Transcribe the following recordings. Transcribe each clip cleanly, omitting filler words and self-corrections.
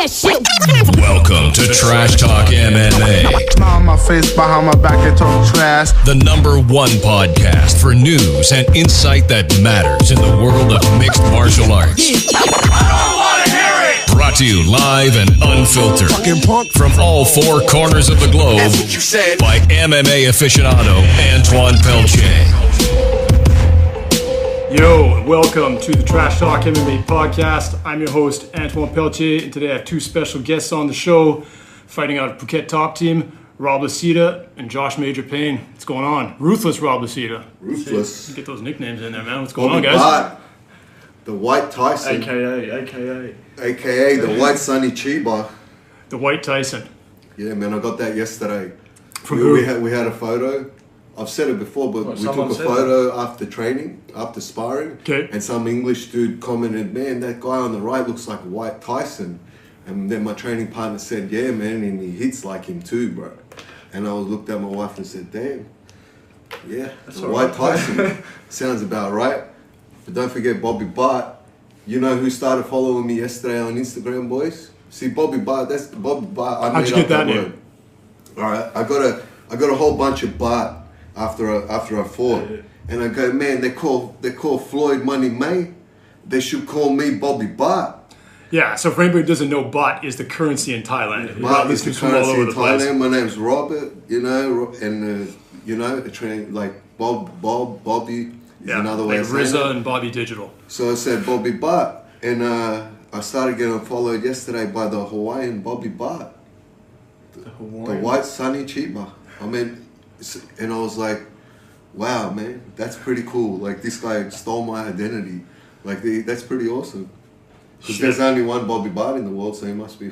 that shit. Welcome to Trash Talk MMA. On my face, behind my back, and talk trash. The #1 podcast for news and insight that matters in the world of mixed martial arts. I don't want to hear it. Brought to you live and unfiltered from all four corners of the globe by MMA aficionado Antoine Pelche. Yo, welcome to the Trash Talk MMA podcast. I'm your host, Antoine Pelche, and today I have two special guests on the show, fighting out of PhuketTopTeam, Rob Lisita and Josh Payne. What's going on? Ruthless Rob Lisita. Ruthless. Get those nicknames in there, man. What's going on, guys? Bart, the White Tyson. AKA the White Sonny Chiba. the White Tyson. Yeah, man, I got that yesterday. From who? We had a photo. I've said it before, but we took a photo after training, after sparring. Okay. And some English dude commented, man, that guy on the right looks like White Tyson. And then my training partner said, yeah, man, and he hits like him too, bro. And I looked at my wife and said, damn, yeah, that's the White Tyson. Sounds about right. But don't forget Bobby Bart. You know who started following me yesterday on Instagram, boys? See, Bobby Bart, that's Bobby Bart. How'd you get that name? All right, I got a whole bunch of Bart after I fought. And I go, man, they call Floyd Money May. They should call me Bobby Bart. Yeah, so for anybody who doesn't know, baht is the currency in Thailand. Baht is the currency in Thailand. Place. My name's Robert, you know, and like Bobby is another way like of saying RZA it. and Bobby Digital. So I said Bobby Bart, and I started getting followed yesterday by the Hawaiian Bobby Bart, the White Sonny Chiba. I mean, and I was like, wow, man, that's pretty cool. Like, this guy stole my identity. Like, that's pretty awesome. Because there's only one Bobby Bart in the world, so he must be,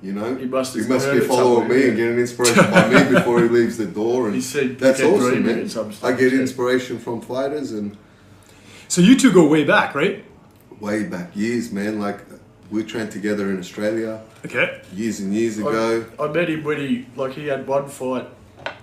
you know, he must be following me and getting inspiration by me before he leaves the door. And he said, that's awesome, man. I get inspiration from fighters and. So you two go way back, right? Way back, years, man. Like, we trained together in Australia. Okay. Years and years ago. I met him when he had one fight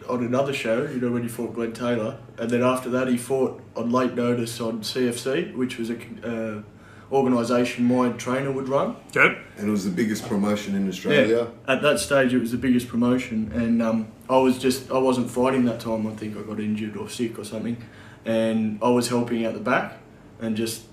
on another show, you know, when he fought Glenn Taylor, and then after that he fought on late notice on CFC, which was a organisation my trainer would run. Okay. And it was the biggest promotion in Australia. Yeah. At that stage it was the biggest promotion, and I wasn't fighting that time. I think I got injured or sick or something, and I was helping out the back, and just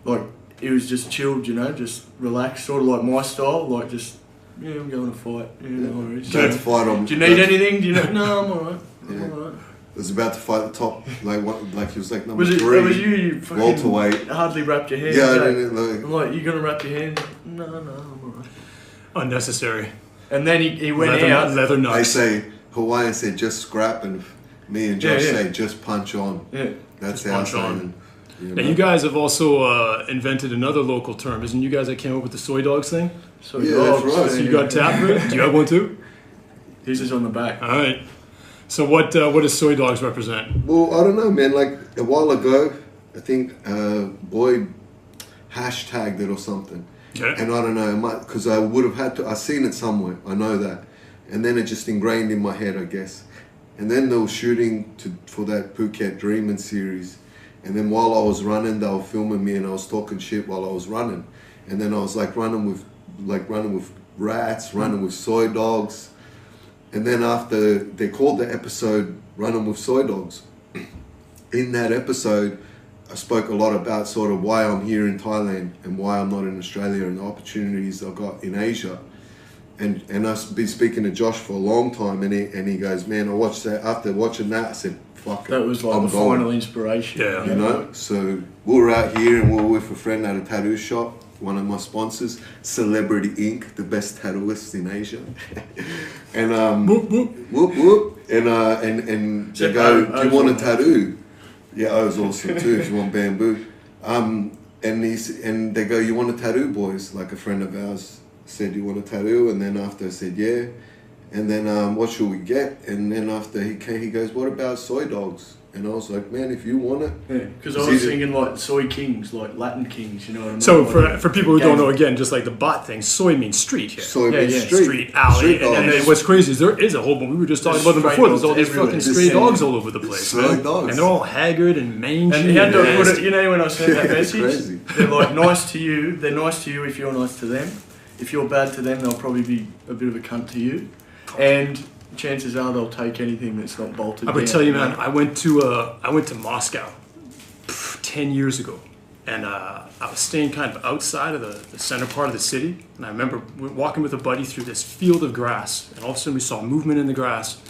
like it was just chilled, you know, just relaxed, sort of like my style, like just. Yeah, I'm going to fight. Yeah, no worries. About to fight on. Do you need anything? Do you know? No, I'm alright. Yeah. I was about to fight the top, like he was like number was it, 3. Was you welterweight. Hardly wrapped your hands. Yeah, I didn't like. I'm like, you gonna wrap your hands? No, I'm alright. Unnecessary. And then he went out. Leather nuts. They say Hawaiian said just scrap, and me and Josh say just punch on. Yeah, that's our saying. Now you guys have also invented another local term. Isn't you guys that came up with the soy dogs thing? That's right. So you got tapped for it? Do you have one too? His is on the back. All right. So what does soy dogs represent? Well, I don't know, man. Like a while ago, I think Boyd hashtagged it or something. Okay. And I don't know, because I would have had to. I seen it somewhere. I know that, and then it just ingrained in my head, I guess. And then they were shooting for that Phuket Dreamin' series. And then while I was running, they were filming me, and I was talking shit while I was running. And then I was like running with rats, running with soy dogs. And then after they called the episode "Running with Soy Dogs," in that episode, I spoke a lot about sort of why I'm here in Thailand and why I'm not in Australia and the opportunities I got in Asia. And I've been speaking to Josh for a long time, and he goes, man, I watched that. After watching that, I said, fuck it. That was like the final inspiration. Yeah. You know? So we were out here and we were with a friend at a tattoo shop, one of my sponsors, Celebrity Ink, the best tattooist in Asia. And whoop whoop. Whoop whoop. And they go, do you want a tattoo? Yeah, I was awesome too, if you want bamboo. And they go, you want a tattoo, boys? Like a friend of ours said, you want a tattoo? And then after I said, yeah. And then what should we get? And then after he goes, what about soy dogs? And I was like, man, if you want it. Yeah, because I was thinking like soy kings, like Latin kings, you know what I mean? So for people who don't know, again, just like the bot thing, soy means street here. Soy means street. Alley. And then what's crazy is there is a whole bunch, we were just talking about them before, there's all these fucking stray dogs all over the place, man. Dogs. And they're all haggard and mangy. And he had to put it, you know, when I sent that It's message, crazy. they're like nice to you, they're nice to you if you're nice to them. if you're bad to them, they'll probably be a bit of a cunt to you. And chances are they'll take anything that's not bolted. I would down, tell you, man. I went to Moscow 10 years ago, and I was staying kind of outside of the center part of the city. And I remember walking with a buddy through this field of grass, and all of a sudden we saw movement in the grass,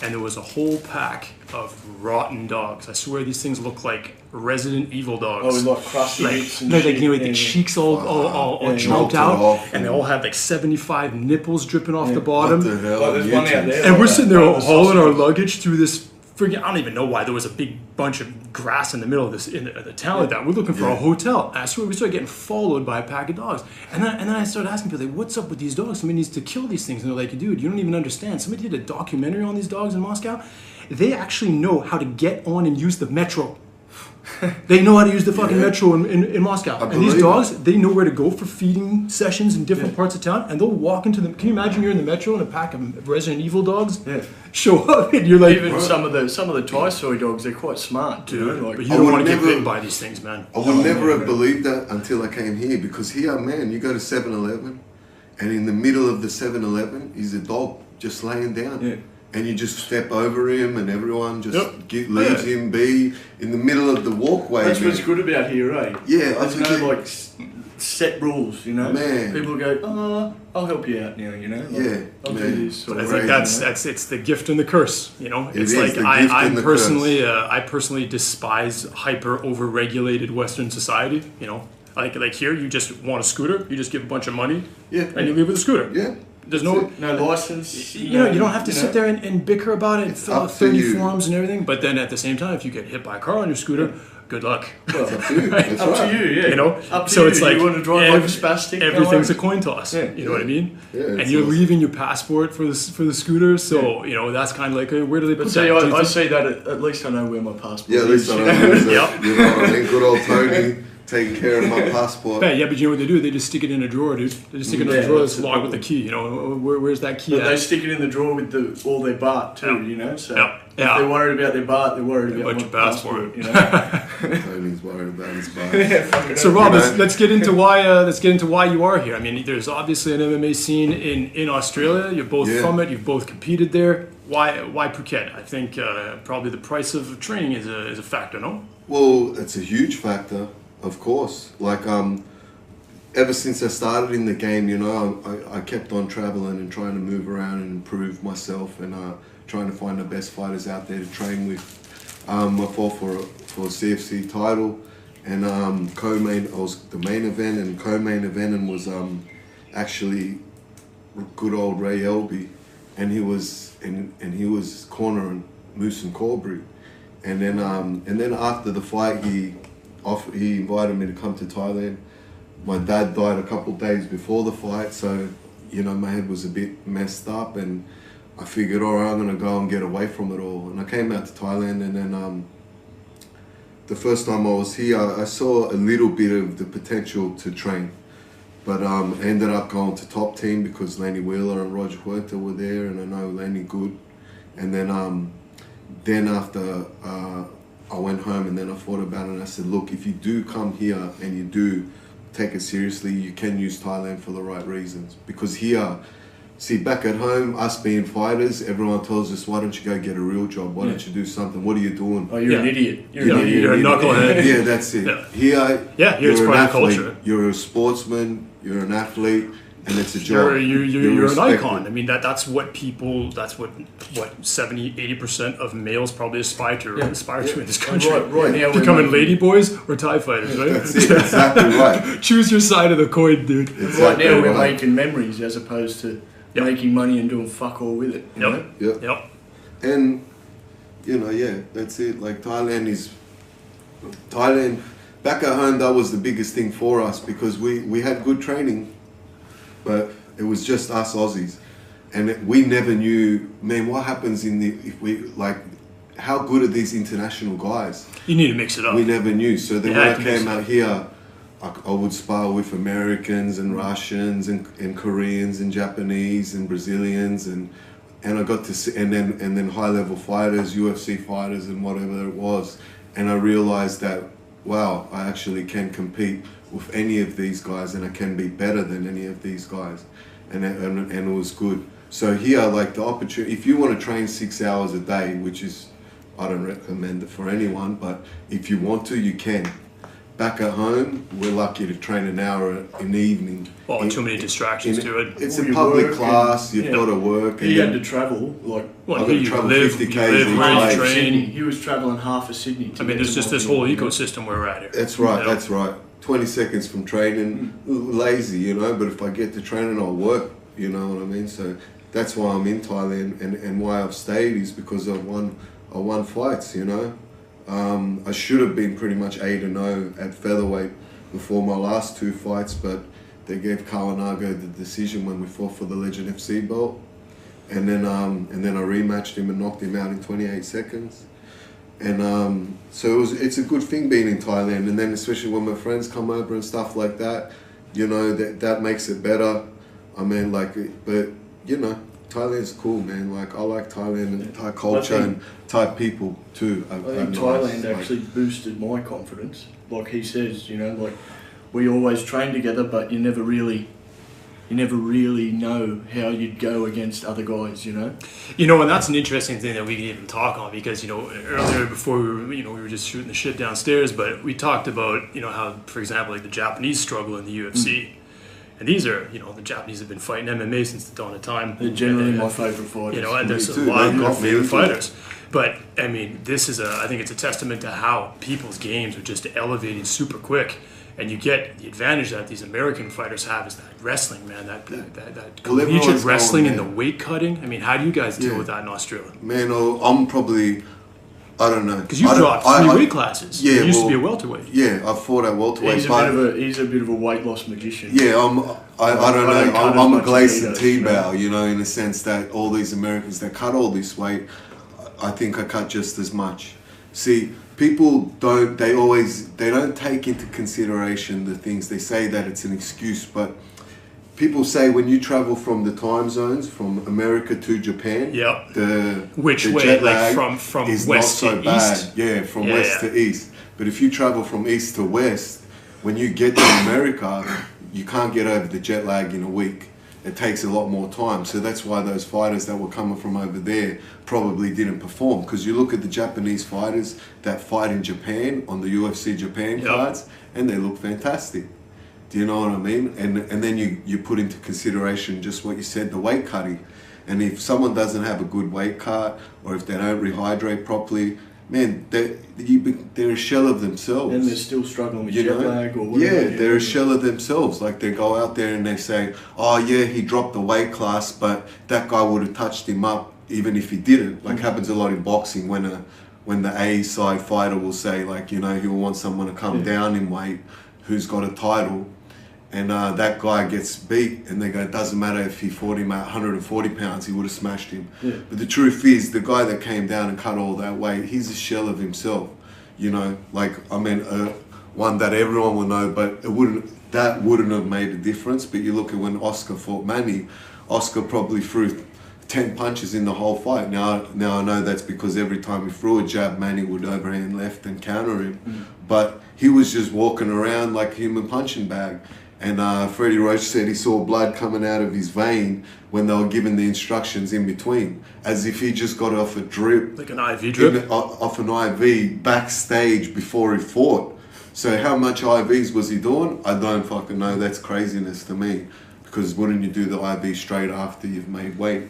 and there was a whole pack of rotten dogs. I swear these things look like Resident Evil dogs. Oh, like crusty bits and like, shit. the cheeks all jumped out, and they all had like 75 nipples dripping off the bottom. What the hell? Oh, there's one out there. And we're sitting there hauling our luggage through this friggin', I don't even know why there was a big bunch of grass in the middle of this in the town like that. We're looking for a hotel. And I swear we started getting followed by a pack of dogs. And then I started asking people, like, what's up with these dogs? Somebody needs to kill these things. And they're like, dude, you don't even understand. Somebody did a documentary on these dogs in Moscow. They actually know how to get on and use the metro. They know how to use the fucking metro in Moscow. And these dogs, they know where to go for feeding sessions in different parts of town, and they'll walk into them. Can you imagine you're in the metro and a pack of Resident Evil dogs show up, and you're like... Even some of the Thai soy dogs, they're quite smart, dude. Like, but you don't want to get bitten by these things, man. I would never have believed that until I came here, because here, man, you go to 7-Eleven, and in the middle of the 7-Eleven is a dog just laying down. Yeah. And you just step over him, and everyone just leaves him be in the middle of the walkway. That's man. what's good about here, eh? Yeah, there's no like set rules, you know. Man. People go, oh, I'll help you out now, you know. Like, I'll do this. But it's like it's the gift and the curse, you know. It's is like the gift and the I personally despise hyper overregulated Western society. You know, like here, you just want a scooter, you just give a bunch of money, and you leave with a scooter. Yeah. There's no license. You know, you don't have to sit there and bicker about it, fill out 30 you. forms and everything. But then at the same time, if you get hit by a car on your scooter, good luck. Well, it's up to you. That's Up right. to you, yeah. You know, up to so you. it's like you want to drive like a spastic. Everything's a coin toss. Yeah. You know what I mean? Yeah, and you're leaving your passport for the scooter, so you know that's kind of like where do they put But see, that? I see that at least I know where my passport Yeah, at is. least I know who's Yep. You know what I mean? Good old Tony taking care of my passport. Yeah, but you know what they do? They just stick it in a drawer, dude. They just stick it in a drawer that's locked with the key. You know, where's that key But at? they stick it in the drawer with all their BART too, you know. So if Yeah. they're worried about their BART, they're worried about your my passport. You know. Tony's worried about his bike. So Rob, let's get into why you are here. I mean, there's obviously an MMA scene in Australia. You're both from it. You've both competed there. Why Phuket? I think probably the price of training is a factor, no? Well, it's a huge factor, of course. Like, ever since I started in the game, you know, I kept on traveling and trying to move around and improve myself, and trying to find the best fighters out there to train with. I fought for a CFC title, and I was the main event and co-main event, and was actually good old Ray Elby, and he was cornering Moose and Corbry, and then after the fight he invited me to come to Thailand. My dad died a couple of days before the fight, so you know my head was a bit messed up, and I figured, all right, I'm gonna go and get away from it all. And I came out to Thailand, and then the first time I was here, I saw a little bit of the potential to train, but I ended up going to Top Team because Laney Wheeler and Roger Huerta were there, and I know Laney good. And then after I went home, and then I thought about it, and I said, look, if you do come here and you do take it seriously, you can use Thailand for the right reasons. Because here, see, back at home, us being fighters, everyone tells us, why don't you go get a real job? Why don't you do something? What are you doing? Oh, you're an idiot. You're a knucklehead. Yeah, that's it. Yeah. Here, it's you're part an of the athlete. culture. You're a sportsman, you're an athlete, and it's a job. You're an icon. I mean, that's what 70-80% of males probably aspire to in this country. Right now, becoming ladyboys or Thai fighters, right? That's it, exactly right. Choose your side of the coin, dude. Exactly right now, we're right. making memories as opposed to making money and doing fuck all with it. You know? Yep. And, you know, that's it. Like, Thailand, back at home, that was the biggest thing for us, because we had good training, but it was just us Aussies. And we never knew, man, what happens how good are these international guys? You need to mix it up. We never knew. So then when I came out here, I would spar with Americans and Russians and Koreans and Japanese and Brazilians, and I got to see, and then high level fighters, UFC fighters and whatever it was. And I realized that, wow, I actually can compete with any of these guys, and I can be better than any of these guys, and it was good. So here, like the opportunity, if you want to train 6 hours a day, which is, I don't recommend it for anyone, but if you want to, you can. Back at home, we're lucky to train an hour in the evening. Well, too many distractions to it. It's a public class, you've got to work. He had to travel, like, well, I've got to travel 50 k's each way. Sydney. He was travelling half of Sydney. I mean, there's just this whole ecosystem where we're at here. That's right, that's right. 20 seconds from training, lazy, you know, but if I get to training, I'll work, you know what I mean? So that's why I'm in Thailand, and why I've stayed is because I won fights, you know. I should have been pretty much 8-0 at featherweight before my last 2 fights, but they gave Kawanago the decision when we fought for the Legend FC belt, and then I rematched him and knocked him out in 28 seconds. And so it's a good thing being in Thailand, and then especially when my friends come over and stuff like that, you know, that makes it better. I mean, like, but you know, Thailand's cool, man. Like, I like Thailand and Thai culture and Thai people too. I think Thailand actually boosted my confidence. Like he says, you know, like we always train together, but you never really know how you'd go against other guys, you know. You know, and that's an interesting thing that we can even talk on, because, you know, earlier before we were just shooting the shit downstairs, but we talked about, you know, how, for example, like the Japanese struggle in the UFC. And these are, you know, the Japanese have been fighting MMA since the dawn of time. They're generally my favourite fighters. You know, and there's a lot of my favorite fighters. But, I mean, this is I think it's a testament to how people's games are just elevating super quick. And you get the advantage that these American fighters have is that wrestling, man, that collegiate wrestling and the weight cutting. I mean, how do you guys deal with that in Australia? Man, I'm probably, I don't know. Because you dropped 3 weight classes. Yeah, you used to be a welterweight. Yeah, I fought at welterweight. He's a bit of a weight loss magician. Yeah, I don't know. I'm a Gleason T-bow, you know, in the sense that all these Americans that cut all this weight, I think I cut just as much. See, people don't take into consideration the things. They say that it's an excuse, but people say when you travel from the time zones from America to Japan, the jet lag from is west not so to bad. east. Yeah, from west to east. But if you travel from east to west, when you get to America, you can't get over the jet lag in a week. It takes a lot more time. So that's why those fighters that were coming from over there probably didn't perform. Because you look at the Japanese fighters that fight in Japan on the UFC Japan cards, and they look fantastic. Do you know what I mean? And then you put into consideration just what you said, the weight cutting. And if someone doesn't have a good weight cut, or if they don't rehydrate properly, man, they're a shell of themselves. And they're still struggling with jet lag or whatever. Yeah, they're a shell of themselves. Like, they go out there and they say, oh yeah, he dropped the weight class, but that guy would have touched him up even if he didn't. Like, happens a lot in boxing when the A side fighter will say, like, you know, he'll want someone to come down in weight who's got a title, and that guy gets beat, and they go, it doesn't matter if he fought him at 140 pounds, he would have smashed him. But the truth is, the guy that came down and cut all that weight, he's a shell of himself. You know, like, I mean, one that everyone will know, but that wouldn't have made a difference. But you look at when Oscar fought Manny, Oscar probably threw 10 punches in the whole fight. Now I know that's because every time he threw a jab, Manny would overhand left and counter him. But he was just walking around like a human punching bag. And Freddie Roach said he saw blood coming out of his vein when they were given the instructions in between, as if he just got off a drip. Like an IV drip? Off an IV backstage before he fought. So how much IVs was he doing? I don't fucking know. That's craziness to me. Because wouldn't you do the IV straight after you've made weight?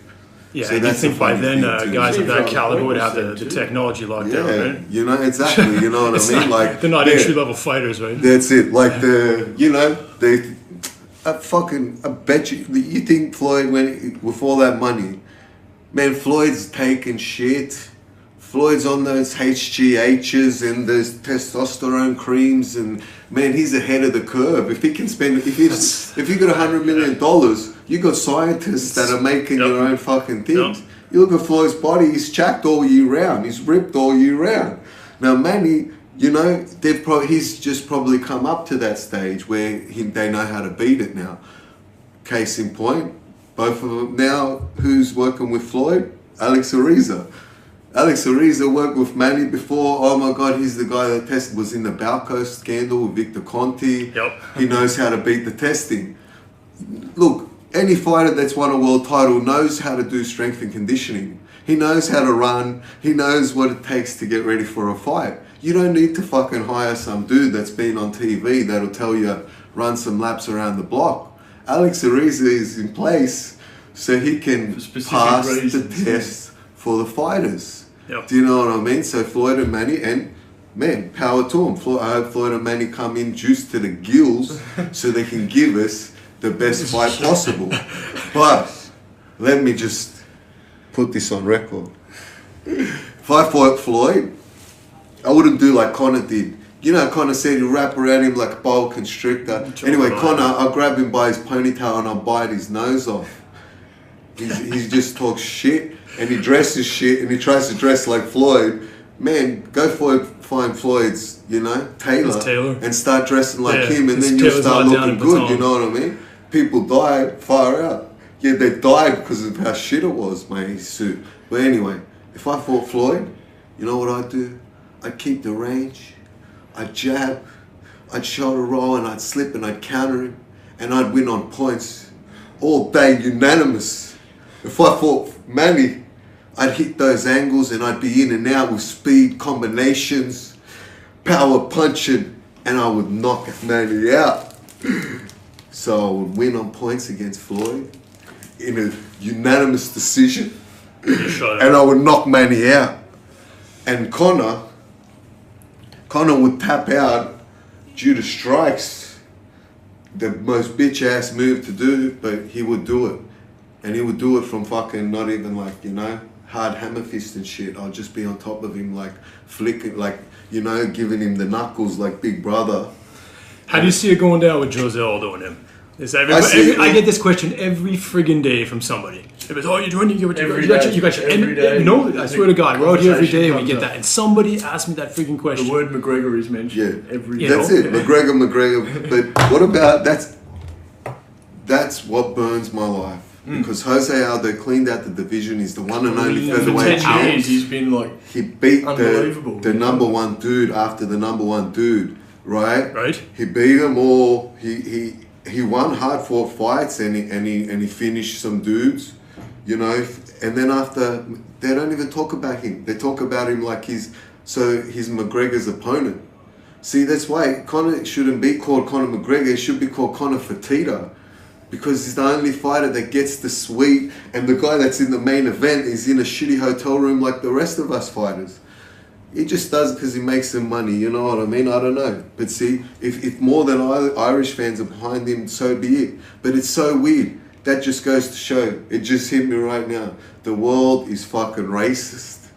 Yeah, so and you think by then guys of that caliber would have the technology locked down, right? You know, exactly. You know what I mean? Like, they're not entry-level fighters, right? That's it. Like, I bet you think Floyd went with all that money, man, Floyd's taking shit. Floyd's on those HGHs and those testosterone creams, and man, he's ahead of the curve. If he can spend, if you got $100 million, you got scientists that are making your own fucking things. You look at Floyd's body; he's jacked all year round. He's ripped all year round. Now, Manny, you know, he's just probably come up to that stage where they know how to beat it now. Case in point, both of them now. Who's working with Floyd? Alex Ariza. Alex Ariza worked with Manny before. Oh my God, he's the guy that was in the Balco scandal with Victor Conti. Yep. He knows how to beat the testing. Look, any fighter that's won a world title knows how to do strength and conditioning. He knows how to run. He knows what it takes to get ready for a fight. You don't need to fucking hire some dude that's been on TV that'll tell you run some laps around the block. Alex Ariza is in place so he can pass the test for the fighters. Yep. Do you know what I mean? So Floyd and Manny, and man, power to them. I hope Floyd and Manny come in juiced to the gills so they can give us the best fight possible. But let me just put this on record. If I fought Floyd, I wouldn't do like Conor did. You know, Conor said you wrap around him like a boa constrictor. Anyway, Conor, I'll grab him by his ponytail and I'll bite his nose off. He just talks shit and he dresses shit and he tries to dress like Floyd. Man, go find Floyd's, Taylor and start dressing like him, and then you'll start looking good, you know what I mean? People died far out. Yeah, they died because of how shit it was, mate, his suit. But anyway, if I fought Floyd, you know what I'd do? I'd keep the range, I'd jab, I'd shoulder roll, and I'd slip and I'd counter him, and I'd win on points all day, unanimous. If I fought Manny, I'd hit those angles and I'd be in and out with speed combinations, power punching, and I would knock Manny out. So I would win on points against Floyd in a unanimous decision, and I would knock Manny out. And Conor would tap out due to strikes, the most bitch ass move to do, but he would do it. And he would do it from fucking not even like, hard hammer fist and shit. I'll just be on top of him like flicking, like, giving him the knuckles like Big Brother. How do you see it going down with Jose Aldo and him? I get this question every friggin' day from somebody. It was, oh, you're doing, you got your, I swear to God, we're out here every day and we get that. And somebody asked me that friggin' question. The word McGregor is mentioned every day. That's it, McGregor. But what about, that's what burns my life. Because Jose Aldo cleaned out the division. He's the one and only featherweight champion. He's been like he beat the number one dude after the number one dude, right? Right. He beat them all. He won hard fought fights and he finished some dudes, And then after, they don't even talk about him. They talk about him like he's McGregor's opponent. See, that's why Conor shouldn't be called Conor McGregor. He should be called Conor Fertitta. Because he's the only fighter that gets the suite, and the guy that's in the main event is in a shitty hotel room like the rest of us fighters. He just does it because he makes some money, you know what I mean? I don't know. But see, if more than Irish fans are behind him, so be it. But it's so weird. That just goes to show, it just hit me right now. The world is fucking racist.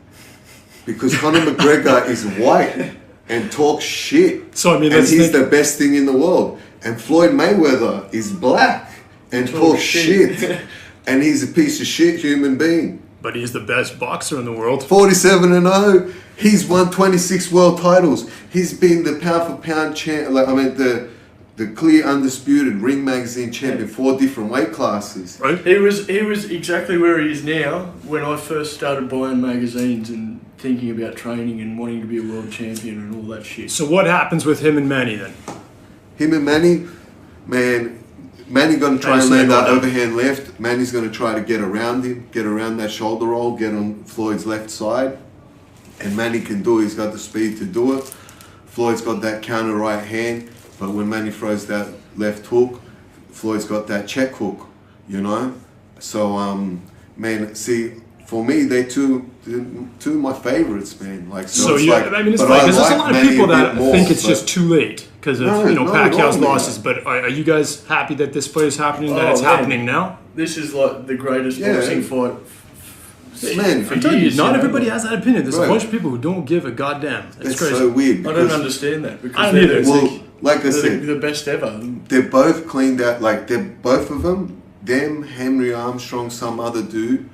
Because Conor McGregor is white and talks shit. So, I mean, and he's the best thing in the world. And Floyd Mayweather is black and talks shit. And he's a piece of shit human being. But he's the best boxer in the world. 47-0. He's won 26 world titles. He's been the pound for pound champ. The clear undisputed Ring Magazine champion, 4 different weight classes. Right. He was exactly where he is now when I first started buying magazines and thinking about training and wanting to be a world champion and all that shit. So what happens with him and Manny then? Him and Manny, man, Manny going to try and land that overhand left. Manny's going to try to get around him, get around that shoulder roll, get on Floyd's left side. And Manny can do it. He's got the speed to do it. Floyd's got that counter right hand. But when Manny throws that left hook, Floyd's got that check hook, So, man, see, for me, they're two of my favorites, man. Like, so it's like, I mean, it's like, there's a lot of people that think it's just too late because of Pacquiao's losses. But are you guys happy that this fight is happening? That it's happening now? This is like the greatest boxing fight. Man, I'm telling you, not everybody has that opinion. There's a bunch of people who don't give a goddamn. That's crazy. so weird. I don't understand that because I don't either. Well, like I said, the best ever. They're both cleaned out. Like they're both of them. Henry Armstrong, some other dude.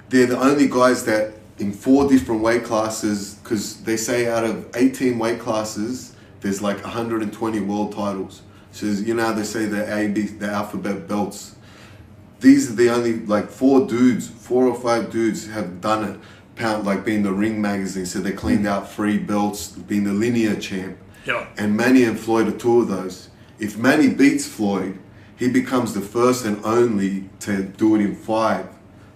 They're the only guys that in 4 different weight classes, because they say out of 18 weight classes, there's like 120 world titles. So they say the alphabet belts. These are the only 4 or 5 dudes have done it. pound, like being the Ring magazine. So they cleaned out 3 belts, being the linear champ. Yeah. And Manny and Floyd are 2 of those. If Manny beats Floyd, he becomes the first and only to do it in 5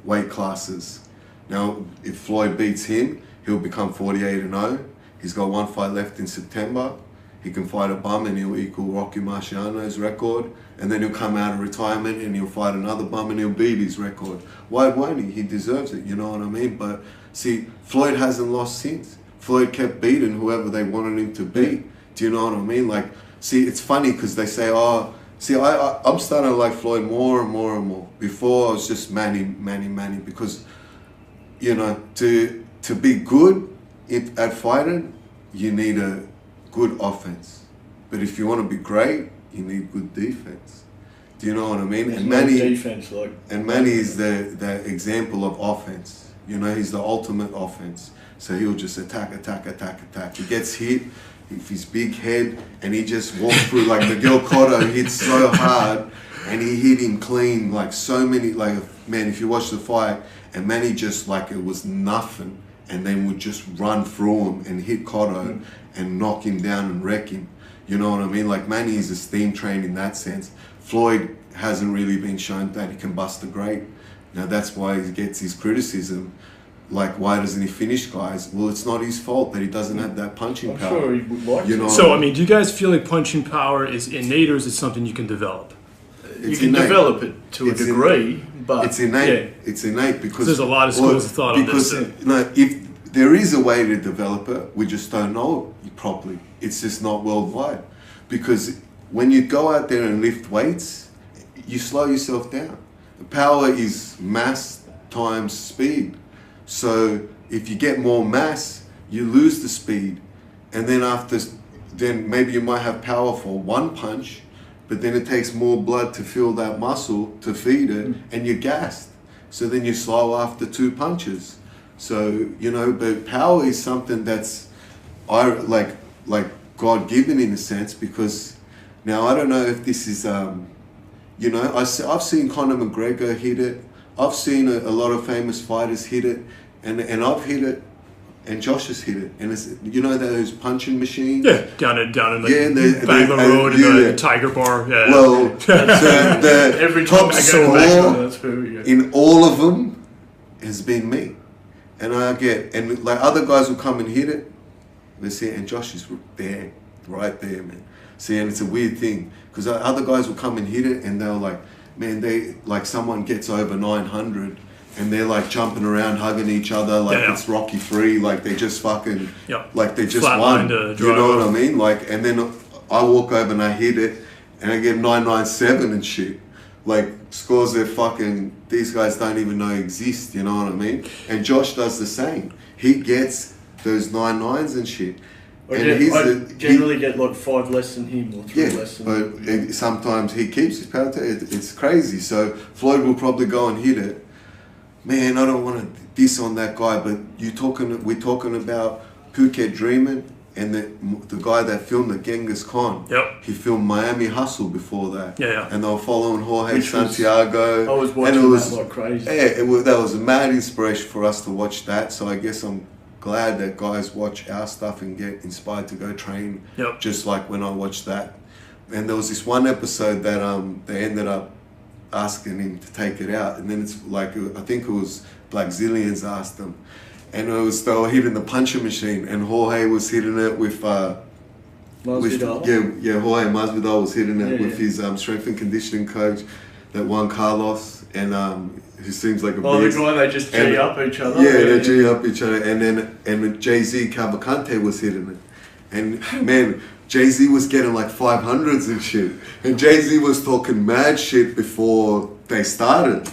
weight classes. Now, if Floyd beats him, he'll become 48-0. He's got 1 fight left in September. He can fight a bum and he'll equal Rocky Marciano's record. And then he'll come out of retirement and he'll fight another bum and he'll beat his record. Why won't he? He deserves it, you know what I mean? But see, Floyd hasn't lost since. Floyd kept beating whoever they wanted him to beat. Do you know what I mean? Like, see, it's funny because they say, oh, see, I'm starting to like Floyd more and more and more. Before I was just Manny, because, you know, to be good at fighting, you need a good offense. But if you want to be great, you need good defense. Do you know what I mean? There's and no Manny, defense, like. and Manny is the example of offense. You know, he's the ultimate offense. So he'll just attack. He gets hit with his big head, and he just walks through like Miguel Cotto hit so hard, and he hit him clean like so many. Like, man, if you watch the fight, and Manny just like it was nothing, and then would just run through him and hit Cotto and knock him down and wreck him. You know what I mean? Like, Manny is a steam train in that sense. Floyd hasn't really been shown that he can bust a great. Now that's why he gets his criticism. Like, why doesn't he finish guys? Well, it's not his fault that he doesn't have that punching I'm power. sure he would like You know. So, I mean, do you guys feel like punching power is innate, or is it something you can develop? You It's can innate. develop it to a It's degree, but It's innate. Yeah. It's innate because There's a lot of schools of thought on this. Because no, if there is a way to develop it, we just don't know it properly. It's just not worldwide. Because when you go out there and lift weights, you slow yourself down. Power is mass times speed. So if you get more mass, you lose the speed. And then maybe you might have power for 1 punch, but then it takes more blood to fill that muscle to feed it, and you're gassed. So then you slow after 2 punches. So, you know, but power is something that's like God-given in a sense, because now I don't know if this is, you know, I've seen Conor McGregor hit it. I've seen a lot of famous fighters hit it, and I've hit it, and Josh has hit it. And it's, you know, those punching machines? Yeah, down in like Yeah, Bangor Road and yeah. the Tiger Bar. Yeah. Well, so the every time top I go back score on, that's where we go. in all of them has been me. And and like other guys will come and hit it, they see, and Josh is there, right there, man. See, and it's a weird thing, because other guys will come and hit it, and they're like, man, like someone gets over 900, and they're like jumping around, hugging each other, like it's Rocky 3, like they just fucking, like they just won. You know what I mean? Like, and then I walk over and I hit it, and I get 997 and shit. Like, scores that fucking, these guys don't even know exist, you know what I mean? And Josh does the same. He gets those 99s and shit. I generally get like 5 less than him or 3 less than him. But sometimes he keeps his power. It's crazy. So Floyd will probably go and hit it. Man, I don't want to diss on that guy, but we're talking about Phuket Dreaming, and the guy that filmed the Genghis Con. Yep. He filmed Miami Hustle before that. Yeah. And they were following Jorge Santiago. I was watching that like crazy. Yeah, that was a mad inspiration for us to watch that. So I guess I'm glad that guys watch our stuff and get inspired to go train. Yep. Just like when I watched that. And there was this one episode that they ended up asking him to take it out, and then it's like, I think it was Black Zillions asked him, and they were hitting the puncher machine, and Jorge was hitting it with Jorge Masvidal was hitting it with his strength and conditioning coach that won Carlos, and who seems like a beast. The guy they just G up each other. Yeah, they G up each other, and Jay-Z Cavalcante was hitting it, and man, Jay-Z was getting like 500s and shit. And Jay-Z was talking mad shit before they started.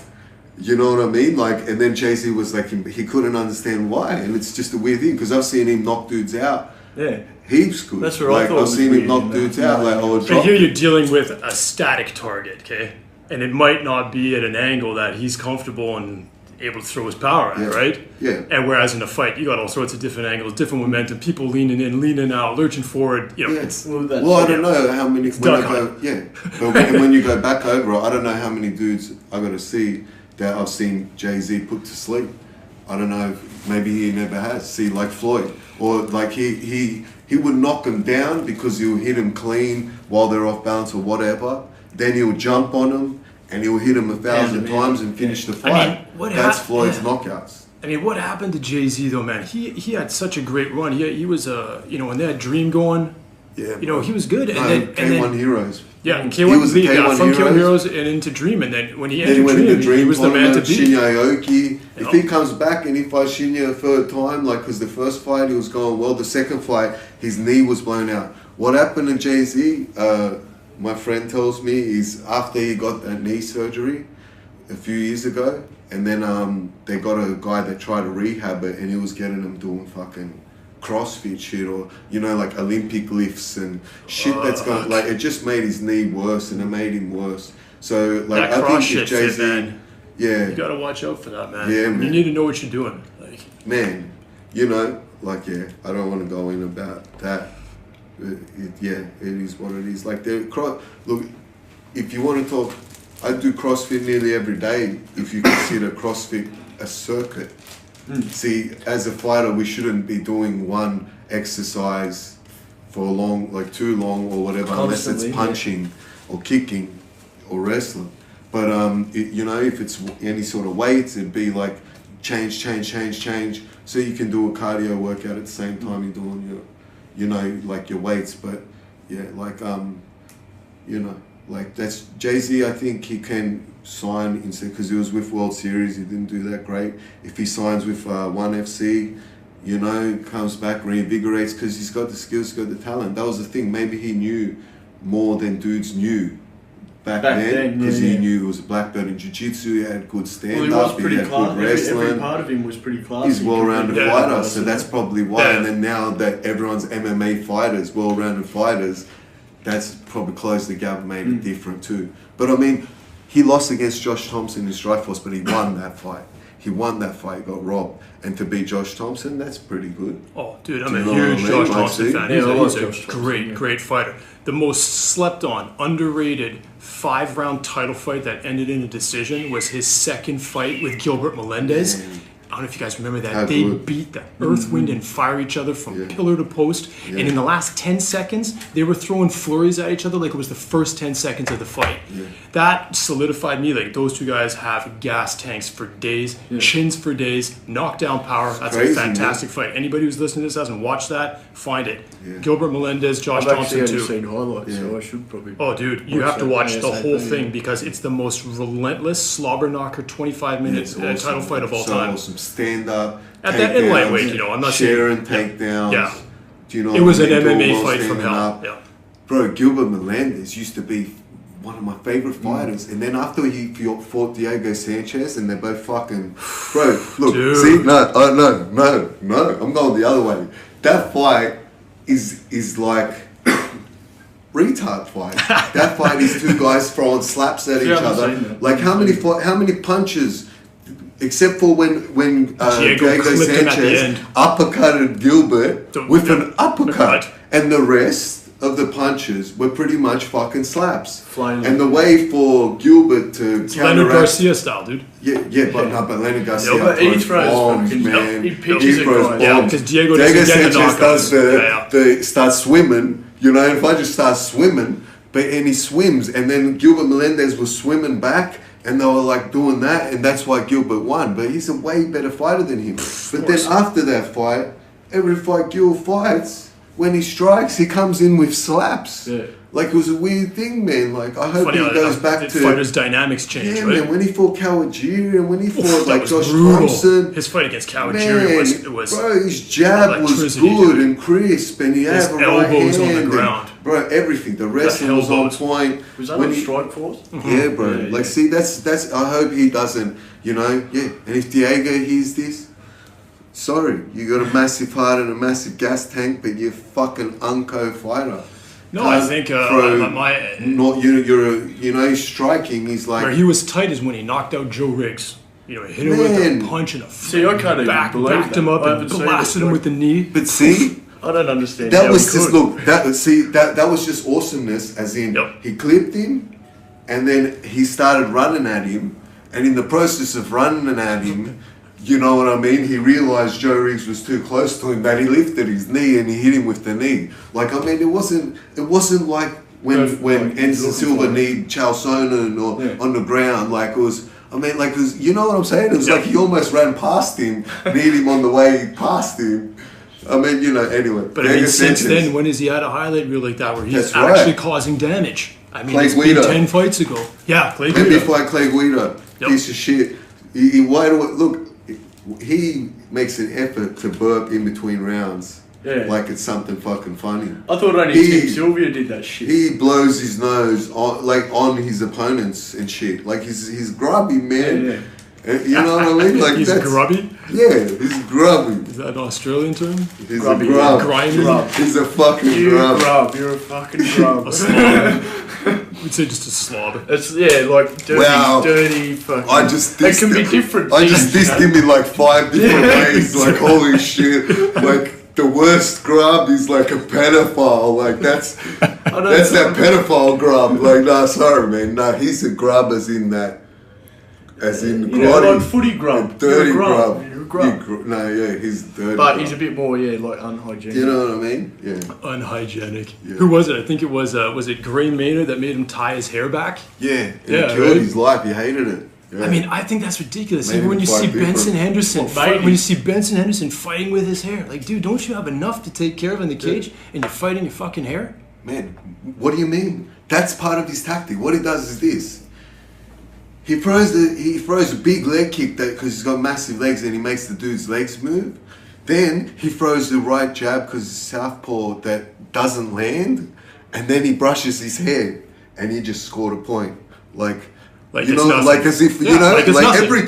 You know what I mean? Like, and then Jay-Z was like, he couldn't understand why. And it's just a weird thing, because I've seen him knock dudes out. Yeah. Heaps good. That's what I thought. I've seen him knock dudes out. But here you're dealing with a static target, okay? And it might not be at an angle that he's comfortable and able to throw his power at, right? Yeah. And whereas in a fight, you got all sorts of different angles, different momentum, people leaning in, leaning out, lurching forward. You know, it's well, I don't know how many. When you go back over, I don't know how many dudes I got to see that I've seen Jay-Z put to sleep. I don't know, maybe he never has. See, like Floyd, or like he would knock them down because he'll hit them clean while they're off balance or whatever. Then he'll jump on them and he'll hit them 1,000 times and finish the fight. That's Floyd's knockouts. I mean, what happened to Jay-Z though, man? He had such a great run. He was when they had Dream going. Yeah, he was good. No, and then K1 Heroes. Yeah, and He was the K1 from Heroes. K1 Heroes and into Dream, and then when he Then he entered went into Dream, he was the man to beat. Shinya Aoki. If he comes back and he fights Shinya a third time, like, because the first fight he was going well, the second fight his knee was blown out. What happened to Jay-Z? My friend tells me is after he got that knee surgery a few years ago, and then they got a guy that tried to rehab it, and he was getting him doing fucking CrossFit shit, or like Olympic lifts and shit that's going, like, it just made his knee worse, and it made him worse. So like, that I think if Jay-Z, man, yeah, you gotta watch out for that, man. Yeah, man. You need to know what you're doing, like, man. Like, yeah, I don't want to go in about that. It is what it is. Like, look, if you want to talk, I do CrossFit nearly every day. If you consider CrossFit a circuit. See, as a fighter, we shouldn't be doing one exercise for long, like too long or whatever, unless it's punching or kicking or wrestling. But if it's any sort of weights, it'd be like change. So you can do a cardio workout at the same time you're doing your, like your weights. But yeah, like like that's Jay-Z. I think he can sign instead, because he was with World Series, he didn't do that great. If he signs with ONE FC, comes back, reinvigorates, because he's got the skills, he's got the talent. That was the thing. Maybe he knew more than dudes knew back then, because he knew he was a black belt in jiu-jitsu, he had good stand-up, he had good wrestling. Every part of him was pretty classy. He's well-rounded fighter, so that's probably why. And then now that everyone's MMA fighters, well-rounded fighters, that's probably closed the gap and made it different too. But I mean, he lost against Josh Thompson in Strikeforce, but he won that fight. He got robbed. And to beat Josh Thompson, that's pretty good. Oh, dude, I'm a huge Josh Thompson fan. He's a great fighter. The most slept on, underrated 5-round title fight that ended in a decision was his second fight with Gilbert Melendez. Man. I don't know if you guys remember that. They beat the earth, wind, and fire each other from pillar to post. Yeah. And in the last 10 seconds, they were throwing flurries at each other like it was the first 10 seconds of the fight. Yeah. That solidified me. Like, those two guys have gas tanks for days, chins for days, knockdown power. That's crazy, a fantastic fight. Anybody who's listening to this hasn't watched that, find it. Yeah. Gilbert Melendez, Josh Thompson too. I've seen highlights, so I should probably. Oh, dude, you have to watch the whole thing because it's the most relentless slobber knocker 25-minute title fight of all time. Awesome. Stand up at that in lightweight, I'm not sharing takedowns. Yeah, do it was an MMA fight from hell. Yeah, bro, Gilbert Melendez used to be one of my favorite fighters, and then after he fought Diego Sanchez, and they're both fucking, bro. Look, dude. See, no, I'm going the other way. That fight is like retard fight. That fight is two guys throwing slaps at each other. Like how many punches? Except for when Diego Sanchez uppercutted Gilbert with an uppercut, and the rest of the punches were pretty much fucking slaps. And the way for Gilbert to counteract, Leonard Garcia style, dude. But Leonard Garcia he throws bombs, man. He pitches it, guys. Yeah, because Diego Sanchez does starts swimming. And if I just start swimming, and he swims, and then Gilbert Melendez was swimming back. And they were like doing that, and that's why Gilbert won. But he's a way better fighter than him. But then after that fight, every fight Gil fights, when he strikes, he comes in with slaps. Yeah. Like, it was a weird thing, man. Like, I hope he goes back to... Fighters' dynamics change, right? Man, when he fought Kawajiri and when he fought, like, Josh Thompson... His fight against Kawajiri was... Bro, his jab was good and crisp, and he had a right hand. His elbows on the ground. Bro, everything. The wrestling was on point. Was that on Strikeforce? Mm-hmm. Yeah, bro. Yeah. Like, see, that's... I hope he doesn't, And if Diego hears this... Sorry, you got a massive heart and a massive gas tank, but you're fucking unco fighter. No, I think striking. He's like where he was tight is when he knocked out Joe Riggs. Hit him with a punch and a backed him up and blasted him with the knee. But see, I don't understand. That was just that was just awesomeness. As in, he clipped him, and then he started running at him, and in the process of running at him, You know what I mean? He realised Joe Riggs was too close to him, that he lifted his knee and he hit him with the knee. Like, I mean, it wasn't like when Anderson Silva kneed Chael Sonnen or on the ground. Like, it was, I mean, like, it was, you know what I'm saying? It was like he almost ran past him, kneed him on the way past him. I mean, you know, ananyway. But I mean, since then, when has he had a highlight reel like that where he's actually causing damage? I mean, it's been 10 fights ago. Yeah, Clay Guida. Maybe fight Clay Guida, piece of shit. He wide awake. Look, he makes an effort to burp in between rounds. Yeah. Like it's something fucking funny. I thought only Tim Sylvia did that shit. He blows his nose on his opponents and shit. Like he's grubby, man. Yeah. You know what I mean? Like he's grubby? Yeah, he's grubby. Is that an Australian term? He's grubby. A grub. Grimy? He's a fucking grub. You're a fucking grub. A slob. We'd say just a slob. It's, like dirty fucking... I just dissed him. It can be different I just dissed him in like 5 different ways. Like, holy shit. Like, the worst grub is like a pedophile. Like, that's that pedophile grub. Like, nah, sorry, man. Nah, he's a grub as in that. As in like footy grub. Dirty grub. You're a grub. He's dirty. But he's a bit more, like unhygienic. You know what I mean? Yeah. Unhygienic. Yeah. Who was it? I think it was it Gray Maynard that made him tie his hair back? Yeah. And it killed his life. He hated it. Yeah. I mean, I think that's ridiculous. Even when you see Benson Henderson fighting with his hair, like, dude, don't you have enough to take care of in the cage, and you're fighting your fucking hair? Man, what do you mean? That's part of his tactic. What he does is this. He throws a big leg kick because he's got massive legs and he makes the dude's legs move. Then he throws the right jab because it's southpaw that doesn't land, and then he brushes his hair and he just scored a point. Like you know, nothing. Like as if you know, like every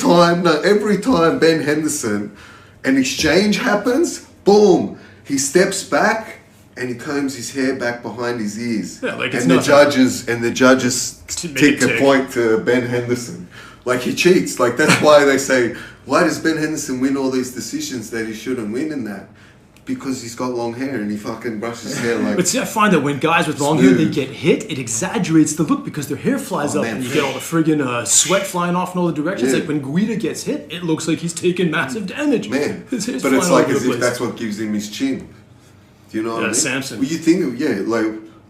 time Ben Henderson, an exchange happens, boom, he steps back. And he combs his hair back behind his ears. Yeah, like and the judges tick a point to Ben Henderson. Like he cheats. Like that's why they say, why does Ben Henderson win all these decisions that he shouldn't win in that? Because he's got long hair and he fucking brushes his hair like... But see, I find that when guys with long hair, they get hit, it exaggerates the look because their hair flies up and you get all the friggin' sweat flying off in all the directions. Yeah. Like when Guida gets hit, it looks like he's taking massive damage. Man, but it's like as if that's what gives him his chin. Do you know what I mean? Samson. Well, you think,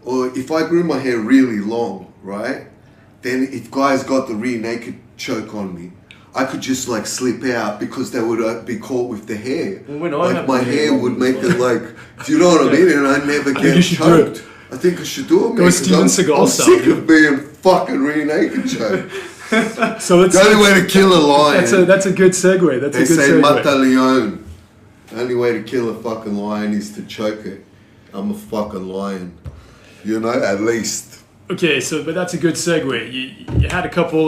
or if I grew my hair really long, right? Then if guys got the rear naked choke on me, I could just like slip out because they would be caught with the hair. Well, like my hair would make it like, do you know what I mean? And I never get choked. I think I should do it, man. Go Steven Seagal I'm sick of being fucking rear naked choked. So the only way to kill a lion. That's a good segue. They say mata leon. The only way to kill a fucking lion is to choke it. I'm a fucking lion. You know, at least. Okay, but that's a good segue. You had a couple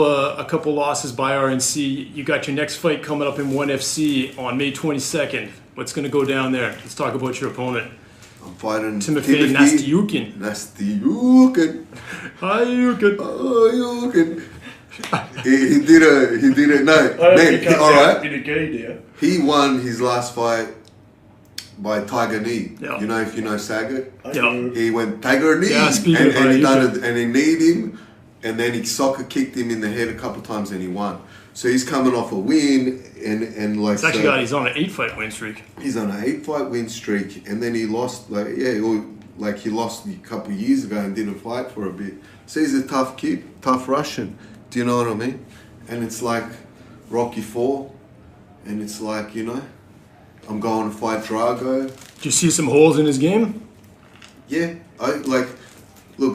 losses by RNC. You got your next fight coming up in 1FC on May 22nd. What's going to go down there? Let's talk about your opponent. I'm fighting Timofey Nastyukhin. Nastyukhin. Hi, Yukin. Oh, Yukin. He did it. No, man, all right. He won his last fight by Tiger Knee. Yeah. You know, if you know Saget. Yeah. He went Tiger Knee, and he kneed him, and then he soccer kicked him in the head a couple times, and he won. So he's coming off a win, and like. He's on an 8-fight win streak. He's on an 8-fight win streak, and then he lost. He lost a couple of years ago and didn't fight for a bit. So he's a tough kid, tough Russian. Do you know what I mean? And it's like Rocky 4, and it's like, you know, I'm going to fight Drago. Do you see some holes in his game? Yeah, look,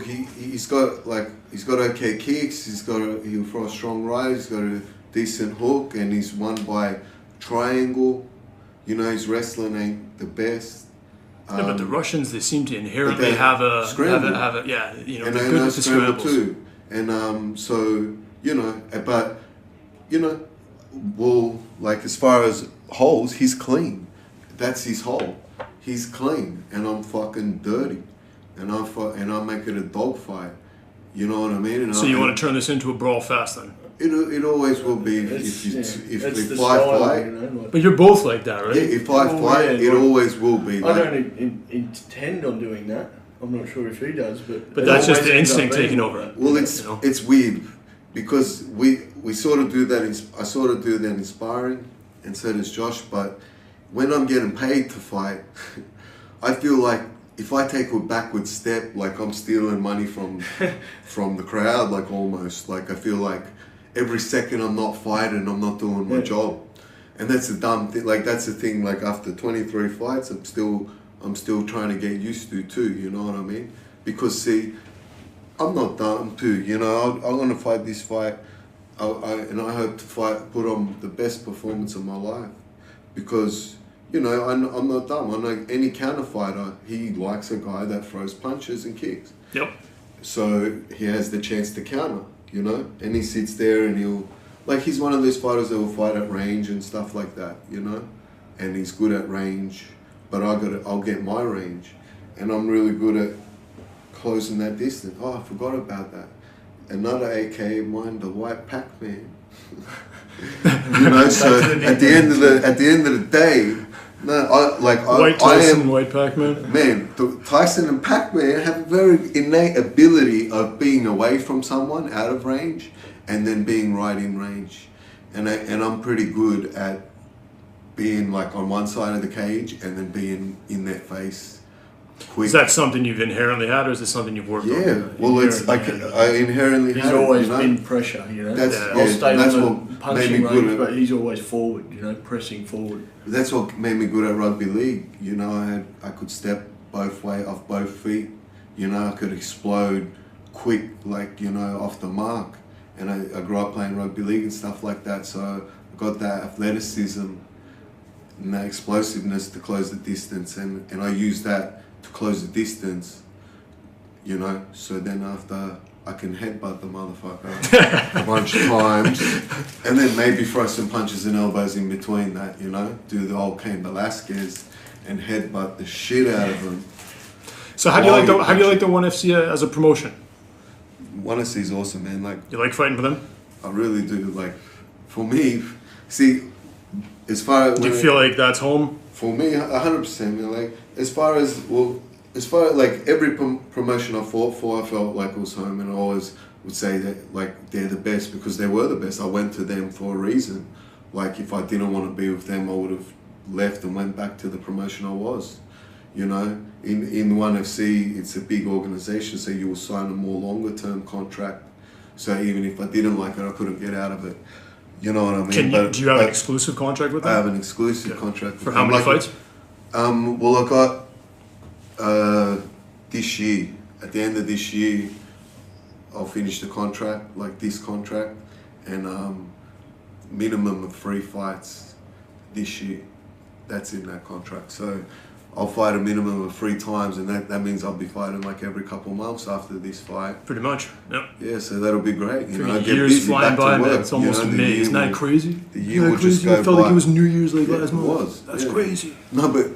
he's got okay kicks. He'll throw a strong right. He's got a decent hook, and he's won by triangle. You know, his wrestling ain't the best. But the Russians, they seem to inherently have a scramble. They're good with the scrambles too. And so, you know, but you know, well, like as far as holes, he's clean. That's his hole. He's clean, and I'm fucking dirty, and I make it a dogfight. You know what I mean? So you want to turn this into a brawl fest then? It always will be if I fight. You know, but you're both like that, right? Yeah, if I fight, it always will be. I don't intend on doing that. I'm not sure if he does, but that's just the instinct taking over. Well, it's weird because we sort of do that. I sort of do that in sparring, and so does Josh. But when I'm getting paid to fight, I feel like if I take a backward step, like I'm stealing money from the crowd, like almost. Like I feel like every second I'm not fighting, I'm not doing my job. And that's a dumb thing. Like that's the thing. Like after 23 fights, I'm still trying to get used to too. You know what I mean? Because see, I'm not dumb too. You know, I'm gonna fight this fight, and I hope to put on the best performance of my life. Because you know, I'm not dumb. I know any counter fighter, he likes a guy that throws punches and kicks. Yep. So he has the chance to counter. You know, and he sits there and he'll. Like he's one of those fighters that will fight at range and stuff like that, you know, and he's good at range, but I'll get my range, and I'm really good at closing that distance. Oh, I forgot about that. Another AK of mine, the White Pac-Man. You know, so at the end of the day, White Tyson, White Pac-Man. Man, Tyson and Pac-Man have a very innate ability of being away from someone out of range and then being right in range. And I'm pretty good at being like on one side of the cage and then being in their face quick. Is that something you've inherently had, or is it something you've worked on? Yeah, well, it's like I inherently he's had always it, you know? been pressure, you know. I'll stay that's on what the punching made me range, good but he's always forward, you know, pressing forward. That's what made me good at rugby league. You know, I could step off both feet. You know, I could explode quick, like, you know, off the mark. And I grew up playing rugby league and stuff like that, so I got that athleticism and that explosiveness to close the distance, and I use that to close the distance, you know, so then after I can headbutt the motherfucker a bunch of times, and then maybe throw some punches and elbows in between that, you know, do the old Cain Velasquez and headbutt the shit out of them. So how do you like the 1FC as a promotion? 1FC is awesome, man. Like, you like fighting for them? I really do. Like, for me, see, as far as... Do you feel like that's home? For me, 100%, man. Like, as far as like every promotion I fought for, I felt like it was home, and I always would say that like they're the best because they were the best. I went to them for a reason. Like, if I didn't want to be with them, I would have left and went back to the promotion I was. You know, in 1FC, it's a big organization, so you will sign a more longer term contract. So even if I didn't like it, I couldn't get out of it. You know what I mean? Do you have an exclusive contract with them? I have an exclusive contract. For how many fights? Well, I got this year. At the end of this year, I'll finish the contract, like this contract, and minimum of 3 fights this year. That's in that contract. So I'll fight a minimum of 3 times, and that means I'll be fighting like every couple of months after this fight. Pretty much, yep. Yeah, so that'll be great. You know, get busy, back to work. It's almost May. Isn't that crazy? The year will just go by. I felt like it was New Year's like last month. It was. That's crazy. No, but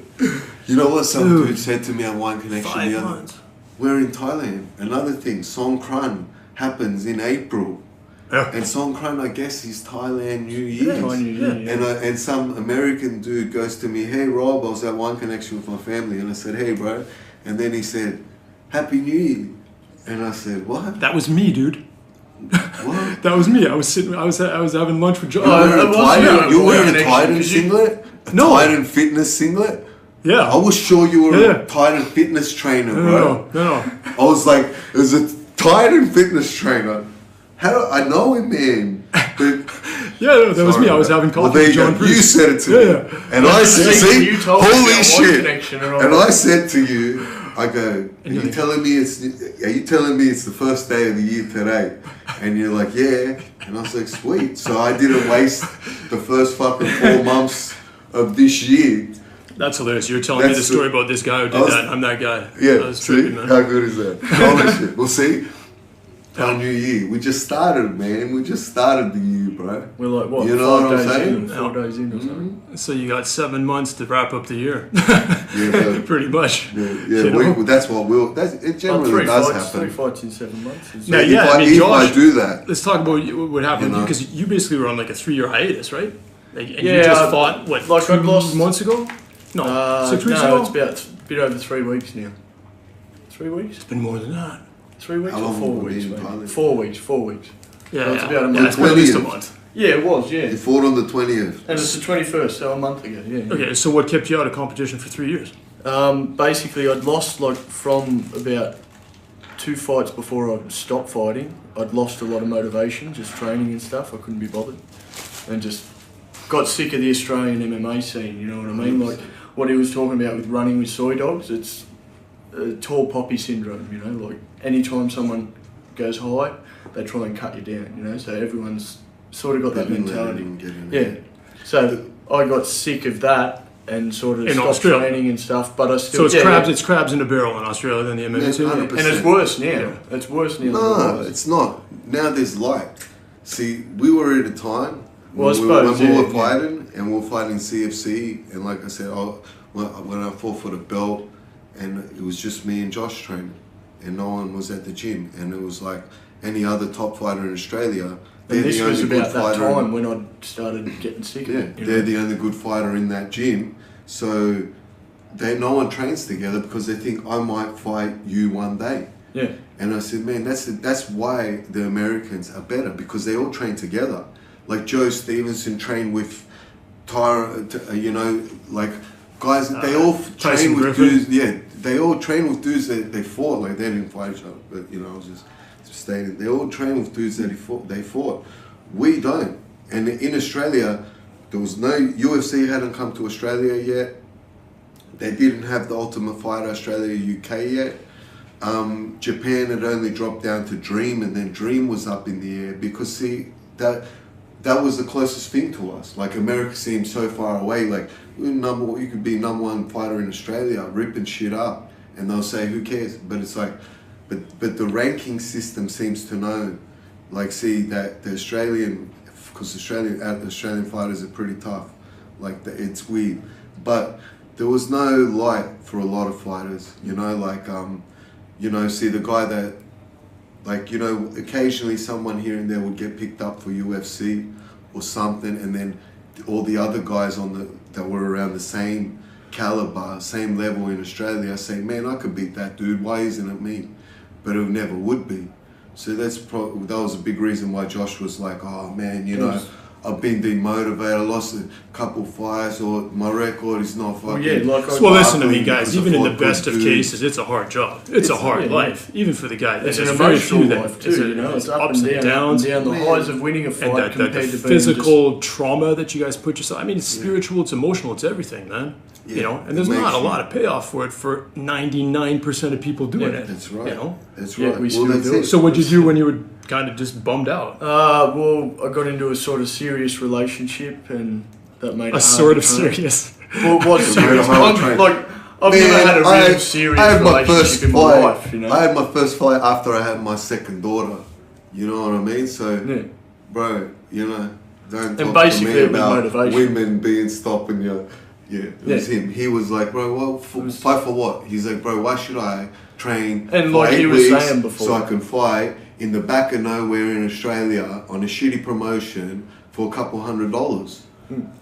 you know what? Some dude said to me on One Connection 5 the other. months. We're in Thailand. Another thing, Songkran happens in April. Yeah. And Songkran, I guess, is Thailand New Year's. Yeah. And some American dude goes to me, "Hey Rob, I was at One Connection with my family," and I said, "Hey bro," and then he said, "Happy New Year," and I said, "What?" That was me, dude. What? That was me. I was having lunch with Josh. You were in a Titan singlet? No. Titan fitness singlet? Yeah. I was sure you were a Titan fitness trainer, bro. No. I was like, it was a Titan fitness trainer. How do I know him, man? But yeah, that was me. I was having coffee with John Priest. You said it to me. Yeah. And I said, see, holy shit. And I said to you, I go, are you telling me it's the first day of the year today? And you're like, yeah. And I was like, sweet. So I didn't waste the first fucking 4 months of this year. That's hilarious. You're telling me the story about this guy who did that. I'm that guy. Yeah. That was trippy, man. How good is that? Holy shit. Well, see, our new year. We just started, man. We just started the year, bro. We're like, what, you know what I'm 5 days saying? in, 4 days in or something. So you got 7 months to wrap up the year. Yeah, pretty much. Yeah. That's what it generally does happen. 3 fights in 7 months. Now, If I do that. Let's talk about what happened because you basically were on like a 3-year hiatus, right? And you just fought, what, like 2 months ago? No, 6 weeks ago? It's about a bit over 3 weeks now. 3 weeks? It's been more than that. 3 weeks How or long 4 have we weeks, been in maybe? Thailand? 4 weeks. Yeah, So it's about a month. it's been at least a month. Yeah, it was, yeah. You fought on the 20th. And it's the 21st, so a month ago, yeah. Okay, so what kept you out of competition for 3 years? Basically, I'd lost, like, from about 2 fights before I stopped fighting. I'd lost a lot of motivation, just training and stuff. I couldn't be bothered. And just got sick of the Australian MMA scene, you know what I mean? Like, what he was talking about with running with soy dogs, it's tall poppy syndrome, you know? Like, anytime someone goes high, they try and cut you down, you know? So everyone's sort of got that mentality. Yeah. So I got sick of that and sort of In stopped Australia. training and stuff, but I still... So it's crabs in a barrel in Australia than the MMA scene? 100%. And it's worse now. Yeah. It's worse now. No, it's not. Now there's light. See, we were at a time Well, I when suppose, we yeah, were fighting, and we were fighting CFC, and like I said, when I fought for the belt, and it was just me and Josh training, and no one was at the gym, and it was like any other top fighter in Australia. And this was about that fighter time when I started getting sick of it. Yeah, they're the only good fighter in that gym, so no one trains together because they think I might fight you one day. Yeah. And I said, man, that's why the Americans are better, because they all train together. Like Joe Stevenson trained with you know, like guys. They all train with dudes. Yeah, they all train with dudes that they fought. Like they didn't fight each other, but you know, I was just stating they all train with dudes that they fought. We don't. And in Australia, there was no UFC hadn't come to Australia yet. They didn't have the Ultimate Fighter Australia UK yet. Japan had only dropped down to Dream, and then Dream was up in the air because see that was the closest thing to us. Like America seemed so far away. Like you could be number one fighter in Australia, ripping shit up, and they'll say who cares? But it's like, but the ranking system seems to know. Like see that the Australian, because Australian fighters are pretty tough. Like it's weird, but there was no light for a lot of fighters. You know, like you know, see the guy that, like, you know, occasionally someone here and there would get picked up for UFC or something, and then all the other guys that were around the same caliber, same level in Australia say, man, I could beat that dude, why isn't it me? But it never would be. So that was a big reason why Josh was like, oh man, you know, I've been demotivated, I lost a couple fights, or my record is not fucking... Well, listen to me, guys. Even in the best of cases, it's a hard job. It's a hard life, even for the guy. It's an emotional life too, you know. It's ups and downs. The highs of winning a fight and compared the to physical trauma that you guys put yourself... I mean, it's spiritual, it's emotional, it's everything, man. Yeah, you know, and there's not a lot of payoff for it for 99% of people doing it. That's right. You know? That's Yeah, right. we still do it. So what did you do when you were kind of just bummed out? Well, I got into a sort of serious relationship, and that made it hard Sort of to train. serious. Well, it was serious. I've never had a real serious relationship in my life, you know. I had my first fight after I had my second daughter. You know what I mean? So, bro, you know, don't talk to me about women being stopping you. Yeah, it was him. He was like, bro, well, fight for what? He's like, bro, why should I train and for like 8 he was weeks saying before, so I can fight in the back of nowhere in Australia on a shitty promotion for a couple $100?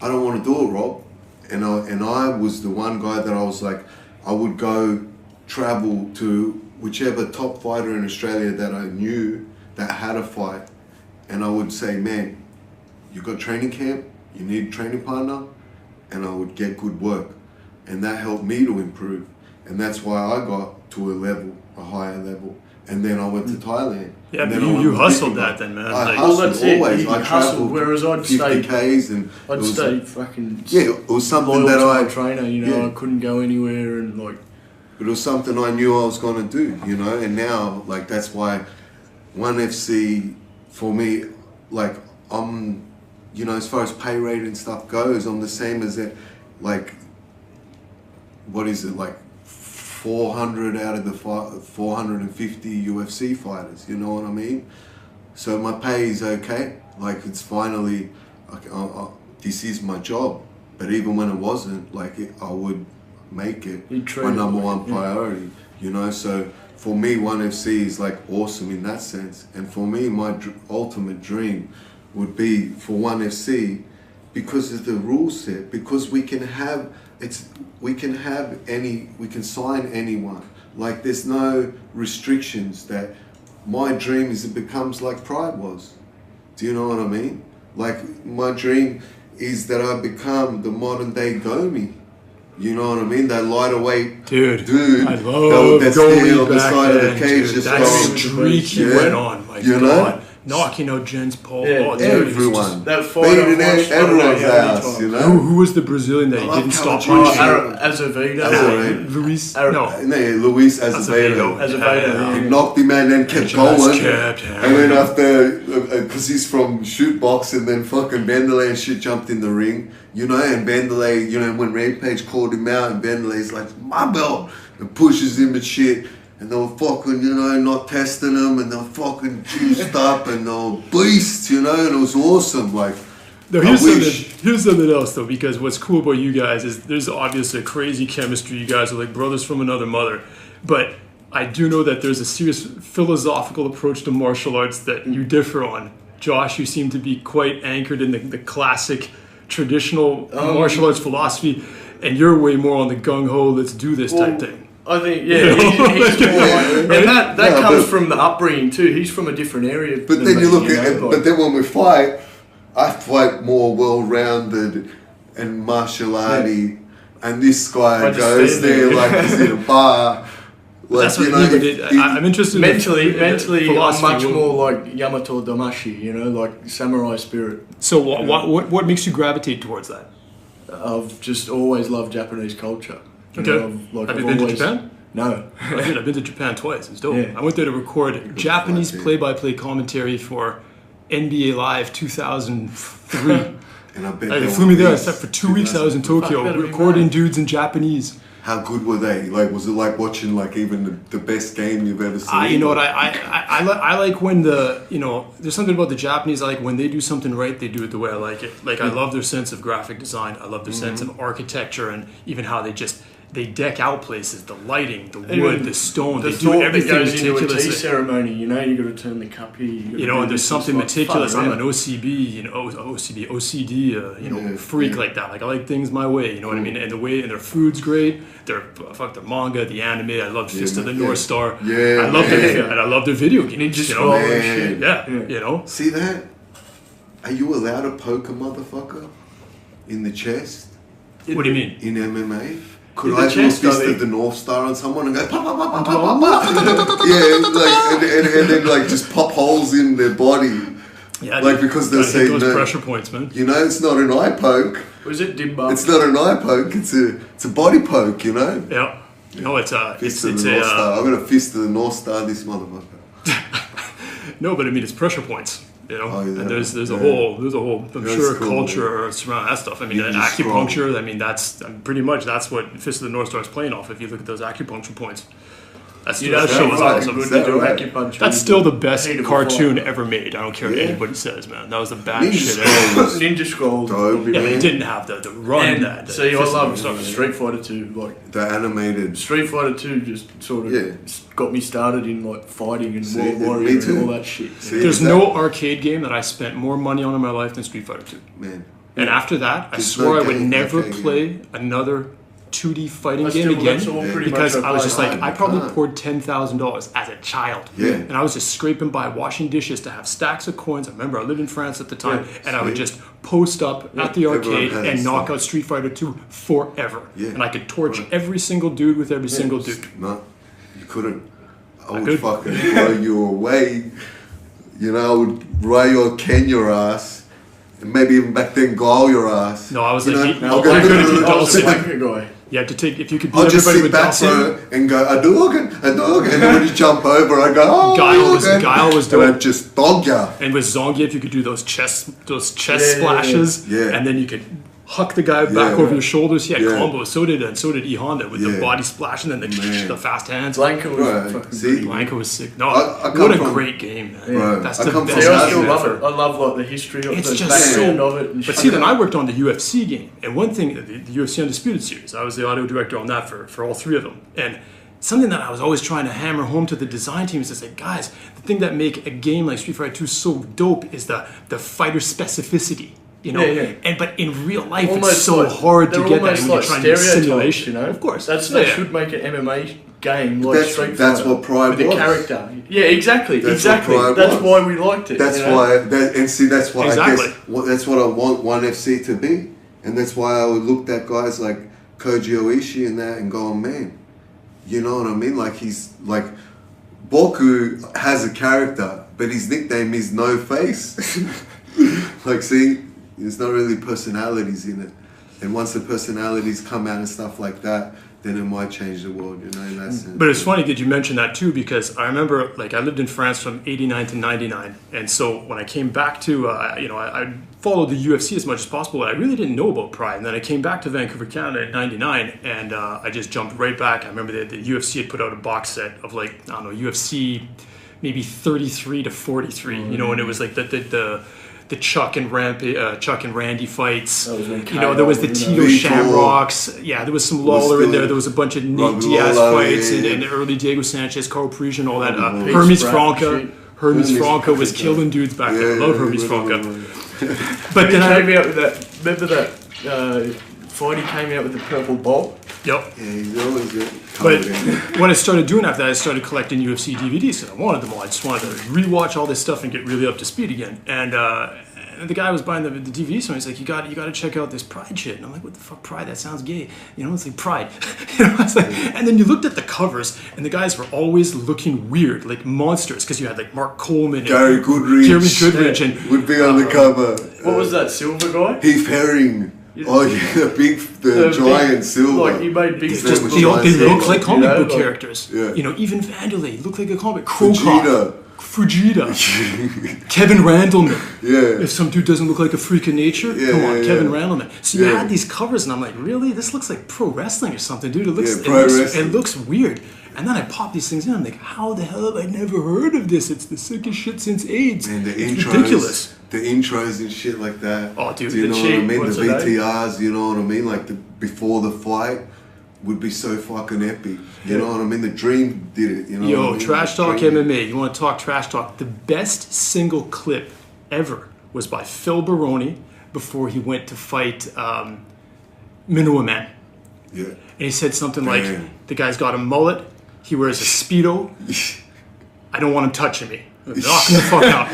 I don't want to do it, Rob. And I was the one guy that I was like, I would go travel to whichever top fighter in Australia that I knew that had a fight, and I would say, man, you got training camp, you need a training partner, and I would get good work, and that helped me to improve, and that's why I got to a higher level, and then I went to Thailand. Yeah, but you hustled that then, man. I hustled always. I hustled, whereas I'd 50 Ks and I'd stay fucking it was something loyal that to I my trainer, you know. I couldn't go anywhere, and like it was something I knew I was gonna do, you know. And now, like, that's why ONE FC for me, like, I'm, you know, as far as pay rate and stuff goes, I'm the same as it, like, what is it, like 400 out of the 450 UFC fighters, you know what I mean? So my pay is okay, like it's finally, this is my job. But even when it wasn't, like I would make it my number one priority, you know? So for me, ONE FC is like awesome in that sense. And for me, my ultimate dream would be for ONE FC, because of the rule set, because we can sign anyone. Like there's no restrictions. That my dream is it becomes like Pride was. Do you know what I mean? Like, my dream is that I become the modern day Gomi. You know what I mean? That lighter weight dude. I love that's Gomi there on the back side then, of the cage, dude. just That going, streak he went on, my you God. know? Knocking out Jens Paul. Yeah, Oh, dude, it was everyone. just- That fight beating I watched, everyone's I don't know how many ass, times. you know? who was the Brazilian that he love didn't stop Calatrava. punching? Azevedo. Luis? Ar- No. Luis Azevedo. Azevedo, He knocked him out and then kept Just going. kept And then after, because he's from shoot box, and then fucking Bendelay and shit jumped in the ring, you know, and Bendelay, you know, when Rampage called him out, and Bendelay's like, my belt, and pushes him and shit. And they were fucking, you know, not testing him, and they were fucking juiced up, and they were beasts, you know, and it was awesome. Like, No, here's here's something else though, because what's cool about you guys is there's obviously a crazy chemistry. You guys are like brothers from another mother, but I do know that there's a serious philosophical approach to martial arts that you differ on. Josh, you seem to be quite anchored in the classic, traditional martial arts philosophy, and you're way more on the gung ho, let's do this type thing. I think, yeah, he's more like, and that comes from the upbringing too. He's from a different area. but than then me, you look know, at it, like- but then when we fight, I fight more well-rounded and martial arty, and this guy I just goes stand there there. like he's in a bar. Like, That's what you know, you did. I'm interested mentally, in the mentally, I'm philosophy. much more like Yamato Damashi, you know, like samurai spirit. So what makes you gravitate towards that? I've just always loved Japanese culture. You Okay. know, Have you been to Japan? No. I've been to Japan twice. It's dope. Yeah. I went there to record Japanese play-by-play commentary for NBA Live 2003. and I bet They they flew me were there. I beasts. spent for 2 weeks. I was in Tokyo better be recording mad. dudes in Japanese. How good were they? Like, was it like watching like even the best game you've ever seen? You know what? I like when there's something about the Japanese. I like when they do something right, they do it the way I like it. Like I love their sense of graphic design. I love their sense of architecture, and even how they deck out places, the lighting, the wood, the stone. The They do thought everything that goes into a tea meticulously. ceremony, you know, you got to turn the cup here. You know, and there's something meticulous. I'm an OC. OCD, freak like that. Like I like things my way. You know what I mean? And their food's great. Their manga, the anime. I love Fist of the North Star. Yeah, I love man. and I love their video games. Ninja you know? Scroll and shit. Yeah, you know. See that? Are you allowed to poke a motherfucker in the chest What do you mean? in MMA? Could In the I do a chest, Fist I think. of the North Star on someone and go pop, pop, pop, pop, pop, pop, pop? Yeah, like and then like just pop holes in their body. Yeah, Like, because they'll gotta hit say those no. pressure points, man. You know, it's not an eye poke. Was it Dimba? It's not an eye poke. It's a body poke. You know. Yeah. No, it's Fist it's of the North a Star. I'm gonna fist of the North Star this motherfucker. no, but I mean it's pressure points. You know, Oh, yeah. and there's a Yeah. whole I'm That's sure cool, culture surrounding that stuff. I mean, You just acupuncture. I mean, that's pretty much that's what Fist of the North Star is playing off. If you look at those acupuncture points, that's You that know, show right. was fucking awesome. good Is that to do right? acupuncture. That's still the best Heat of a cartoon fire. ever made. I don't care what Yeah. anybody says, man. That was the best Ninja shit Scroll. ever. Ninja Scroll. Dope. Yeah, but it didn't have the run And that. see, I Fist of the love North Star did. Street Fighter 2. Like The animated. Street Fighter 2 just sort of Yeah. got me started in like fighting and See, World me Warrior too. and all that shit. See, There's is that- no arcade game that I spent more money on in my life than Street Fighter 2. man. And after that, I There's swore no I would game, never okay, play another 2D fighting I game still- again that's all pretty because much I was I just play. like, I probably can't. poured $10,000 as a child. Yeah. And I was just scraping by washing dishes to have stacks of coins. I remember I lived in France at the time, Yeah, and I would sweet. just post up at the Everyone arcade has and knock stuff. out Street Fighter 2 forever. Yeah. And I could torch Right. every single dude with every single dude. No, you couldn't. I would could. fucking blow you away. You know, I would Ray Ken your ass. And maybe even back then guile your ass. No, I was You like, know, you- I'll I go, couldn't do I was the Dulcet. bunker guy. You had to take, if you could beat I'll just everybody sit with back Dulcet. and go, a dog, and then when you jump over, I go, oh, Guile was and dope. I'd just dog ya. And with Zangief, you could do those chest Yeah, splashes, yeah. and then you could huck the guy back Yeah. over your shoulders. He had Yeah. combos. So did E Honda with the Yeah. body splash and then Man. the fast hands. Blanca was Right, fucking see? Blanca was sick. No, I come what a from- great game, man. Right. That's I the come best. from See, I That's still it. love it. I love like the history of It's the just background so- of it. And But shit. see, then I worked on the UFC game, and one thing, the UFC Undisputed series, I was the audio director on that for all three of them. And something that I was always trying to hammer home to the design team is to say, guys, the thing that make a game like Street Fighter 2 so dope is the fighter specificity. You know, but in real life, Almost it's so like- hard to they're get that almost when you're like trying to do stereotypes, simulation. you know? Of course, They should make an MMA game like Street Fighter. That's what Pride with was. the character. Yeah, exactly. That's what Pride That's was. why we liked it. That's you know? why, that's why Exactly. I guess that's what I want ONE FC to be, and that's why I would look at guys like Koji Oishi and that and go, man, you know what I mean? Like he's like Boku has a character, but his nickname is No Face. Like, see, there's not really personalities in it, and once the personalities come out and stuff like that, then it might change the world, you know, in that sense. But it's funny that you mentioned that too, because I remember, like, I lived in France from 89 to 99. And so when I came back to, I followed the UFC as much as possible, but I really didn't know about Pride. And then I came back to Vancouver, Canada in 99, and I just jumped right back. I remember the UFC had put out a box set of, like, I don't know, UFC maybe 33 to 43, you know, and it was like the Chuck and Randy fights. You know, there was the Tito Shamrocks. Yeah, there was some Lawler in there. There was a bunch of Nate Diaz fights and early Diego Sanchez, Carl Parisian, all that. Hermes Franca. Hermes Franca was killing dudes back then. I love Hermes Franca. But then came out with that. Remember that fight? He came out with the purple ball. Yep. Yeah, he's always good. But what I started doing after that, I started collecting UFC DVDs because I wanted them all. I just wanted to rewatch all this stuff and get really up to speed again. And the guy was buying the DVDs, so he's like, "You got to check out this Pride shit." And I'm like, "What the fuck, Pride? That sounds gay." You know, it's like Pride. You know, it's like, and then you looked at the covers, and the guys were always looking weird, like monsters, because you had like Mark Coleman, and Gary Goodrich, and would be on the cover. What was that silver guy? Heath Herring. Oh yeah, the giant silver. Like, you made big. Just, they look like comic book characters. Yeah. You know, even Vanderlei looked like a comic. Fujita. Kevin Randleman. Yeah. If some dude doesn't look like a freak of nature, come on, Kevin Randleman. So you had these covers, and I'm like, really? This looks like pro wrestling or something, dude. It looks weird. And then I pop these things in. I'm like, how the hell have I never heard of this? It's the sickest shit since AIDS. Man, it's ridiculous. The intros and shit like that. Oh, dude, do you know what I mean? The What's VTRs, you know what I mean? Like before the fight would be so fucking epic. You know what I mean? The Dream did it. You know Yo, what I mean? Trash Talk MMA. You want to talk trash talk? The best single clip ever was by Phil Baroni before he went to fight Minoa Man. Yeah. And he said something like, the guy's got a mullet, he wears a Speedo, I don't want him touching me. Knock him the fuck out.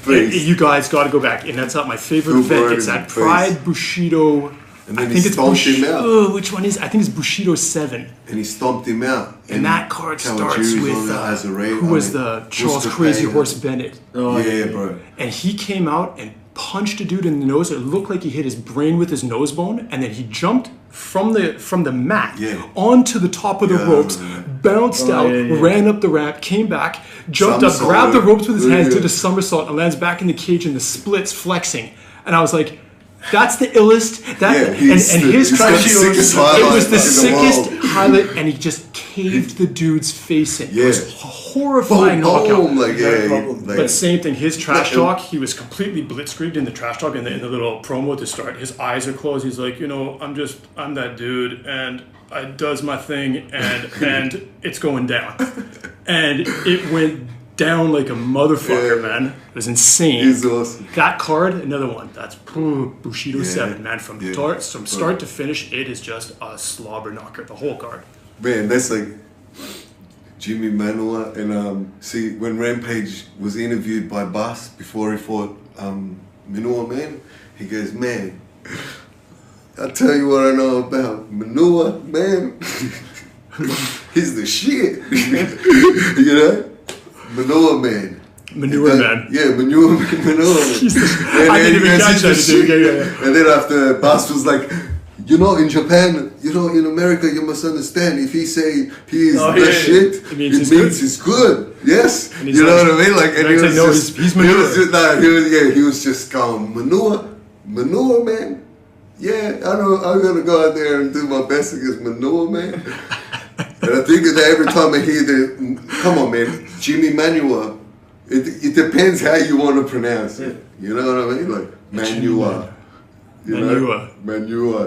And you guys got to go back. And that's not my favorite event. It's that Pride Bushido. And then I think it's stomped him out. Oh, which one is? I think it's Bushido 7. And he stomped him out. And that card starts with who was the Charles Crazy Horse Bennett. Oh yeah, bro. And he came out and punched a dude in the nose. It looked like he hit his brain with his nose bone, and then he jumped from the mat onto the top of the ropes, bounced out, ran up the ramp, came back, jumped up, grabbed the ropes with his hands, did a somersault, and lands back in the cage in the splits, flexing. And I was like, that's the illest. His crash, it was the sickest highlight, and he just caved the dude's face in. It was a horrifying knockout. But same thing, his trash talk, he was completely blitzkrieged in the trash talk in the little promo to start. His eyes are closed. He's like, I'm that dude, and I does my thing, and it's going down. And it went down like a motherfucker, man. It was insane. He's awesome. That card, another one. That's Bushido 7, man. From start to finish, it is just a slobber knocker. The whole card. Man, that's like Jimmy Manuwa. And see, when Rampage was interviewed by Bas before he fought Manuwa, man, he goes, man, I'll tell you what I know about Manuwa, man. He's the shit. You know? Manure Man. Manure Man. Yeah, Manure Man. I didn't even catch that. And then after Bas was like, in Japan, in America, you must understand, if he say he is the shit, it means it's good. Yes. You know what I mean? Like, and he was just, he's manure. He was just calm. Manure Man. Yeah, I'm gonna go out there and do my best against Manure Man. And I think that every time I hear come on, man, Jimmy Manua, it depends how you want to pronounce it. You know what I mean? Like, Manua. Manua. Manua.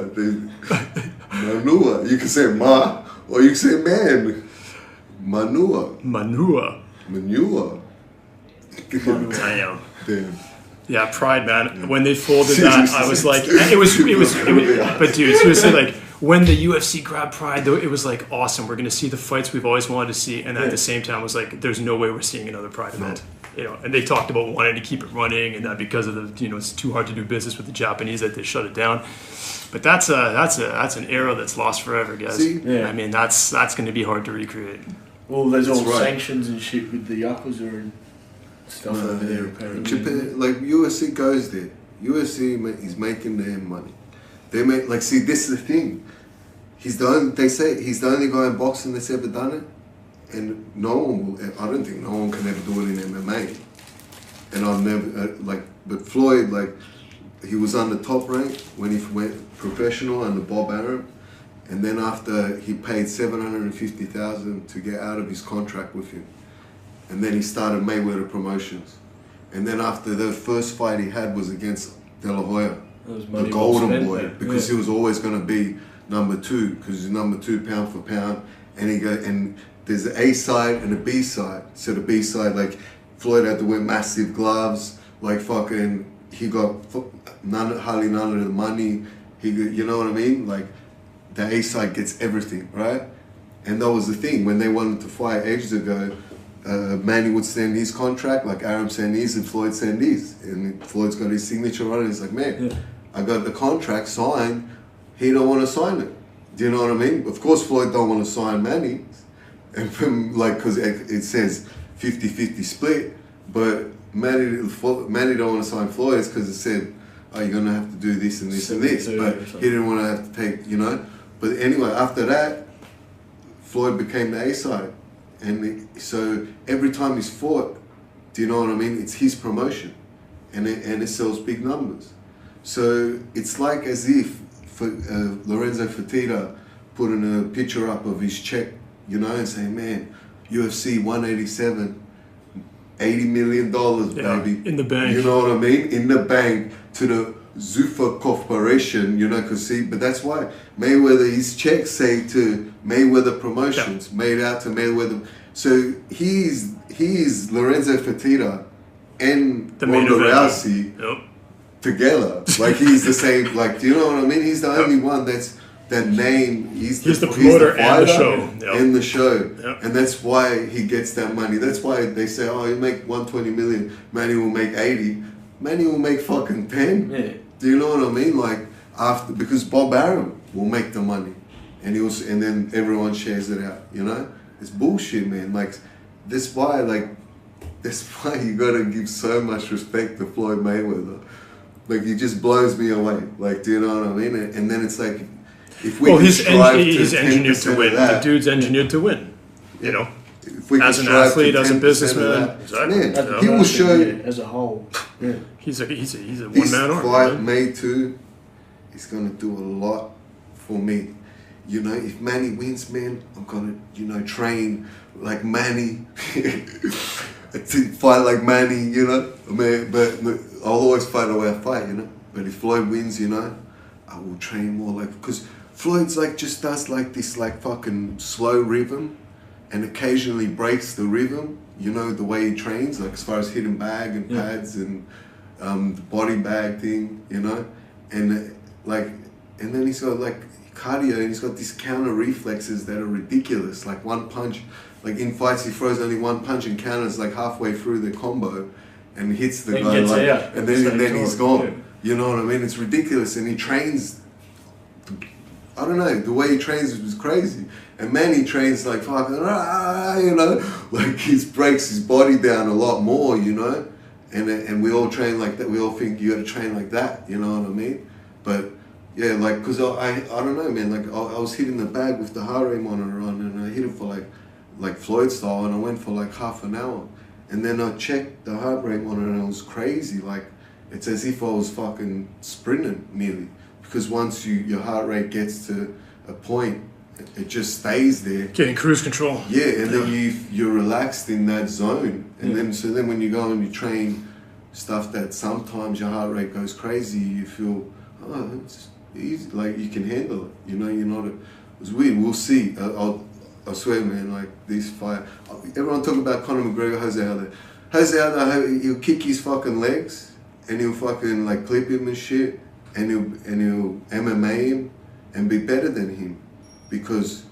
You can say ma, or you can say man. Manua. Manua. Manua. Damn. Damn. Yeah, Pride, man. When they folded that, I was like, it was. But dude, seriously, like when the UFC grabbed Pride, though, it was like awesome. We're gonna see the fights we've always wanted to see, and at the same time, it was like, there's no way we're seeing another Pride event. You know, and they talked about wanting to keep it running, and that because of the, you know, it's too hard to do business with the Japanese that they shut it down. But that's an era that's lost forever, guys. See? I mean, that's going to be hard to recreate. Well, there's all right. sanctions and shit with the Yakuza and stuff over there, apparently. Japan, like UFC goes there. UFC is making their money. They make, like, see, this is the thing. They say he's the only guy in boxing that's ever done it. And no one will, I don't think no one can ever do it in MMA. And I've never, but Floyd, like, he was on the top rank when he went professional under Bob Arum. And then after he paid $750,000 to get out of his contract with him. And then he started Mayweather Promotions. And then after the first fight he had was against De La Hoya, the golden boy, because he was always going to be number 2, because he's number 2 pound for pound. And there's an A side and a B side. So the B side, like, Floyd had to wear massive gloves, like fucking, he got hardly none of the money. You know what I mean? Like, the A side gets everything, right? And that was the thing. When they wanted to fight ages ago, Manny would send his contract, like Arum send his, and Floyd send his. And Floyd's got his signature on it. He's like, man, I got the contract signed. He don't want to sign it. Do you know what I mean? Of course, Floyd don't want to sign Manny. And from, like, because it says 50-50 split, but Manny don't want to sign Floyd's because it said, oh, you're going to have to do this and this and this. But he didn't want to have to take, you know. But anyway, after that, Floyd became the A-side. And so every time he's fought, do you know what I mean? It's his promotion. And it sells big numbers. So it's like as if Lorenzo Fertitta putting a picture up of his check, you know, and saying, man, UFC 187, $80 million, baby. In the bank. You know what I mean? In the bank to the Zuffa Corporation, you know, because see, but that's why Mayweather, his checks say to Mayweather Promotions, made out to Mayweather. So he's Lorenzo Fertitta and Ronda Rousey together. Like, he's the same, like, do you know what I mean? He's the only one that's that name. He's the promoter and the show. And the show. And that's why he gets that money. That's why they say, oh, you make 120 million, Manny will make 80. Manny will make fucking 10. Yeah. Do you know what I mean? Like, after, because Bob Arum will make the money. And then everyone shares it out, you know? It's bullshit, man. Like, that's why you gotta give so much respect to Floyd Mayweather. Like, he just blows me away. Like, do you know what I mean? And then it's like, if we he's engineered to win. The dude's enginered to win. You know, if we as an athlete, as a businessman, man, he will show you as a whole. Yeah. He's a one man army. This fight, May 2, is gonna do a lot for me. You know, if Manny wins, man, I'm gonna, you know, train like Manny, to fight like Manny, you know. I mean, but I'll always fight the way I fight, you know. But if Floyd wins, you know, I will train more like, because Floyd's like just does like this like fucking slow rhythm, and occasionally breaks the rhythm. You know, the way he trains, like as far as hitting bag and pads and the body bag thing, you know, and then he's got like cardio, and he's got these counter reflexes that are ridiculous. Like one punch, like in fights he throws only one punch and counters like halfway through the combo, and hits the guy like, and then he's gone. Yeah. You know what I mean? It's ridiculous, and he trains. I don't know, the way he trains is crazy. And Manny trains like fucking, you know, like he breaks his body down a lot more, you know. And we all train like that. We all think you got to train like that, you know what I mean? But yeah, like, cause I don't know, man. Like I was hitting the bag with the heart rate monitor on, and I hit it for like Floyd style, and I went for like half an hour. And then I checked the heart rate monitor, and it was crazy. Like it's as if I was fucking sprinting nearly. Because once your heart rate gets to a point, it just stays there. Getting cruise control. Yeah, and then you're relaxed in that zone. And then when you go and you train stuff that sometimes your heart rate goes crazy, you feel, oh, it's easy, like you can handle it. You know, you're not, it's weird, we'll see. I swear, man, like this fight. Everyone talk about Conor McGregor, Jose Aldo. Jose Aldo, he'll kick his fucking legs and he'll fucking like clip him and shit, and he'll MMA him and be better than him, because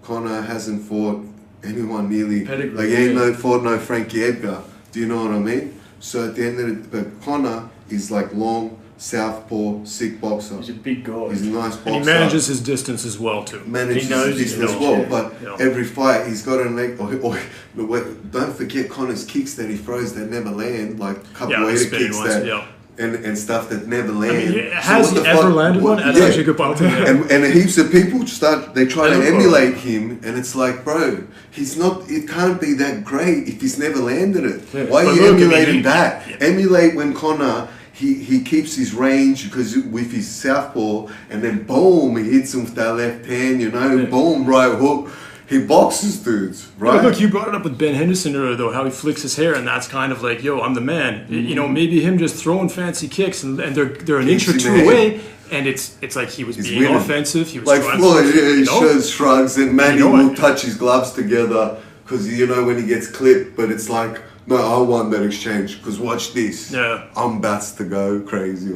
Conor hasn't fought anyone nearly like he ain't fought no Frankie Edgar. Do you know what I mean? So at the end of but Conor is like long, southpaw, sick boxer. He's a big guy. He's a nice boxer. And he manages his distance as well too. Manages his distance as well, but every fight he's got a leg. Don't forget Conor's kicks that he throws that never land, like capoeira kicks that. And stuff that never land. Has he ever landed one? That's actually a good point. And heaps of people they try to emulate him, and it's like, bro, he's not. It can't be that great if he's never landed it. Yeah. Why are you emulating that? Yeah. Emulate when Conor he keeps his range because with his southpaw, and then boom, he hits him with that left hand. Boom, right hook. He boxes dudes, right? Look, you brought it up with Ben Henderson earlier, though, how he flicks his hair, and that's kind of like, yo, I'm the man. Mm-hmm. Maybe him just throwing fancy kicks, and they're an inch or two away, and it's like he's being winning. Offensive. He was like Floyd, he shrugs, and Manny will touch his gloves together because when he gets clipped, but it's like, no, I won that exchange because watch this. Yeah, I'm about to go crazy.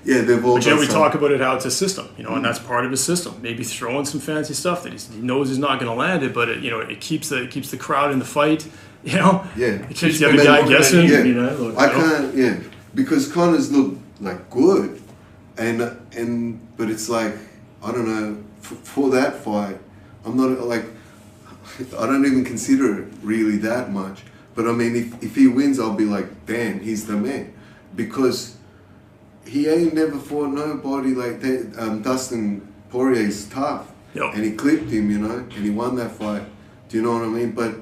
They've all. But we talk about it how it's a system, and that's part of his system. Maybe throwing some fancy stuff that he knows he's not going to land it, but it keeps the crowd in the fight. Yeah. It keeps the other guy guessing. I can't. Yeah, because Conor's look like good, but it's like I don't know for that fight. I'm not like I don't even consider it really that much. But I mean, if he wins, I'll be like, damn, he's the man, because he ain't never fought nobody like that. Dustin Poirier's tough, and he clipped him, and he won that fight. Do you know what I mean? But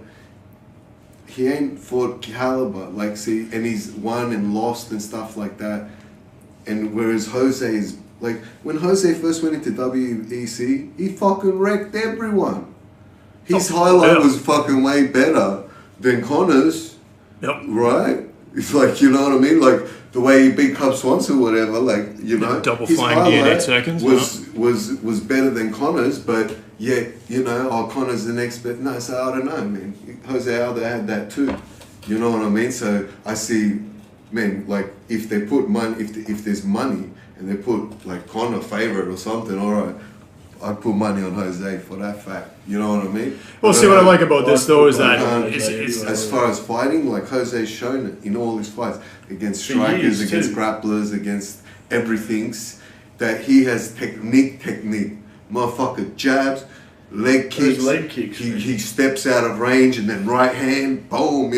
he ain't fought caliber, and he's won and lost and stuff like that. And whereas Jose is like, when Jose first went into WEC, he fucking wrecked everyone. His highlight was fucking way better than Conor's, right? It's like, you know what I mean? Like the way he beat Cub Swanson or whatever, double flying D in 8 seconds was better than Conor's, but yet, Conor's the next best. No, so I don't know, man. Jose Aldo had that too. You know what I mean? So I see, man, like if they put money, if there's money and they put like Conor favorite or something, all right, I'd put money on Jose for that fact. You know what I mean? Well, see, what I like about this, though, is that as far as fighting, like Jose's shown it in all his fights against strikers, against grapplers, against everything's, that he has technique, motherfucker jabs, leg kicks. He steps out of range and then right hand, boom,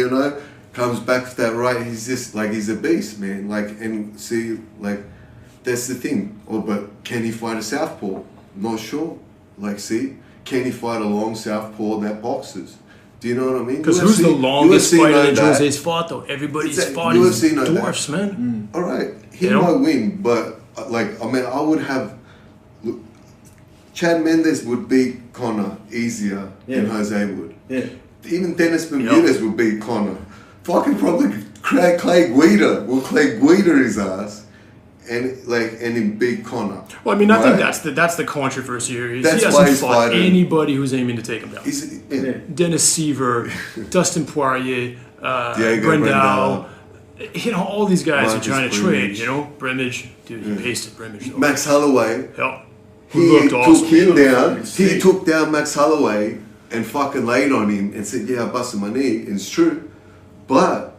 comes back with that right. He's just like, he's a beast, man. And see, that's the thing. But can he fight a southpaw? Not sure. Can he fight a long southpaw that boxes? Do you know what I mean? Because who's the longest fighter that Jose's fought, though? Everybody's fighting dwarfs, man. All right, he might win, but I would have. Look, Chad Mendes would beat Conor easier than Jose would. Yeah. Even Dennis Bermudez would beat Conor. Fucking probably Clay Guida will Clay Guida his ass. And he beat Conor. Well, I mean, I think that's the controversy here. He hasn't fought anybody who's aiming to take him down. Dennis Seaver, Dustin Poirier, Brendel. All these guys are trying to trade. Brimage, dude, he pasted Brimage. Though. Max Holloway. He took him down. He took down Max Holloway and fucking laid on him and said, "Yeah, I busted my knee." And it's true, but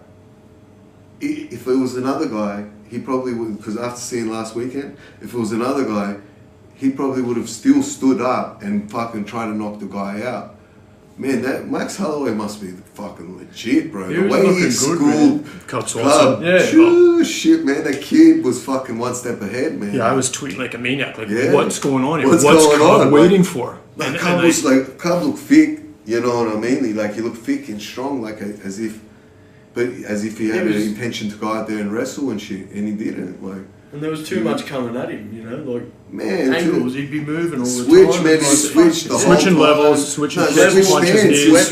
if it was another guy, he probably would, because after seeing last weekend, if it was another guy, he probably would have still stood up and fucking tried to knock the guy out. Man, that Max Holloway must be fucking legit, bro. The way he schooled Cub. Shit, man, that kid was fucking one step ahead, man. Yeah, I was tweeting like a maniac. What's going on here? What's Cub waiting for? Cub looked thick, you know what I mean? He looked thick and strong, as if he had an intention to go out there and wrestle and shit, and he didn't. And there was too much coming at him, man, angles, he'd be moving all the time. Man, he switched the switching levels, switching stance. He switched stance. He was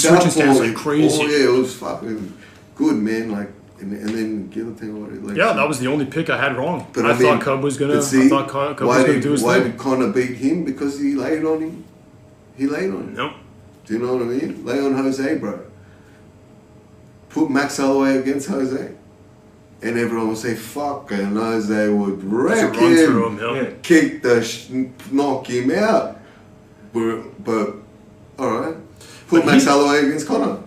switching stance like crazy. Oh yeah, it was fucking good, man. And then guillotine. That was the only pick I had wrong. But I thought Cub was gonna. Do his why thing. did Conor beat him? Because he laid on him. Nope. Do you know what I mean? Lay on Jose, bro. Put Max Holloway against Jose. and everyone would say fuck, and Jose would wreck Run through him, him, yeah. kick knock him out. But all right, put Max Holloway against Conor.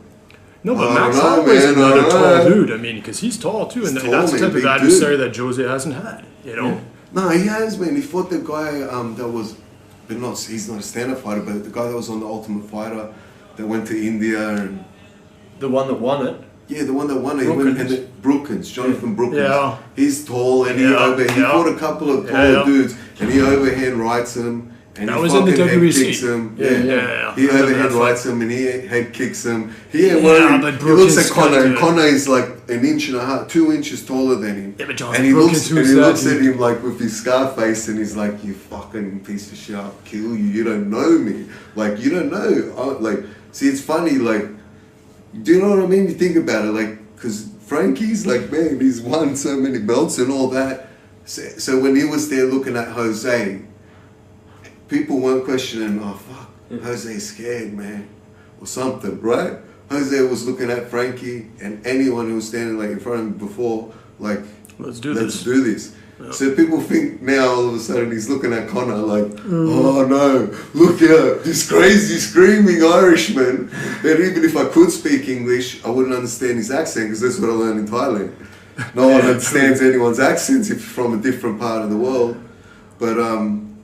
No, but I Max don't know, Holloway's man, another I don't tall know. dude. I mean, because he's tall too, and He's tall, that's the man, type of big adversary that Jose hasn't had. You know. No, he has, man. He fought the guy that was, but he's not a stand-up fighter, but the guy that was on the Ultimate Fighter that went to India and. The one that won it. Yeah, the one that won it. He went, and Brookins, Jonathan Brookins. Yeah. He's tall and he fought a couple of taller dudes and he overhand rights him. And that he was in the fucking head WBC. kicks him. Yeah. He overhand rights him and he head kicks him. He ain't Yeah, worried. but He looks Brookins at Conor and kinda- Conor is like an inch and a half, 2 inches taller than him. Yeah, but John and he Brookins, looks at him like with his scar face and he's like, you fucking piece of shit, I'll kill you. You don't know me. Like, you don't know. Like, see, it's funny, like, do you know what I mean? You think about it, like, because Frankie's like, man, he's won so many belts and all that. So when he was there looking at Jose, people weren't questioning, oh, fuck, Jose's scared, man, or something, right? Jose was looking at Frankie and anyone who was standing like in front of him before, like, Let's do this. Yep. So people think now all of a sudden he's looking at Conor like, oh no, look at this crazy screaming Irishman. And even if I could speak English, I wouldn't understand his accent because that's what I learned in Thailand. No one understands anyone's accents if you're from a different part of the world. But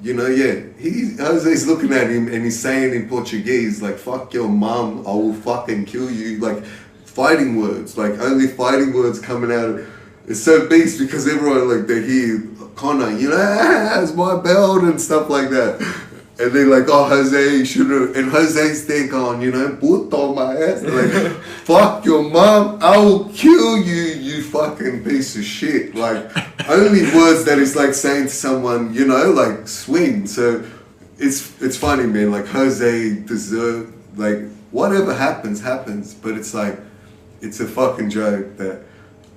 you know, Jose's looking at him and he's saying in Portuguese like, fuck your mum, I will fucking kill you. Like fighting words, like only fighting words coming out of. It's so beast because everyone like they hear Conor, you know, it's my belt and stuff like that. And they're like, oh, Jose, you should have. And Jose's there going, you know, puto my ass. They're like, fuck your mom, I will kill you, you fucking piece of shit. Like, only words that it's like saying to someone, you know, like swing. So it's funny, man. Like, Jose deserves, like, whatever happens. But it's like, it's a fucking joke that.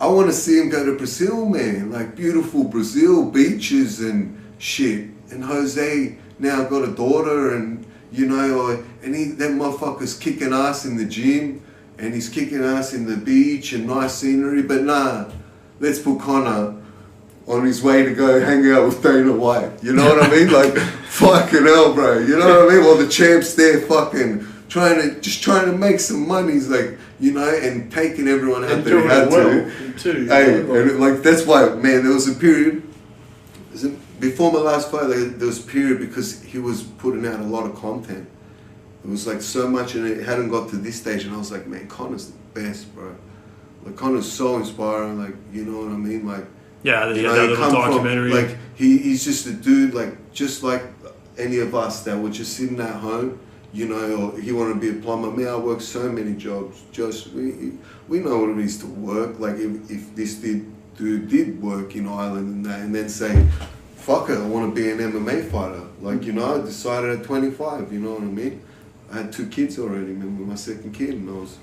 I want to see him go to Brazil, man. Like beautiful Brazil, beaches and shit. And Jose now got a daughter, and you know, and that motherfucker's kicking ass in the gym, and he's kicking ass in the beach and nice scenery. But nah, let's put Conor on his way to go hang out with Dana White. You know what I mean? Like fucking hell, bro. You know what I mean? While the champ's there, fucking trying to make some money. He's like. You know, and taking everyone out that he had to. Hey, and like that's why, man, there was a period, before my last fight, there was a period because he was putting out a lot of content. It was like so much and it hadn't got to this stage and I was like, man, Conor's the best, bro. Like Conor's so inspiring, like, you know what I mean? Like, yeah, that little documentary. Like, he's just a dude, like, just like any of us that were just sitting at home. You know, or he wanted to be a plumber. Me, I worked so many jobs. Just we know what it is to work. Like if this dude did work in Ireland and that, and then say, "Fuck it, I want to be an MMA fighter." Like you know, I decided at 25. You know what I mean? I had 2 kids already. Remember my second kid, and I was,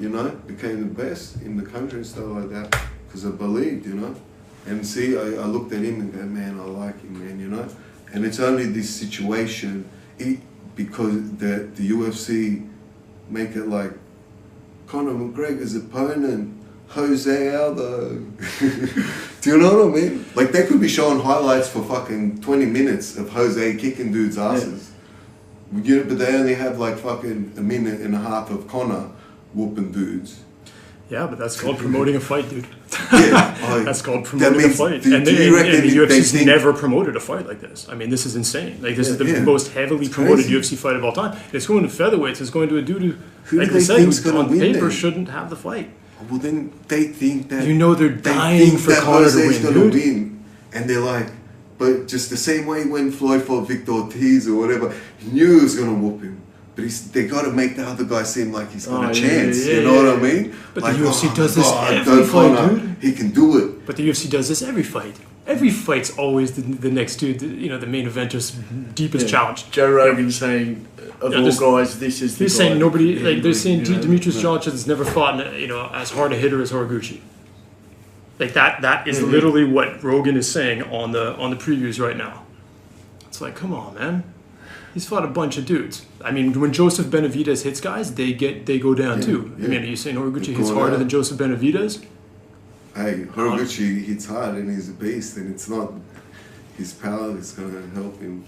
you know, became the best in the country and stuff like that because I believed, you know. And see, I looked at him and go, man, I like him, man, you know. And it's only this situation. Because the UFC make it like Conor McGregor's opponent, Jose Aldo. Do you know what I mean? Like they could be showing highlights for fucking 20 minutes of Jose kicking dudes' asses. Yeah. But they only have like fucking a minute and a half of Conor whooping dudes. Yeah, but that's called promoting a fight, dude. Yeah, that's called promoting a fight. And the UFC's never promoted a fight like this. I mean, this is insane. Like, this is the most heavily promoted UFC fight of all time. It's going to featherweights. It's going to a dude who like they said, on paper shouldn't have the fight. Well, then they think that... You know they're dying for Conor to win, dude. And they're like... But just the same way when Floyd fought Victor Ortiz or whatever, he knew he was going to whoop him. But they got to make the other guy seem like he's got a chance. You know what I mean? But like, the UFC does this every fight, dude. He can do it. But the UFC does this every fight. Every fight's always the next dude, you know, the main eventer's deepest challenge. Joe Rogan saying, of all guys, this is the guy. They're saying nobody, like they're saying Demetrius Johnson has never fought, you know, as hard a hitter as Horiguchi. Like that is literally what Rogan is saying on the previews right now. It's like, come on, man. He's fought a bunch of dudes. I mean, when Joseph Benavidez hits guys, they go down too. I mean, are you saying Horiguchi hits harder than Joseph Benavidez? Hey, Horiguchi hits hard and he's a beast, and it's not his power that's going to help him.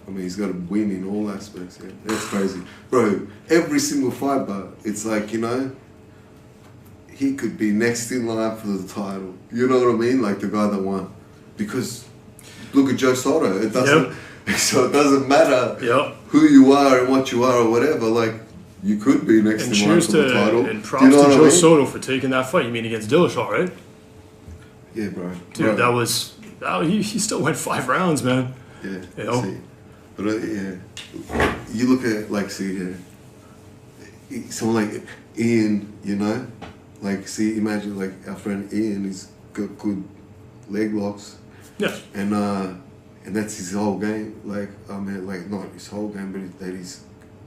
I mean, he's got to win in all aspects. Yeah, that's crazy, bro. Every single fighter, it's like, you know, he could be next in line for the title. You know what I mean? Like the guy that won, because look at Joe Soto. It doesn't. So it doesn't matter who you are and what you are or whatever. Like, you could be next in line for the title. And props to Joe Soto for taking that fight. You mean against Dillashaw, right? Yeah, bro. Dude, that was... he still went 5 rounds, man. Yeah. You know? See, but yeah, you look at, like, see here, someone like Ian, you know? Like, see, imagine, like, our friend Ian, he's got good leg locks. Yeah. And that's his whole game. Like, I mean, like, not his whole game, but that he's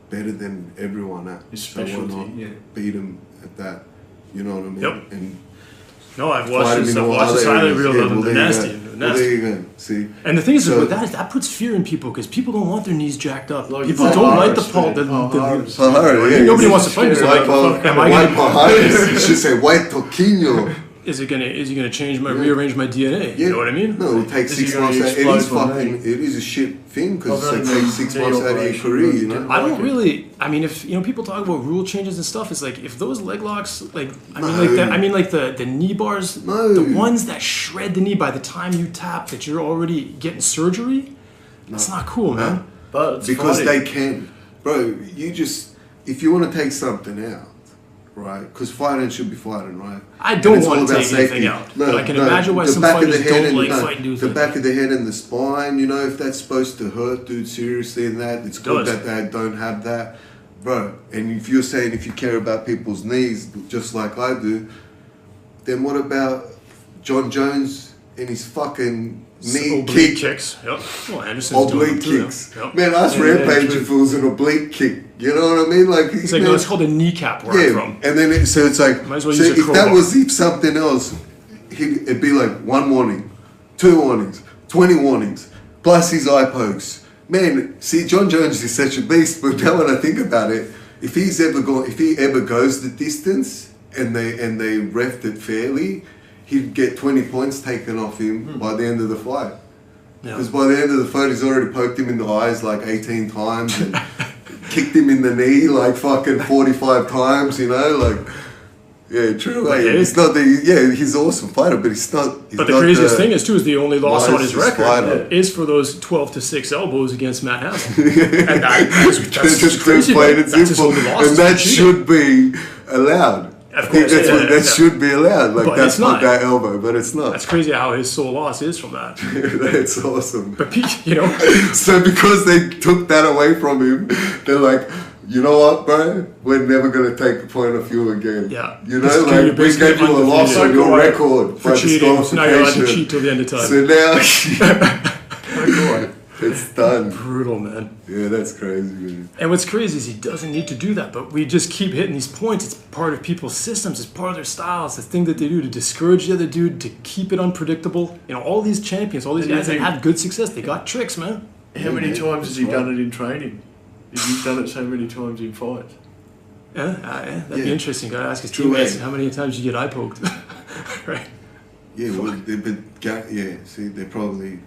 better than everyone at. His specialty, so why not beat him at that? You know what I mean? Yep. And no, I've watched his highlight reel of the nasty. Well, there you go. See? And the thing is, with that puts fear in people, because people don't want their knees jacked up. Like, people don't like the pulse. Nobody wants to fight me. So like, am I going to... should say, white toquinho. Is he gonna change rearrange my DNA? You know what I mean? No, it takes 6 months out. It is a shit thing, because it takes 6 months out of your career, you know? I don't really, I mean, if, you know, people talk about rule changes and stuff, it's like, if those leg locks, like, the knee bars, the ones that shred the knee by the time you tap, that you're already getting surgery, that's not cool, man. But it's because funny. they can. Bro, you just, if you want to take something out, right? Because fighting should be fighting, right? I don't want to take anything out. But I can imagine why some fighters don't like fighting dudes. The back of the head and the spine, you know, if that's supposed to hurt dude seriously and that, it's good that they don't have that. Bro, and if you're saying if you care about people's knees just like I do, then what about John Jones and his fucking knee kicks? Yep. Well, Anderson's oblique kicks. Yep. Man, us rampaging fools an oblique kick. You know what I mean? Like, it's like, no, it's called a kneecap where I'm from. And then so it's like, might as well so use if that was something else, it'd be like 1 warning, 2 warnings, 20 warnings, plus his eye pokes. Man, see, John Jones is such a beast, but now when I think about it, if he ever goes the distance and they refed it fairly, he'd get 20 points taken off him by the end of the fight. Because by the end of the fight, he's already poked him in the eyes like 18 times and kicked him in the knee like fucking 45 times, you know, like, yeah, true. Like, it's not he's an awesome fighter, but he's not. But the craziest thing is too, is the only loss on his record is for those 12-6 elbows against Matt Hassan. And that's just crazy. That's his only loss. And that should be allowed. Of course, that should be allowed. Like, but that's not that elbow, but it's not. That's crazy how his sole loss is from that. That's awesome. But you know, so because they took that away from him, they're like, you know what, bro? We're never gonna take a point off you again. Yeah. You know, like, we gave you a loss on your record for cheating. So now you're allowed to cheat till the end of time. So now, it's done. Brutal, man. Yeah, that's crazy, man. And what's crazy is he doesn't need to do that, but we just keep hitting these points. It's part of people's systems. It's part of their styles. The thing that they do to discourage the other dude, to keep it unpredictable. You know, all these champions, all these guys that have good success, they got tricks, man. How many times has he done it in training? He's done it so many times in fights. That'd be interesting. Gotta ask his teammates how many times you get eye poked. Right? Yeah, well, see, they probably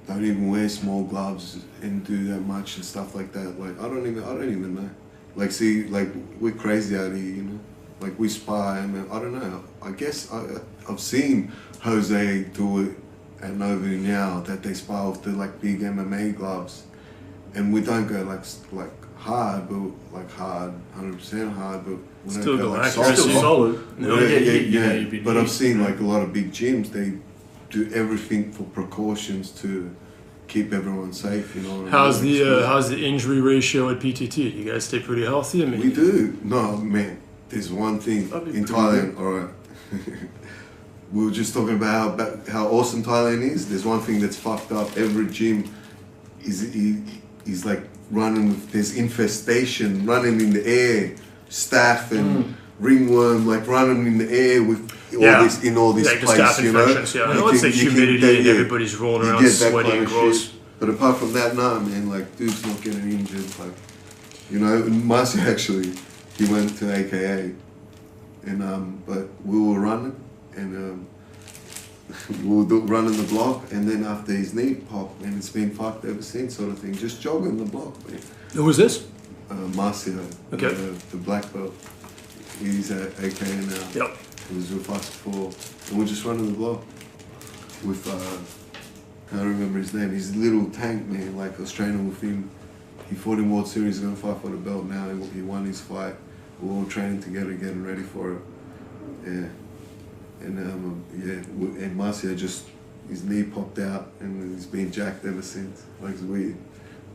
don't even wear small gloves and do that much and stuff like that. Like, I don't even know. Like, see, like, we're crazy out here, you know? Like, we spy, I mean, I don't know. I guess I've seen Jose do it at Nova now, that they spy with the, like, big MMA gloves. And we don't go, like hard, but, like, hard, 100% hard, but we still don't go, like, solid. No, yeah. But I've seen, like, a lot of big gyms, they do everything for precautions to keep everyone safe, you know what how's the injury ratio at PTT? Do you guys stay pretty healthy? I mean, we do. No, man, there's one thing in Thailand, alright. We were just talking about how awesome Thailand is. There's one thing that's fucked up. Every gym is like running with, there's infestation running in the air, staph and ringworm like running in the air with all this place, you know. It's the humidity and everybody's rolling around sweaty and gross. But apart from that, no, man, like, dude's not getting injured. Like, you know, Marcy actually, he went to AKA, and but we were running, and running the block, and then after his knee popped, and it's been fucked ever since, sort of thing. Just jogging the block, man. Who was this? Marcio, Okay. the black belt. He's at AKA now. Yep. He was with us before, and we're just running the block with can't remember his name. He's a little tank, man. Like, I was training with him. He fought in World Series. He's gonna fight for the belt now. He won his fight. We're all training together, getting ready for it. Yeah. And and Marcia just, his knee popped out and he's been jacked ever since. Like, it's weird.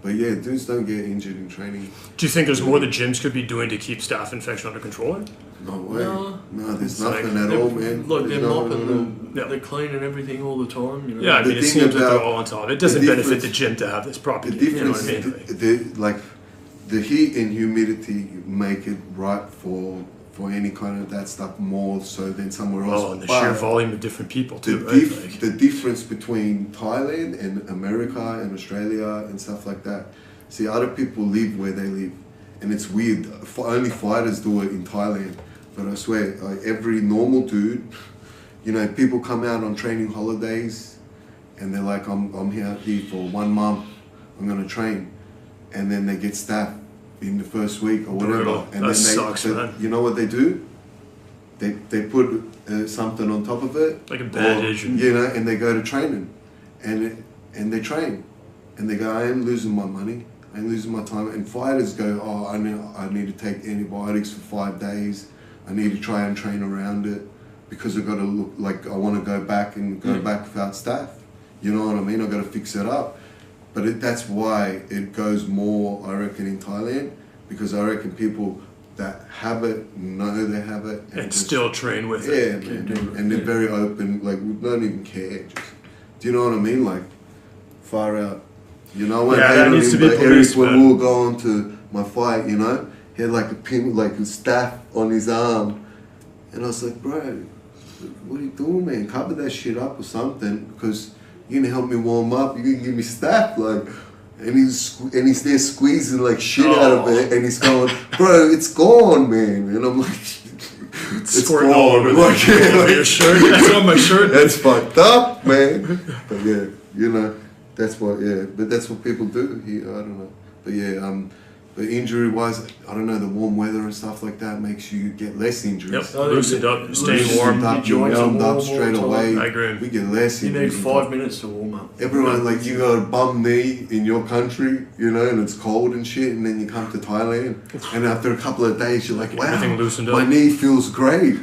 But yeah, dudes don't get injured in training. Do you think there's more the gyms could be doing to keep staph infection under control? No way. No, there's It's nothing like at all, man. Like, they're mopping them, Yeah. they're cleaning everything all the time, you know. Yeah, I mean, The it thing seems like they're about- all on top. It doesn't the benefit difference- the gym to have this The property. difference, You know what I mean? like the heat and humidity make it right for any kind of that stuff more so than somewhere else. Oh, and the But sheer volume of different people the, too, right? Like, the difference between Thailand and America and Australia and stuff like that. See, other people live where they live, and it's weird. Only fighters do it in Thailand, but I swear, like, every normal dude, you know, people come out on training holidays, and they're like, I'm here for 1 month, I'm gonna train, and then they get stabbed in the first week or whatever, Brutal. and That then sucks, they, man. you know what they do? They put something on top of it, Like a bandage. you know, and they go to training, and they train, and they go, I am losing my money, I'm losing my time, and fighters go, oh, I need to take antibiotics for 5 days, I need to try and train around it, because I've got to look like I want to go back and go back without staff, you know what I mean? I've got to fix it up, but that's why it goes more, I reckon, in Thailand, because I reckon people that have it know they have it, and just, still train with yeah, it. man, and they're very open, like, we don't even care. Just, do you know what I mean? Like, far out. You know, when Yeah, that Hayden needs to and be Eric, policed, when man. we were going to my fight, you know, he had like a pin, like a staff on his arm, and I was like, bro, what are you doing, man? Cover that shit up or something, because you're gonna help me warm up. You're gonna give me staff, like. And he's there squeezing like shit out of it, and he's going, bro, it's gone, man. And I'm like, it's Squirting all over Like, your shirt. That's on my shirt. that's fucked up, man. But yeah, you know, that's what. Yeah, but that's what people do here. I don't know. But yeah, but injury-wise, I don't know. The warm weather and stuff like that makes you get less injuries. Yep, loosened up, staying warm. You're joints are warmed up warm straight all the away. time. I agree. We get less You need injuries. 5 minutes to warm up. Everyone, like, you got a bum knee in your country, you know, and it's cold and shit, and then you come to Thailand, and after a couple of days, you're like, wow, Everything loosened up. my knee feels great.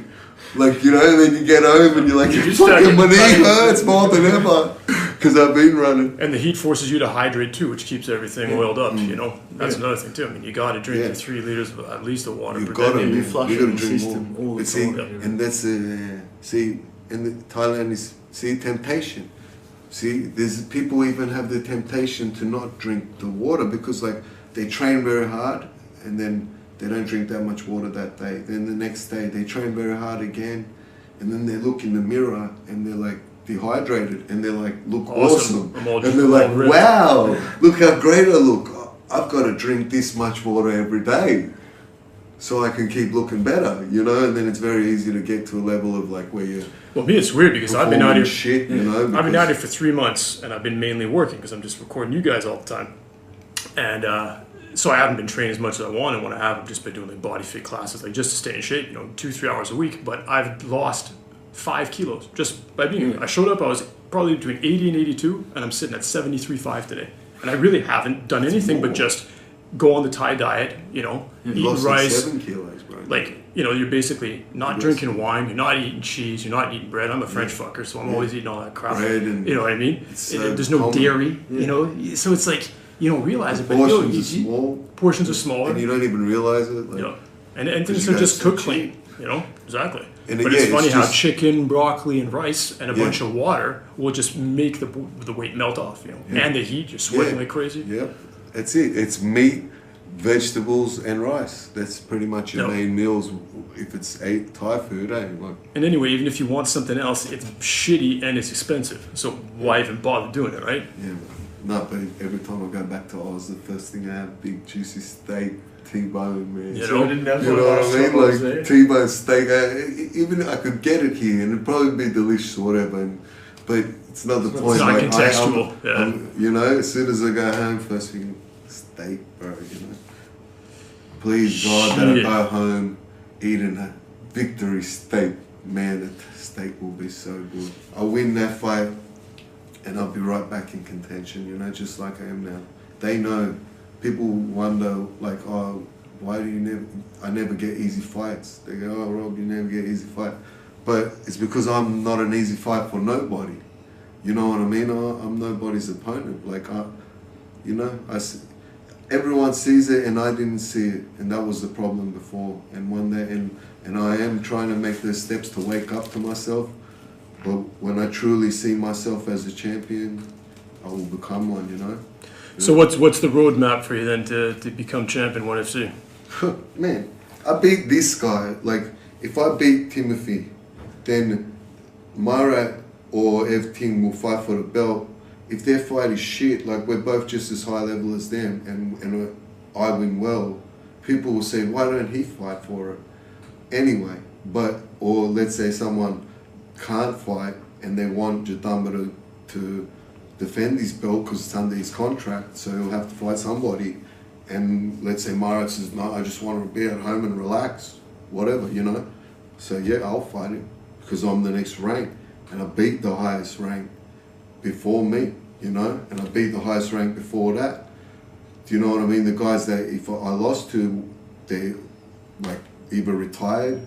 Like, you know, and then you get home and you're like, just start fucking, my knee getting hurts more than ever, because I've been running. And the heat forces you to hydrate too, which keeps everything oiled up. You know, that's another thing too. I mean, you got to drink Yeah. your 3 liters of at least of water You've per got day. to, be man. flushing You got to the drink system more. all the But see, time. and that's, see, and Thailand is, see, temptation. See, there's people even have the temptation to not drink the water because, like, they train very hard and then they don't drink that much water that day. Then the next day they train very hard again, and then they look in the mirror and they're like dehydrated and they're like, look awesome. I'm all And they're like, ripped. wow, look how great I look. I've got to drink this much water every day so I can keep looking better, you know? And then it's very easy to get to a level of like where you're Well, me, it's weird because I've been out here. shit, you know? I've been because- out here for 3 months, and I've been mainly working because I'm just recording you guys all the time. And so I haven't been training as much as I want, and when I have, I've just been doing like body fit classes, like just to stay in shape, you know, 2-3 hours a week. But I've lost 5 kilos just by being here. I showed up, I was probably between 80 and 82, and I'm sitting at 73.5 today. And I really haven't done anything but just go on the Thai diet, you know, You eat lost like rice. 7 kilos, bro. Like, you know, you're basically not drinking wine, you're not eating cheese, you're not eating bread. I'm a French fucker, so I'm always eating all that crap. Bread and- you know what I mean? It's, There's no common. dairy, you know? So it's like, you don't realize it, but Portions you are small, portions are smaller. and you don't even realize it. Like, You know, and But things you are just guys are cooked clean, you know? Exactly. And But yeah, it's funny it's how just- chicken, broccoli, and rice and a Yeah. bunch of water will just make the weight melt off, you know? Yeah. And the heat, you're sweating Yeah. like crazy. Yep, that's it. It's meat, vegetables, and rice. That's pretty much your Yep. main meals. If it's Thai food, eh? Like, And anyway, even if you want something else, it's shitty and it's expensive. So why even bother doing it, right? yeah, no, but every time I go back to Oz, the first thing I have, big juicy steak, T-bone, man. You So know? I didn't have You one know of what I those mean? troubles Like there. T-bone steak. Even I could get it here, and it'd probably be delicious or whatever. but it's not the point. It's not like, contextual. You know, as soon as I go home, first thing, steak, bro. You know, please God that I go home eating a victory steak. Man, that steak will be so good. I'll win that fight, and I'll be right back in contention. You know, just like I am now. They know. People wonder, like, oh, why do you never? I never get easy fights. They go, oh, Rob, you never get easy fight. But it's because I'm not an easy fight for nobody. You know what I mean? I'm nobody's opponent. Like, everyone sees it and I didn't see it. And that was the problem before. And one day, and I am trying to make those steps to wake up to myself. But when I truly see myself as a champion, I will become one, you know? So what's the roadmap for you then to become champion 1FC? Man, I beat this guy. Like, if I beat Timothy, then Marat or Ev Ting will fight for the belt. If their fight is shit, like we're both just as high level as them, and I win well, people will say, why don't he fight for it? Anyway, or let's say someone can't fight and they want Jadamba to defend his belt because it's under his contract, so he'll have to fight somebody. And let's say Marat says, no, I just want to be at home and relax, whatever, you know. So yeah, I'll fight him because I'm the next rank. And I beat the highest rank before me, you know. And I beat the highest rank before that. Do you know what I mean? The guys that if I lost to, they like either retired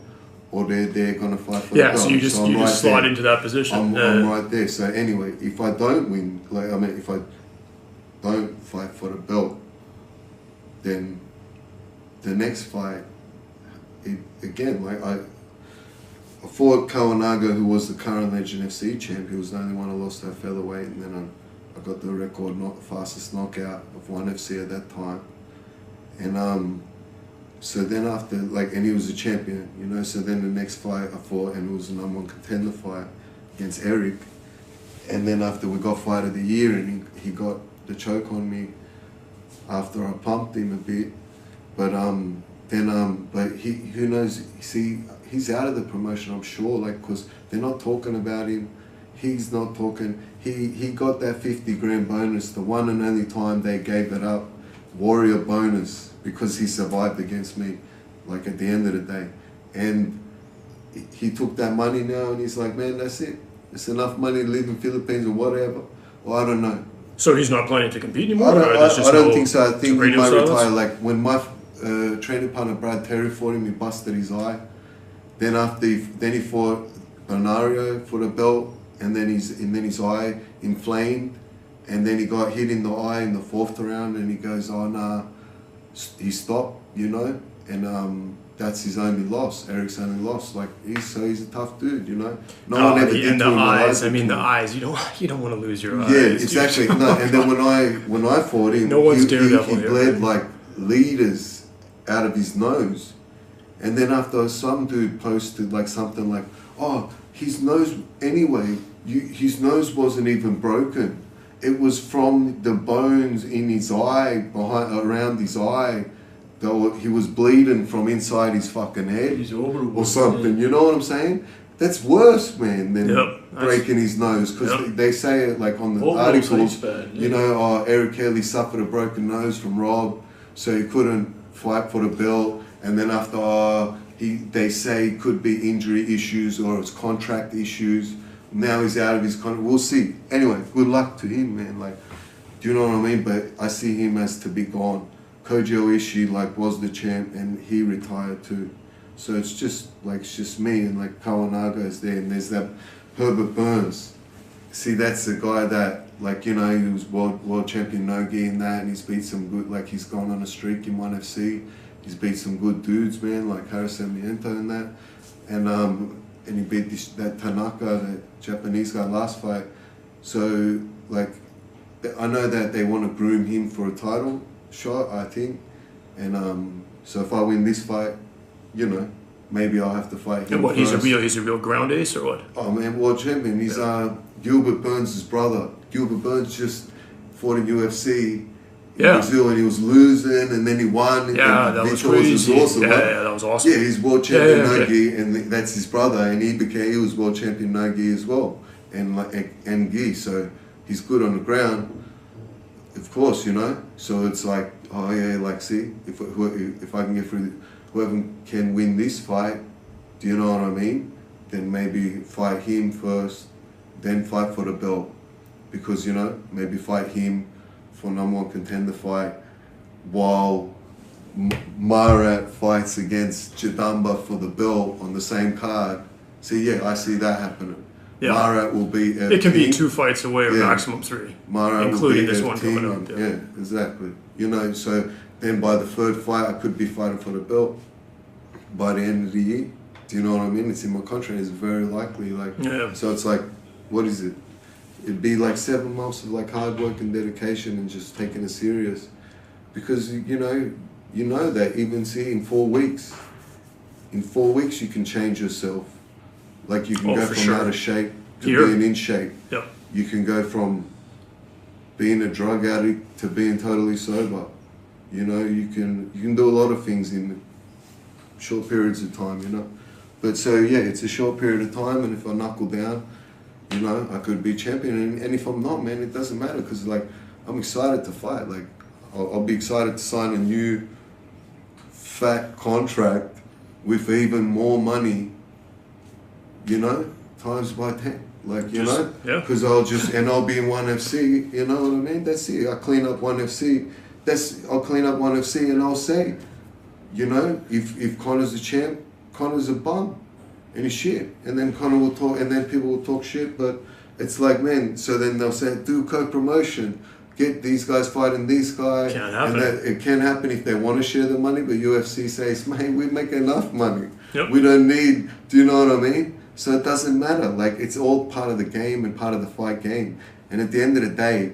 or they're going to fight for the belt. So you just slide into that position. I'm right there. So anyway, if I don't win, if I don't fight for the belt, then the next fight, I fought Kawanaga, who was the current Legend FC champ. He was the only one I lost at featherweight, and then I got the record fastest knockout of 1FC at that time. And so then after, and he was a champion, you know. So then the next fight I fought, and it was a #1 contender fight against Eric. And then after we got fight of the year, and he got the choke on me after I pumped him a bit. But but he, who knows? See, he's out of the promotion, I'm sure. Because they're not talking about him. He's not talking. He got that 50 grand bonus, the one and only time they gave it up, warrior bonus, because he survived against me, at the end of the day. And he took that money now, and he's like, man, that's it. It's enough money to live in Philippines or whatever. Well, I don't know. So he's not planning to compete anymore? I don't think so. I think he might retire. When my training partner Brad Terry fought him, he busted his eye. Then he fought Bonario for the belt, and then his eye inflamed, and then he got hit in the eye in the 4th round, and he goes, oh nah, he stopped, you know, and that's his only loss, Eric's only loss. He's a tough dude, you know. No one ever did and to the him. eyes. I mean, the eyes. You don't want to lose your eyes. Yeah, exactly. No, and then when I fought him, he bled like liters out of his nose. And then after some dude posted something like, oh, his nose, anyway, his nose wasn't even broken. It was from the bones in his eye, around his eye, that he was bleeding from inside his fucking head or something. You know what I'm saying? That's worse, man, than breaking his nose. Because they say it on the articles, you know, Eric Kelly suffered a broken nose from Rob, so he couldn't fight for the belt. And then after, they say it could be injury issues or it's contract issues. Now he's out of his contract. We'll see. Anyway, good luck to him, man. Do you know what I mean? But I see him as to be gone. Koji Oishi, was the champ, and he retired too. So it's just me, and Kawanaga is there, and there's that Herbert Burns. See, that's the guy that, he was world champion no-gi in that, and he's beat some good, he's gone on a streak in 1FC. He's beat some good dudes, man, like Harris Sarmiento and that. And he beat that Tanaka, that Japanese guy, last fight. So, I know that they want to groom him for a title shot, I think. And so if I win this fight, you know, maybe I'll have to fight him. And what, he's a real ground ace or what? Oh man, world champion. He's Gilbert Burns' brother. Gilbert Burns just fought in UFC in Brazil, and he was losing, and then he won. Yeah, that was crazy. Awesome, that was awesome. Yeah, he's world champion no-gi, and that's his brother, and he was world champion no-gi as well. and gi, so he's good on the ground. Of course, you know. So it's like, oh yeah, like see, if I can get through, whoever can win this fight, do you know what I mean? Then maybe fight him first, then fight for the belt, because you know, maybe fight him for #1 contender fight, while Marat fights against Jadamba for the belt on the same card. See, yeah, I see that happening. Yeah. Marat will be it can be 2 fights away or maximum 3, Marat including will be this one coming up. Yeah, exactly. You know, so then by the 3rd fight, I could be fighting for the belt by the end of the year. Do you know what I mean? It's in my contract. It's very likely. Like, so it's like, what is it? It'd be like 7 months of like hard work and dedication and just taking it serious, because you know that even see in 4 weeks, you can change yourself. Like you can go from out of shape to being in shape. Yep. You can go from being a drug addict to being totally sober. You know, you can do a lot of things in short periods of time, you know. But so yeah, it's a short period of time, and if I knuckle down, you know, I could be champion. And if I'm not, man, it doesn't matter, because like I'm excited to fight. Like I'll be excited to sign a new fat contract with even more money, you know, times by 10. Like, you know, because I'll be in 1FC, you know what I mean? That's it. I clean up 1FC. I'll clean up 1FC, and I'll say, you know, if Connor's a champ, Connor's a bum and he's shit. And then Connor will talk, and then people will talk shit, but it's like, man, so then they'll say, do co-promotion, get these guys fighting these guys. Can't happen. And it can happen if they want to share the money, but UFC says, man, we make enough money. Yep. We don't need, do you know what I mean? So it doesn't matter. Like, it's all part of the game and part of the fight game. And at the end of the day,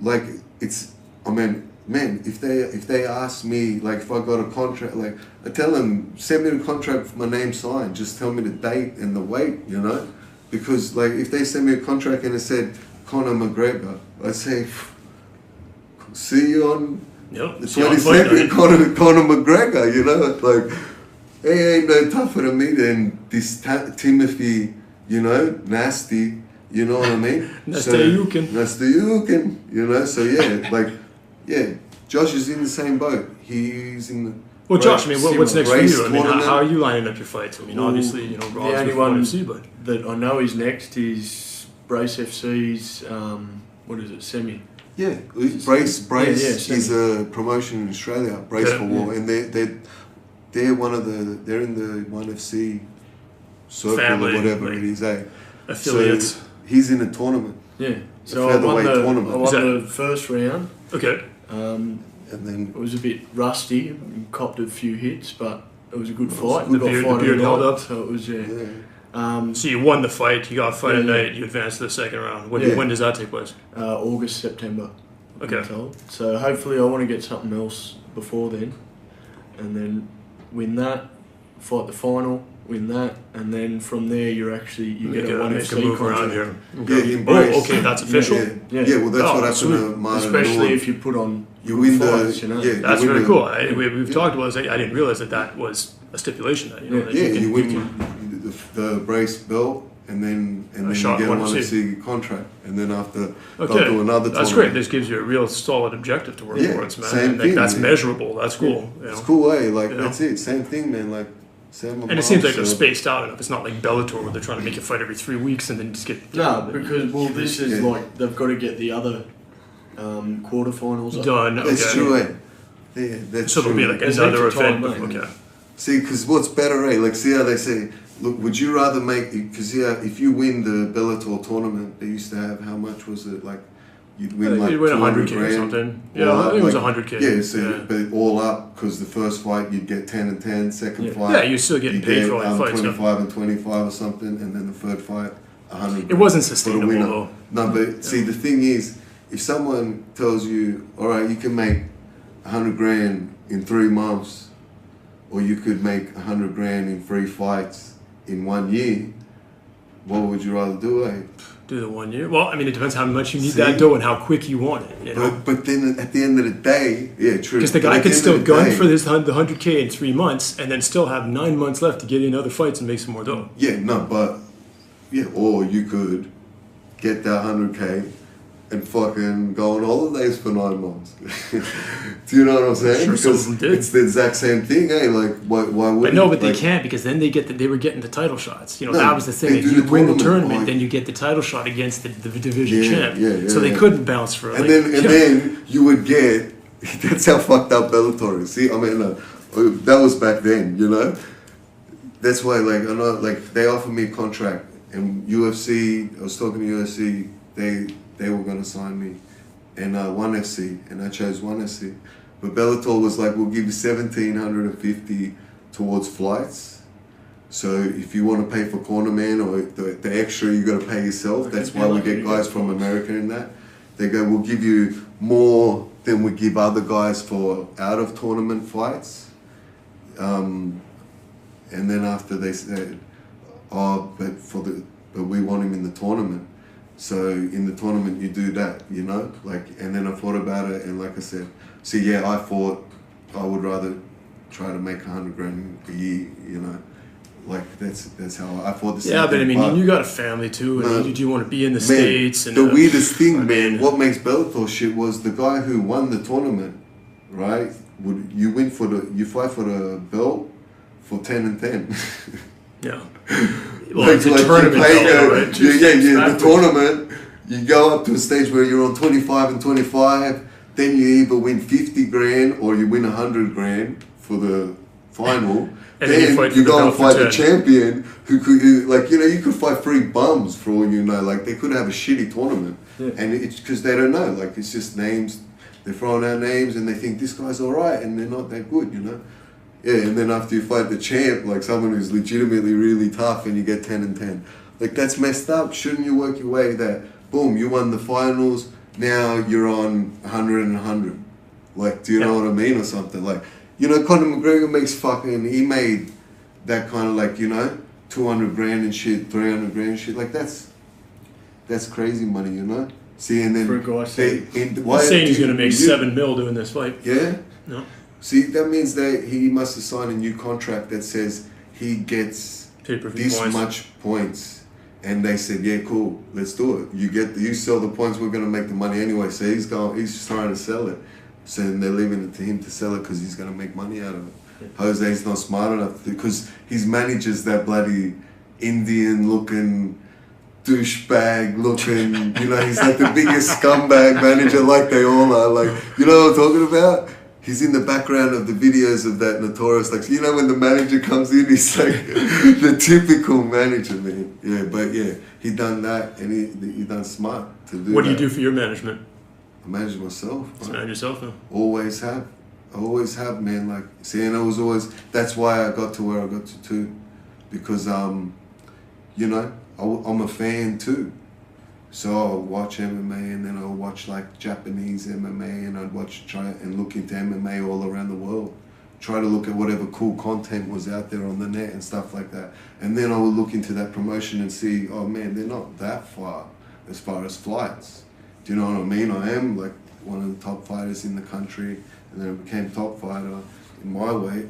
like, it's, I mean, man, if they ask me, like, if I got a contract, like, I tell them, send me the contract with my name signed. Just tell me the date and the weight, you know? Because, like, if they send me a contract and it said Conor McGregor, I say, see you on the 22nd, Conor McGregor, you know? Like, he ain't no tougher than me than this Timothy, you know, nasty, you know what I mean? Nastayukin, you know? So, yeah, like, yeah, Josh is in the same boat. He's in the... Well, Josh, I mean, what's next for you? I mean, how are you lining up your fights? I mean, obviously, you know, the only one that I know is next is Brace FC's, what is it, semi? Yeah, Brace is a promotion in Australia, Brace for War, and they're one of they're in the 1FC circle family, or whatever like, it is, affiliates. So he's in a tournament. Yeah, so I won the first round. Okay. And then it was a bit rusty, and copped a few hits, but it was a good fight. The beard held up. So it was, so you won the fight, you got a fight at night, you advanced to the second round. When does that take place? August, September. Okay. So hopefully I want to get something else before then, and then win that, fight the final, win that, and then from there you get a 1FC move contract. around here. Okay. Okay, that's official. Yeah, well, that's what happened to Martin. Especially if you put on you win fights, the, you know. yeah, that's very cool. We've talked about this. I didn't realize that was a stipulation. That, you know, that you win the Brace belt, and then you get a 1FC contract, and then after they'll do another. That's great. This gives you a real solid objective to work towards, man. Same thing. That's measurable. That's cool. Yeah. You know? It's cool, that's it. Same thing, man. Like. And it seems like they're spaced out enough. It's not like Bellator where they're trying to make you fight every 3 weeks and then just get... No, because, this is like, they've got to get the other quarterfinals done. Okay. That's true, Yeah, that's so there'll be like another event. Okay. See, because what's better, Like, see how they say, look, would you rather make... Because, if you win the Bellator tournament, they used to have, how much was it? Like, you'd win like 100K or something. Yeah, I think it was 100K. Yeah, so but all up, because the first fight you'd get 10 and 10, second fight... Yeah, you're still getting paid for all your fights. 25 and 25 or something, and then the third fight, 100. It wasn't sustainable, though. No, but see, the thing is, if someone tells you, all right, you can make 100 grand in 3 months, or you could make 100 grand in 3 fights in 1 year, what would you rather do, Do the 1 year? Well, I mean, it depends how much you need that dough and how quick you want it. You know? But then at the end of the day, true. Because the guy could still gun for the 100K in 3 months and then still have 9 months left to get in other fights and make some more dough. Yeah, no, but or you could get that 100K and fucking go on holidays for 9 months. Do you know what I'm saying? Sure, some of Because them did. it's the exact same thing, eh? Like, why would? But no, but they can't, because then they were getting the title shots. You know, No, that was the thing. they If do you the win the tournament, tournament, like- then you get the title shot against the division Yeah, champ. yeah, So they yeah. couldn't bounce for it. And Like, then you would get. That's how fucked up Bellator is. See, I mean, that was back then, you know. That's why, like, I know, like, they offered me a contract, and UFC. I was talking to UFC. They were gonna sign me, and ONE FC, and I chose ONE FC. But Bellator was like, we'll give you 1,750 towards flights. So if you want to pay for cornerman or the extra, you got to pay yourself. That's why we get guys from America in that. They go, we'll give you more than we give other guys for out of tournament fights. And then after they said, oh, but we want him in the tournament. So in the tournament you do that, you know, like. And then I thought about it, and like I said, see, yeah, I thought I would rather try to make 100 grand a year, you know, like that's how I thought. The yeah, same but I thing, mean, you got a family too, and No. you want to be in the Man, States. And the weirdest thing, I man, mean- what makes Bellator shit was the guy who won the tournament, right? You fight for the belt for 10 and 10. Yeah. Well, it's a you tournament play belt, right? the tournament, you go up to a stage where you're on 25 and 25, then you either win 50 grand or you win 100 grand for the final. And then you fight for you the go and belt for fight the 10. champion who like, you know, you could fight 3 bums for all you know. Like, they could have a shitty tournament. Yeah. And it's because they don't know. Like, it's just names. They're throwing out names and they think this guy's all right, and they're not that good, you know? Yeah, and then after you fight the champ, like someone who's legitimately really tough, and you get 10 and 10. Like, that's messed up. Shouldn't you work your way that, boom, you won the finals, now you're on 100 and 100. Like, do you know what I mean? Or something. Like, you know, Conor McGregor he made that kind of, like, you know, 200 grand and shit, 300 grand and shit. Like, that's crazy money, you know? See, and then For a guy saying- He's saying he's going to make 7 mil doing this fight. Yeah? No. See, that means that he must have signed a new contract that says he gets Pay-per-view this points. much points. And they said, yeah, cool, let's do it. You sell the points, we're going to make the money anyway. So he's just trying to sell it. So they're leaving it to him to sell it because he's going to make money out of it. Yeah. Jose's not smart enough because his manager's that bloody Indian-looking douchebag looking, you know, he's like the biggest scumbag manager, like they all are. Like, you know what I'm talking about? He's in the background of the videos of that notorious, like, you know, when the manager comes in, he's like the typical manager, man. Yeah, but yeah, he done that, and he done smart to do that. What do you do for your management? I manage myself. Just manage yourself now. Always have. I always have, man. Like, see, and I was always, that's why I got to where I got to too. Because, you know, I'm a fan too. So I'll watch MMA, and then I'll watch like Japanese MMA, and I'd try and look into MMA all around the world. Try to look at whatever cool content was out there on the net and stuff like that. And then I would look into that promotion and see, oh man, they're not that far as flights. Do you know what I mean? I am like one of the top fighters in the country, and then I became top fighter in my weight.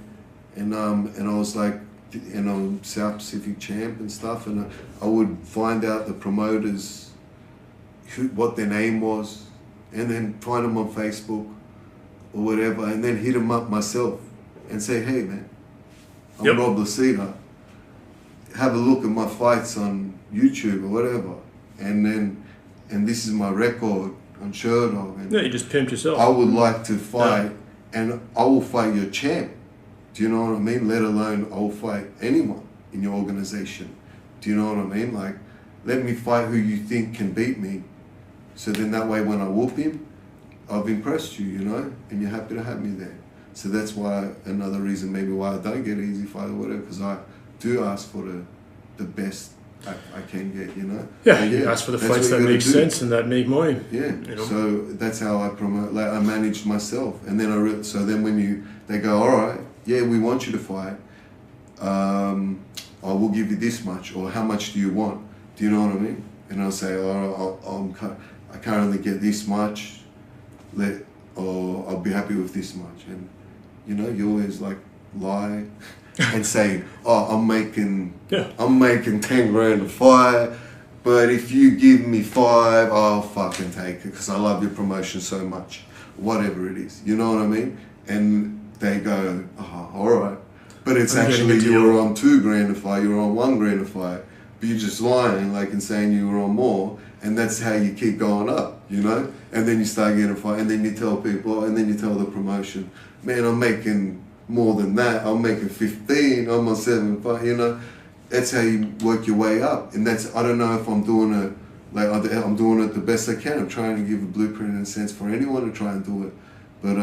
And I was like, you know, South Pacific champ and stuff, and I would find out the promoters, what their name was, and then find them on Facebook or whatever, and then hit them up myself and say, hey man, I'm Rob Lisita, have a look at my fights on YouTube or whatever, and this is my record on Sherdog. And Yeah, you just pimped yourself. I would like to fight, and I will fight your champ. Do you know what I mean? Let alone I'll fight anyone in your organization. Do you know what I mean? Like, let me fight who you think can beat me. So then that way when I whoop him, I've impressed you, you know, and you're happy to have me there. So that's why, another reason maybe why I don't get an easy fight or whatever, because I do ask for the best I can get, you know. Yeah, you ask for the that's fights what that you make gotta do. sense and that make money. Yeah, You know? so that's how I promote. Like, I managed myself, and then so then when they go, all right, yeah, we want you to fight. I will give you this much, or how much do you want? Do you know what I mean? And I'll say, I currently get this much, or I'll be happy with this much, and you know, you always like lie and say, oh, I'm making 10 grand a fight, But if you give me 5, I'll fucking take it because I love your promotion so much. Whatever it is. You know what I mean? And they go, oh, all right. But it's actually you were on $2,000 a fight, you were on $1,000 a fight. But you're just lying, like, and saying you were on more. And that's how you keep going up, you know? And then you start getting a fight, and then you tell people, and then you tell the promotion, man, I'm making more than that. I'm making 15, I'm on 7 fight, you know? That's how you work your way up. And that's, I don't know if I'm doing it, like, I'm doing it the best I can. I'm trying to give a blueprint in a sense for anyone to try and do it. But,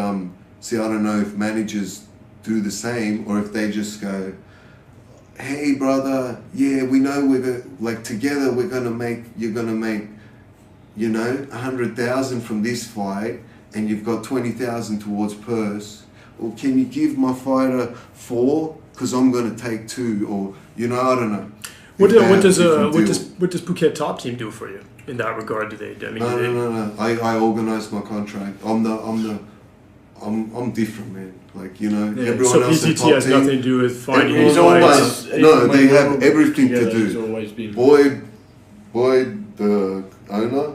see, I don't know if managers do the same, or if they just go, hey brother, yeah, we know we're gonna, like, together you're gonna make, you know, 100,000 from this fight, and you've got 20,000 towards purse. Or can you give my fighter 4 because I'm gonna take 2, or, you know, I don't know. What does PhuketTopTeam do for you in that regard? Do they? I mean, no. I organise my contract. I'm different, man. Like, you know, everyone so else PCT has nothing to do with finding. He's always they have everything to do. He's always been. Boyd, the owner,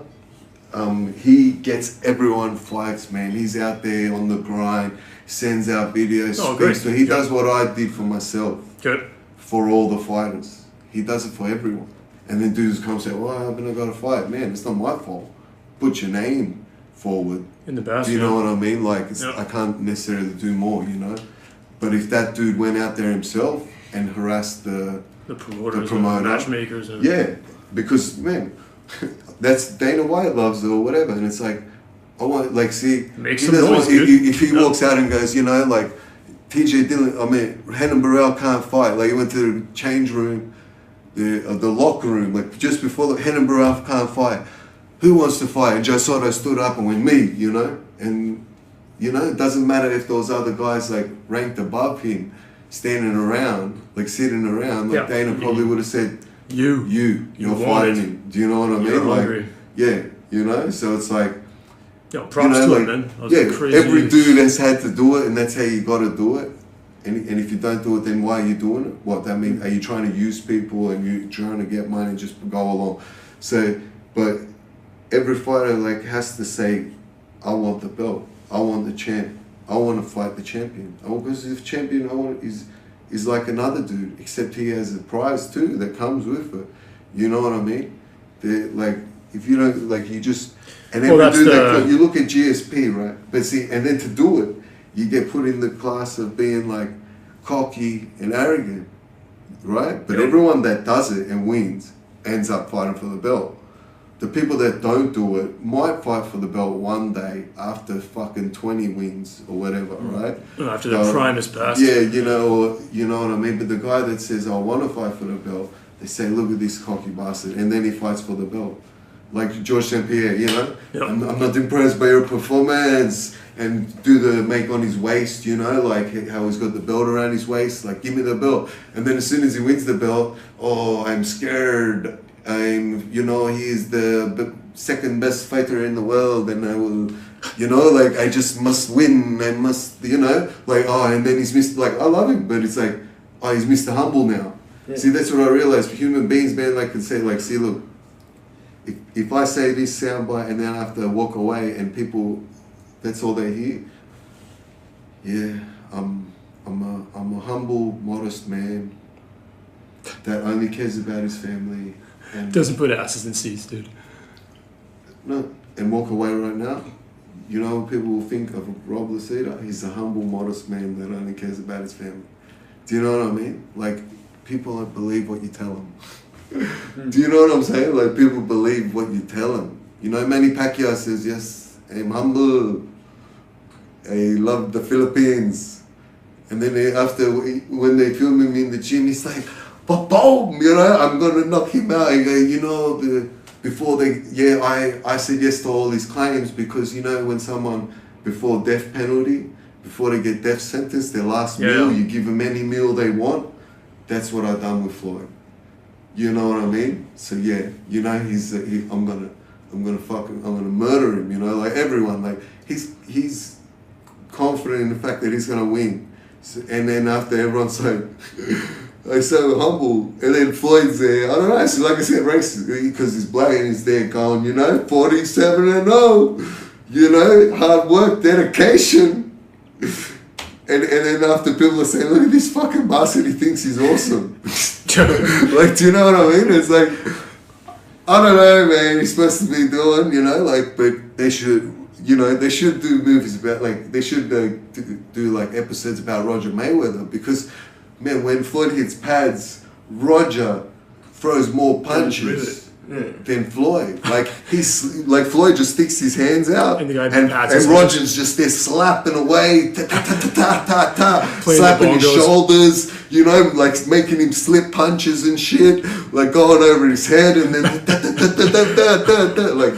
he gets everyone fights, man. He's out there on the grind, sends out videos, speaks. So he does what I did for myself. Good. For all the fighters, he does it for everyone. And then dudes come and say, "Well, I haven't got a fight, man. It's not my fault. Put your name forward." In the best. Do you know what I mean? Like, I can't necessarily do more, you know. But if that dude went out there himself and harassed the promoters, and the matchmakers, and because man, that's Dana White loves it or whatever, and it's like, I want, like, see, make some noise, dude. If he walks out and goes, you know, like, TJ Dillon, I mean, Renan Burrell can't fight. Like, he went to the change room, the locker room, like, just before the Renan Burrell can't fight. Who wants to fight? And Joe Soto stood up and went, me, you know? And, you know, it doesn't matter if those other guys, like, ranked above him, standing around, like, sitting around, like, Dana probably would have said, you're fighting him. Do you know what I mean? Hungry. Like, yeah, you know? So it's like, props to him, man. Every dude has had to do it, and that's how you got to do it. And if you don't do it, then why are you doing it? What that mean? Are you trying to use people and you trying to get money and just go along? So, but every fighter, like, has to say, I want the belt. I want the champ. I want to fight the champion. Because if champion is like another dude, except he has a prize too that comes with it. You know what I mean? Like, if you don't, like, you just, and every dude you look at GSP, right? But see, and then to do it, you get put in the class of being, like, cocky and arrogant, right? But everyone that does it and wins ends up fighting for the belt. The people that don't do it might fight for the belt one day after fucking 20 wins or whatever, right? After the prime is passed. Yeah, you know what I mean? But the guy that says, I want to fight for the belt, they say, look at this cocky bastard. And then he fights for the belt. Like George St. Pierre, you know? Yep. I'm not impressed by your performance. And do the make on his waist, you know? Like how he's got the belt around his waist. Like, give me the belt. And then as soon as he wins the belt, oh, I'm scared. He's the second best fighter in the world, and I will, like, I just must win. I must, like, oh, and then he's Mr. Like, I love him, but it's like, oh, he's Mr. Humble now. Yeah. See, that's what I realized. For human beings, man, like, can say, like, see, look, if I say this soundbite and then I have to walk away and people, that's all they hear. Yeah, I'm a humble, modest man that only cares about his family. And doesn't put asses in seats, dude. No, and walk away right now. You know, people will think of Rob Lisita. He's a humble, modest man that only cares about his family. Do you know what I mean? Like, people don't believe what you tell them. Do you know what I'm saying? Like, people believe what you tell them. You know, Manny Pacquiao says, yes, I'm humble. I love the Philippines. And then when they film him in the gym, he's like, boom, I'm gonna knock him out. I go, I said yes to all his claims because, when someone before death penalty, before they get death sentence, their last meal, you give them any meal they want. That's what I've done with Floyd. You know what I mean? So yeah, I'm gonna murder him. Like everyone, like he's confident in the fact that he's gonna win. So, and then after everyone's like, like so humble. And then Floyd's there. I don't know. So like I said, racist because he's black and he's there going, 47-0. Hard work, dedication. And then after people are saying, look at this fucking bastard, he thinks he's awesome. Like, do you know what I mean? It's like, I don't know, man. He's supposed to be doing, but they should. They should do movies about, they should do episodes about Roger Mayweather because, man, when Floyd hits pads, Roger throws more punches than Floyd. Floyd just sticks his hands out and Roger's just there slapping away, slapping his shoulders, making him slip punches and shit, going over his head and then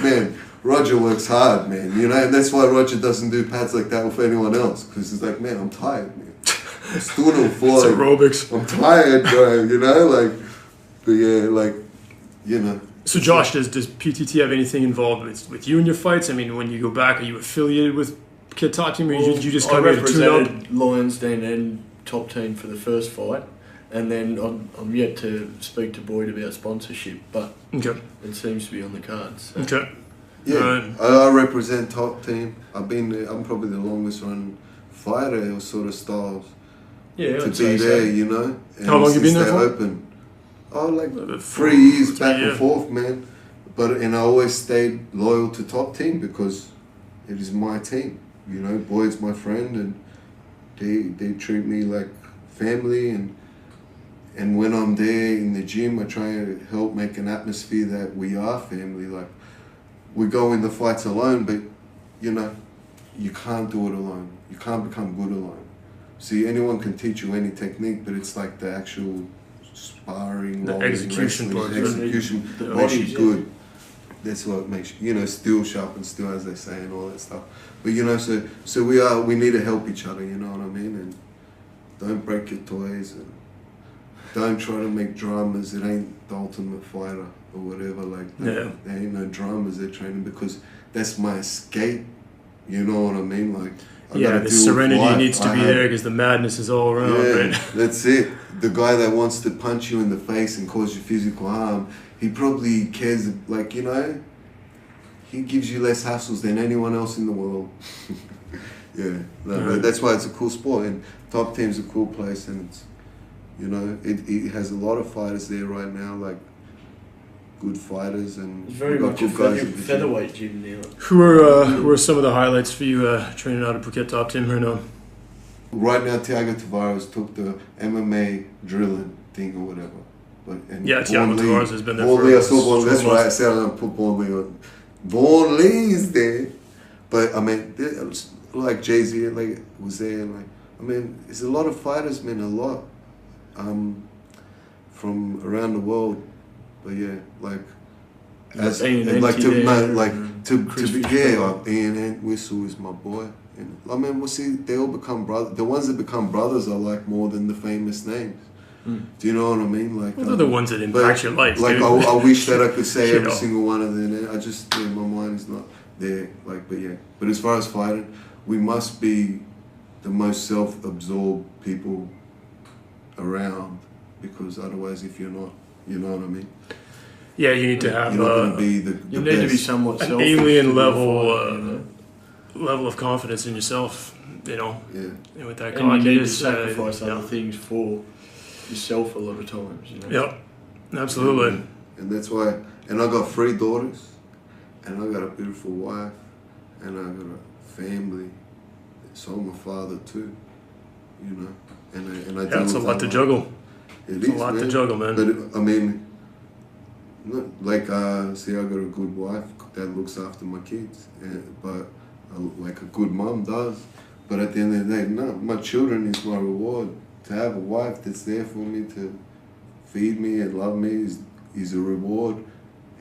man. Roger works hard, man, and that's why Roger doesn't do pads like that with anyone else, because he's like, man, I'm tired, man. I'm still doing Floyd. It's aerobics. I'm tired, bro, So Josh, does PTT have anything involved with you in your fights? I mean, when you go back, are you affiliated with PhuketTopTeam, or you just come here to tune up? I represented Lions Den and Top Team for the first fight, and then I'm yet to speak to Boyd about sponsorship, but it seems to be on the cards. So. Okay. Yeah, I represent Top Team. I'm probably the longest run fighter sort of styles. Yeah, to be there, And how long you been there for? Open. 3 years back and forth, man. And I always stayed loyal to Top Team because it is my team. Boyd's my friend, and they treat me like family. And when I'm there in the gym, I try to help make an atmosphere that we are family. We go in the fights alone, but you can't do it alone. You can't become good alone. See, anyone can teach you any technique, but it's like the actual sparring, the execution part, execution makes you good. That's what makes you, steel sharpens steel, as they say, and all that stuff. But so we need to help each other. You know what I mean? And don't break your toys, and don't try to make dramas. It ain't the Ultimate Fighter or whatever. There ain't no dramas. They're training because that's my escape. You know what I mean? The serenity needs to be there because the madness is all around. Right? That's it. The guy that wants to punch you in the face and cause you physical harm, he probably cares. He gives you less hassles than anyone else in the world. But that's why it's a cool sport, and Top Team's a cool place, and it's. It has a lot of fighters there right now, good fighters, and it's very much a featherweight gym now. Who are some of the highlights for you training out at PhuketTopTeam right now? Right now, Thiago Tavares took the MMA drilling thing or whatever. Thiago Tavares has been there for I saw Born Lee. That's right. I said I'm going to put Born Lee on. Born Lee's there. But, Jay-Z, was there. There's a lot of fighters, man, a lot. From around the world. But Ian Whistle is my boy. And they all become brothers. The ones that become brothers I like more than the famous names. Do you know what I mean? They're the ones that impact your life. I wish that I could say every single one of them. I just my mind is not there. But as far as fighting, we must be the most self-absorbed people around, because otherwise, if you're not, you know what I mean. Yeah, you need to have. You're not going to be the you need to be somewhat an alien level of confidence in yourself. And with that, and you need to sacrifice other things for yourself a lot of times. Yep, absolutely. And that's why. And I got 3 daughters, and I got a beautiful wife, and I got a family. So I'm a father too. And I it's a lot to juggle. It's a lot to juggle, man. But see, I got a good wife that looks after my kids, but like a good mom does. But at the end of the day, no, my children is my reward. To have a wife that's there for me, to feed me and love me is a reward,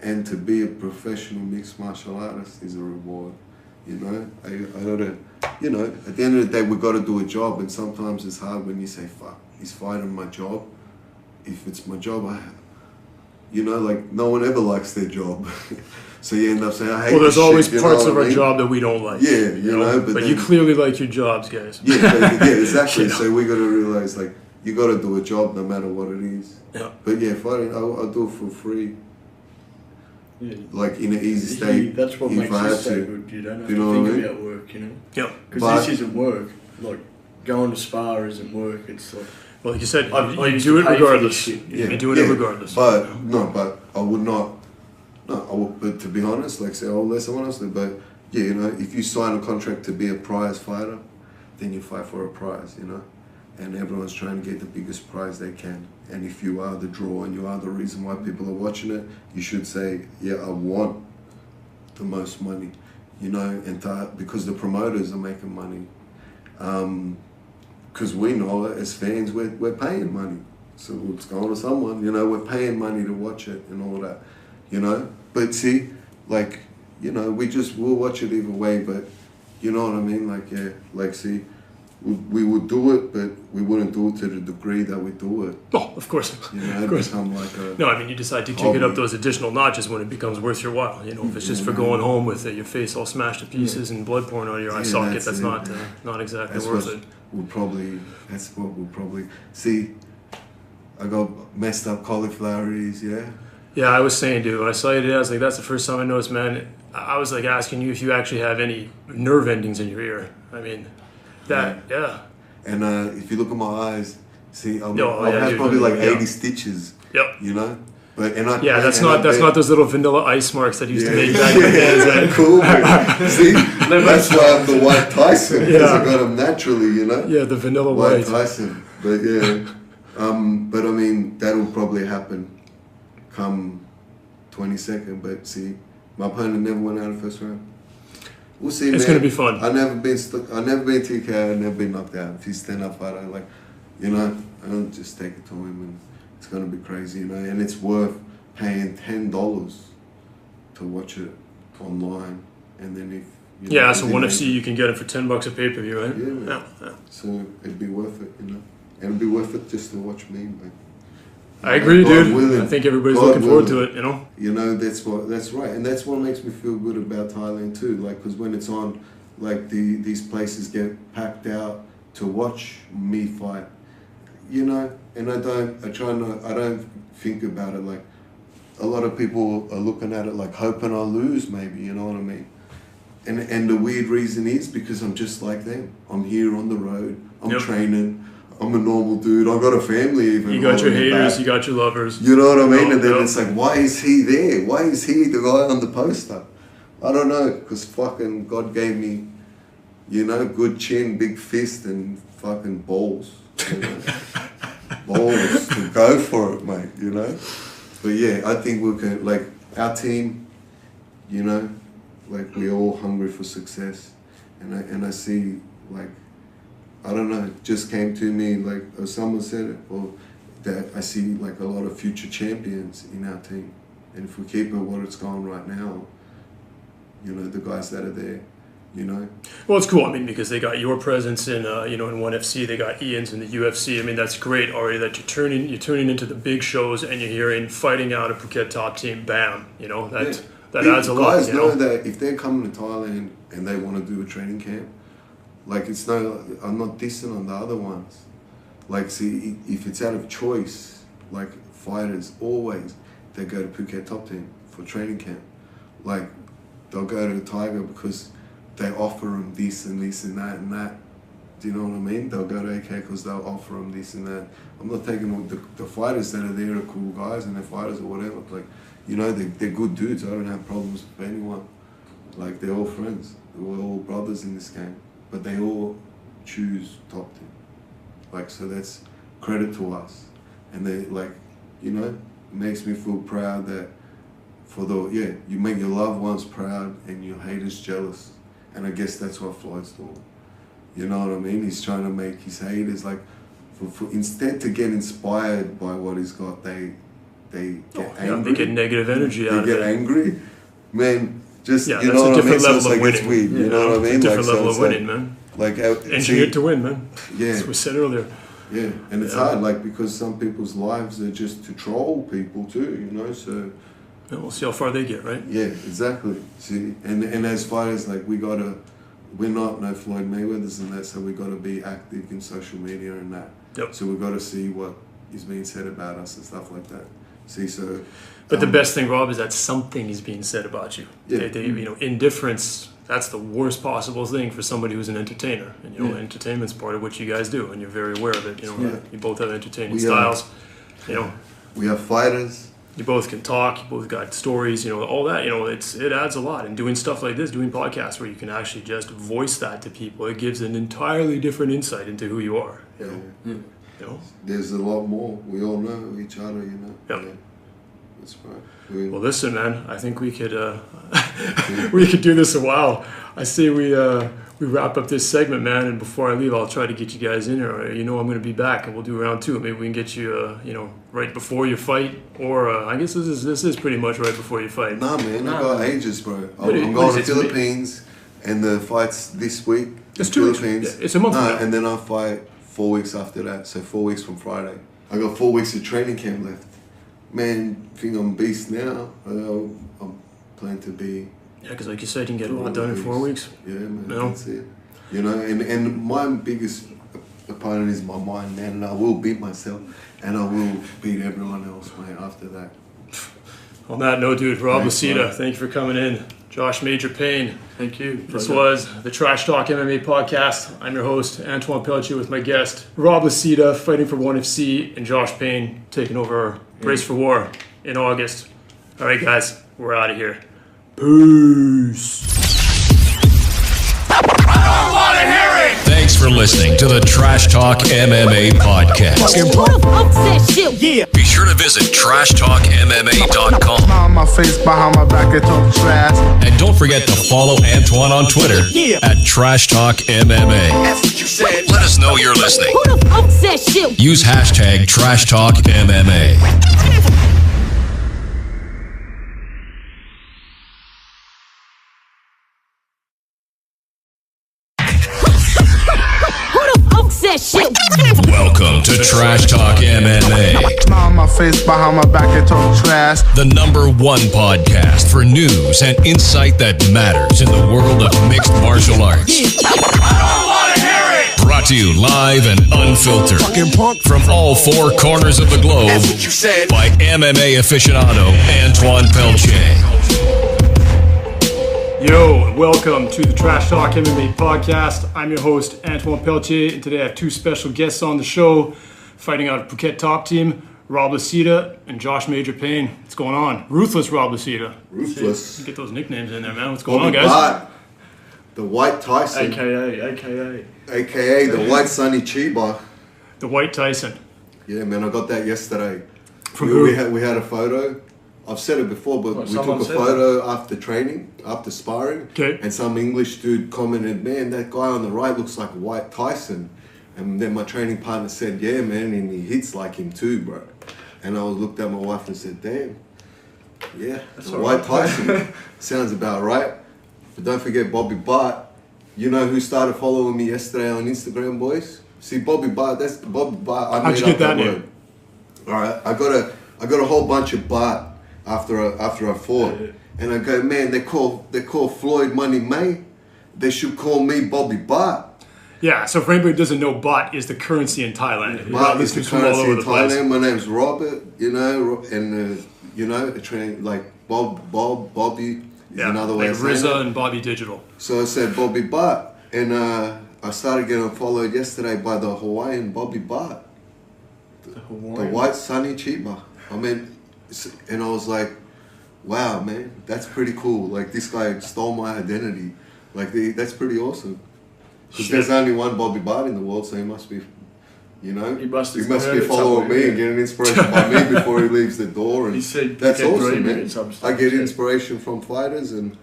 and to be a professional mixed martial artist is a reward. I gotta. At the end of the day, we got to do a job, and sometimes it's hard when you say, fuck, he's fighting my job. If it's my job, no one ever likes their job. So you end up saying, I hate there's this always shit, parts of our job that we don't like. Yeah, but you clearly like your jobs, guys. Yeah, exactly. So we got to realize, you got to do a job no matter what it is. Yeah. But yeah, fighting, I'll do it for free. Yeah. Like in an easy state. That's what if makes I it have so to. good. You don't have You to know think what I mean? about work, you know? Yeah. Because this isn't work. Like, going to spar isn't work. It's like... Well, like you said, I you used do to it pay for regardless. this shit. You're doing it regardless. But I would not. No, I would. But to be honest, like say, I'll let someone else do. But yeah, you know, if you sign a contract to be a prize fighter, then you fight for a prize, you know. And everyone's trying to get the biggest prize they can. And if you are the draw and you are the reason why people are watching it, you should say, yeah, I want the most money, you know, and because the promoters are making money. Because we know it as fans, we're paying money. So it's going to someone, you know, we're paying money to watch it and all that, you know. But see, like, you know, we'll watch it either way, but you know what I mean? Like, yeah, like, see, we would do it, but we wouldn't do it to the degree that we do it. Oh, of course. You know, it become like a... No, I mean, you decide to kick it up those additional notches when it becomes worth your while. You know, if it's just for going home with your face all smashed to pieces and blood pouring out of your eye socket, that's not exactly worth it. That's what we'll probably... See, I got messed up cauliflower ears, yeah? Yeah, I was saying, dude, when I saw you today, I was like, that's the first time I noticed, man. I was like asking you if you actually have any nerve endings in your ear. I mean... Yeah. And if you look at my eyes, see, I'll yeah, have probably like 80 stitches. Yep. You know? But that's not those little vanilla ice marks that used to make back in the days. Cool. See, that's why I'm the White Tyson, because I got them naturally, you know? Yeah, the vanilla White Tyson. But yeah. But I mean, that'll probably happen come 22nd. But see, my opponent never went out of the first round. We'll see, it's going to be fun. I've never been TK, I've never been knocked out. If he's stand up fighter, like, you know, I don't just take it to him, and it's going to be crazy, you know. And it's worth paying $10 to watch it online, and then if you know, so one FC you can get it for $10 a pay per view, right? Yeah. So it'd be worth it, you know. And it'd be worth it just to watch me, man. I agree, dude. Willing, I think everybody's looking forward to it, you know? You know, that's right. And that's what makes me feel good about Thailand too. Like, because when it's on, like, these places get packed out to watch me fight, you know? And I don't think about it like, a lot of people are looking at it like hoping I lose maybe, you know what I mean? And the weird reason is because I'm just like them. I'm here on the road, I'm training, I'm a normal dude. I got a family even. You got your haters, you got your lovers. You know what I mean? And then it's like, why is he there? Why is he the guy on the poster? I don't know, because fucking God gave me, you know, good chin, big fist, and fucking balls. You know? Balls to go for it, mate, you know? But yeah, I think we can, like, our team, you know, like, we're all hungry for success. And I see, like, I don't know, it just came to me, like, or someone said it, or that I see, like, a lot of future champions in our team. And if we keep it what it's going right now, you know, the guys that are there, you know. Well, it's cool, I mean, because they got your presence in, you know, in ONE FC, they got Ian's in the UFC. I mean, that's great already that you're tuning into the big shows and you're hearing fighting out a Phuket top team, bam, you know, that adds a lot. Guys know that if they're coming to Thailand and they want to do a training camp, like, I'm not dissing on the other ones. Like, see, if it's out of choice, like, fighters always, they go to PhuketTopTeam for training camp. Like, they'll go to Tiger because they offer them this and this and that and that. Do you know what I mean? They'll go to AK because they'll offer them this and that. I'm not taking all the fighters that are there are cool guys and they're fighters or whatever. Like, you know, they're good dudes. I don't have problems with anyone. Like, they're all friends. We're all brothers in this game. But they all choose top team. Like, so that's credit to us. And they, like, you know, it makes me feel proud that you make your loved ones proud and your haters jealous. And I guess that's what Floyd's doing. You know what I mean? He's trying to make his haters, like, for instead to get inspired by what he's got, they get angry. They get negative energy out of it. They get angry. Man, just, you that's know a what I mean? different level So of winning. it's weird, you know what I mean? It's a different like, level of winning, man. Like, engineered to win, man. Yeah. As we said earlier. Yeah, and it's hard, like, because some people's lives are just to troll people too, you know, so... Yeah, we'll see how far they get, right? Yeah, exactly. See, and as far as, like, we're not no Floyd Mayweathers and that, so we gotta be active in social media and that. Yep. So we've got to see what is being said about us and stuff like that. See, so. But the best thing, Rob, is that something is being said about you. Yeah. Indifference, that's the worst possible thing for somebody who's an entertainer. And, entertainment's part of what you guys do, and you're very aware of it. You both have entertaining styles. We have fighters. You both can talk, you both got stories, all that, it adds a lot. And doing stuff like this, doing podcasts where you can actually just voice that to people, it gives an entirely different insight into who you are. There's a lot more. We all know each other, Yep. Yeah. That's right. Well, listen, man, I think we could we could do this a while. I say we wrap up this segment, man, and before I leave, I'll try to get you guys in here. I'm going to be back, and we'll do round two. Maybe we can get you, right before your fight, or I guess this is pretty much right before your fight. Nah, man, I got ages, bro. I'm going to Philippines, and the fight's this week. It's 2 weeks. Philippines. Yeah, it's a month from now. And then I fight 4 weeks after that, so 4 weeks from Friday. I got 4 weeks of training camp left. Man, I think I'm beast now. I'm planning to be. Yeah, because like you said, you can get a lot done in 4 weeks. Yeah, man, that's it. And my biggest opponent is my mind, man, and I will beat myself, and I will beat everyone else, man, after that. On that note, dude, Rob Lisita, man. thank you for coming in. Josh Major Payne. Thank you. This was the Trash Talk MMA podcast. I'm your host, Antoine Pelletier, with my guest, Rob Lisita, fighting for 1FC, and Josh Payne taking over Brace for War in August. All right, guys, we're out of here. Peace. I don't want to hear it! Thanks for listening to the Trash Talk MMA podcast. Be sure to visit trashtalkmma.com. On my face, behind my back, and talk trash. And don't forget to follow Antoine on Twitter at Trash Talk MMA. That's what you said. Let us know you're listening. Who the fuck said shit? Use hashtag Trash Talk MMA. Shit. Welcome to Trash Talk MMA, On my face, behind my back, and talk trash. the #1 podcast for news and insight that matters in the world of mixed martial arts. I don't want to hear it! Brought to you live and unfiltered from all four corners of the globe That's what you said. by MMA aficionado Antoine Pelletier. Yo, welcome to the Trash Talk MMA podcast. I'm your host, Antoine Pelletier, and today I have two special guests on the show, fighting out of PhuketTopTeam, Rob Lisita and Josh Major Payne. What's going on? Ruthless Rob Lisita. Ruthless. Get those nicknames in there, man. What's going Bobby on, guys? Bart, the White Tyson, AKA. the White Sonny Chiba. The White Tyson. Yeah, man, I got that yesterday. From who? We had a photo. I've said it before, but we took someone a said photo after training, after sparring, Okay. and some English dude commented, "Man, that guy on the right looks like White Tyson." And then my training partner said, "Yeah, man, and he hits like him too, bro." And I looked at my wife and said, "Damn, yeah, White Tyson sounds about right." But don't forget Bobby Bart. You know who started following me yesterday on Instagram, boys? See, Bobby Bart. That's Bobby Bart. I How'd made you get up that name? word. All right, I got a whole bunch of Bart after I fought, and I go, man, they call Floyd Money May. They should call me Bobby Bart. Yeah, so for anybody who doesn't know, baht is the currency in Thailand. Bart is the Listeners from all currency over in the place. Thailand. My name's Robert, and a train like Bobby is another way like of saying RZA it. and Bobby Digital. So I said Bobby Bart, and I started getting followed yesterday by the Hawaiian Bobby Bart, the White Sonny Chiba. I mean, and I was like, wow, man, that's pretty cool. Like, this guy stole my identity. Like, that's pretty awesome. Because there's only one Bobby Bart in the world, so he must be, He must be have following me and getting inspiration by me before he leaves the door. And He said that's Phuket awesome, dreaming man. and some stuff, I get yeah. inspiration from fighters and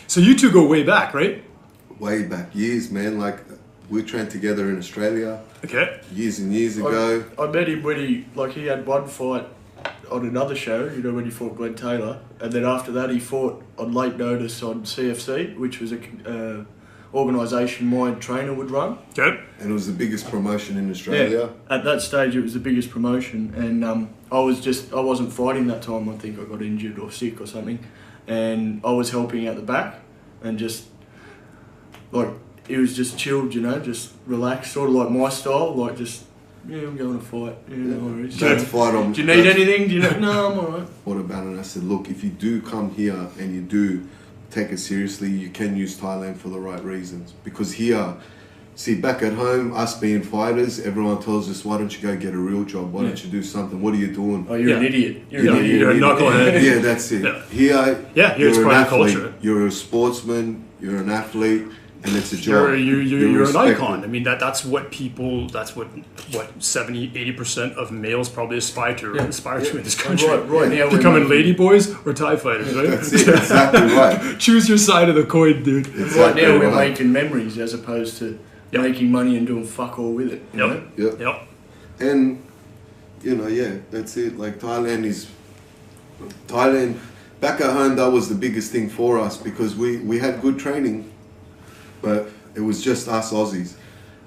So you two go way back, right? way back years, man. Like, we trained together in Australia Okay. years and years ago. I met him when he had one fight on another show, when he fought Glenn Taylor, and then after that he fought on late notice on CFC, which was a organisation my trainer would run. Okay. And it was the biggest promotion in Australia. At that stage it was the biggest promotion, and I wasn't fighting that time. I think I got injured or sick or something, and I was helping out the back, and just like, it was just chilled, just relaxed, sort of like my style, like just Yeah, I'm going to fight. Yeah, no worries. Go to fight on. Do you need anything? Do you know? No, I'm alright. What about it? And I said, look, if you do come here and you do take it seriously, you can use Thailand for the right reasons. Because here, see, back at home, us being fighters, everyone tells us, why don't you go get a real job? Why don't you do something? What are you doing? Oh, you're an idiot. You're a knucklehead. Yeah, that's it. Yeah. Here you're it's an part of athlete. culture. You're a sportsman. You're an athlete. And it's a job. You're an icon. I mean, that's what 70-80% of males probably aspire to in this country. Right now, becoming ladyboys or Thai fighters, right? That's it, exactly right. Choose your side of the coin, dude. Exactly right now we're right. making memories as opposed to making money and doing fuck all with it. You know? Yep. And, that's it. Like Thailand, back at home, that was the biggest thing for us because we had good training. But it was just us Aussies,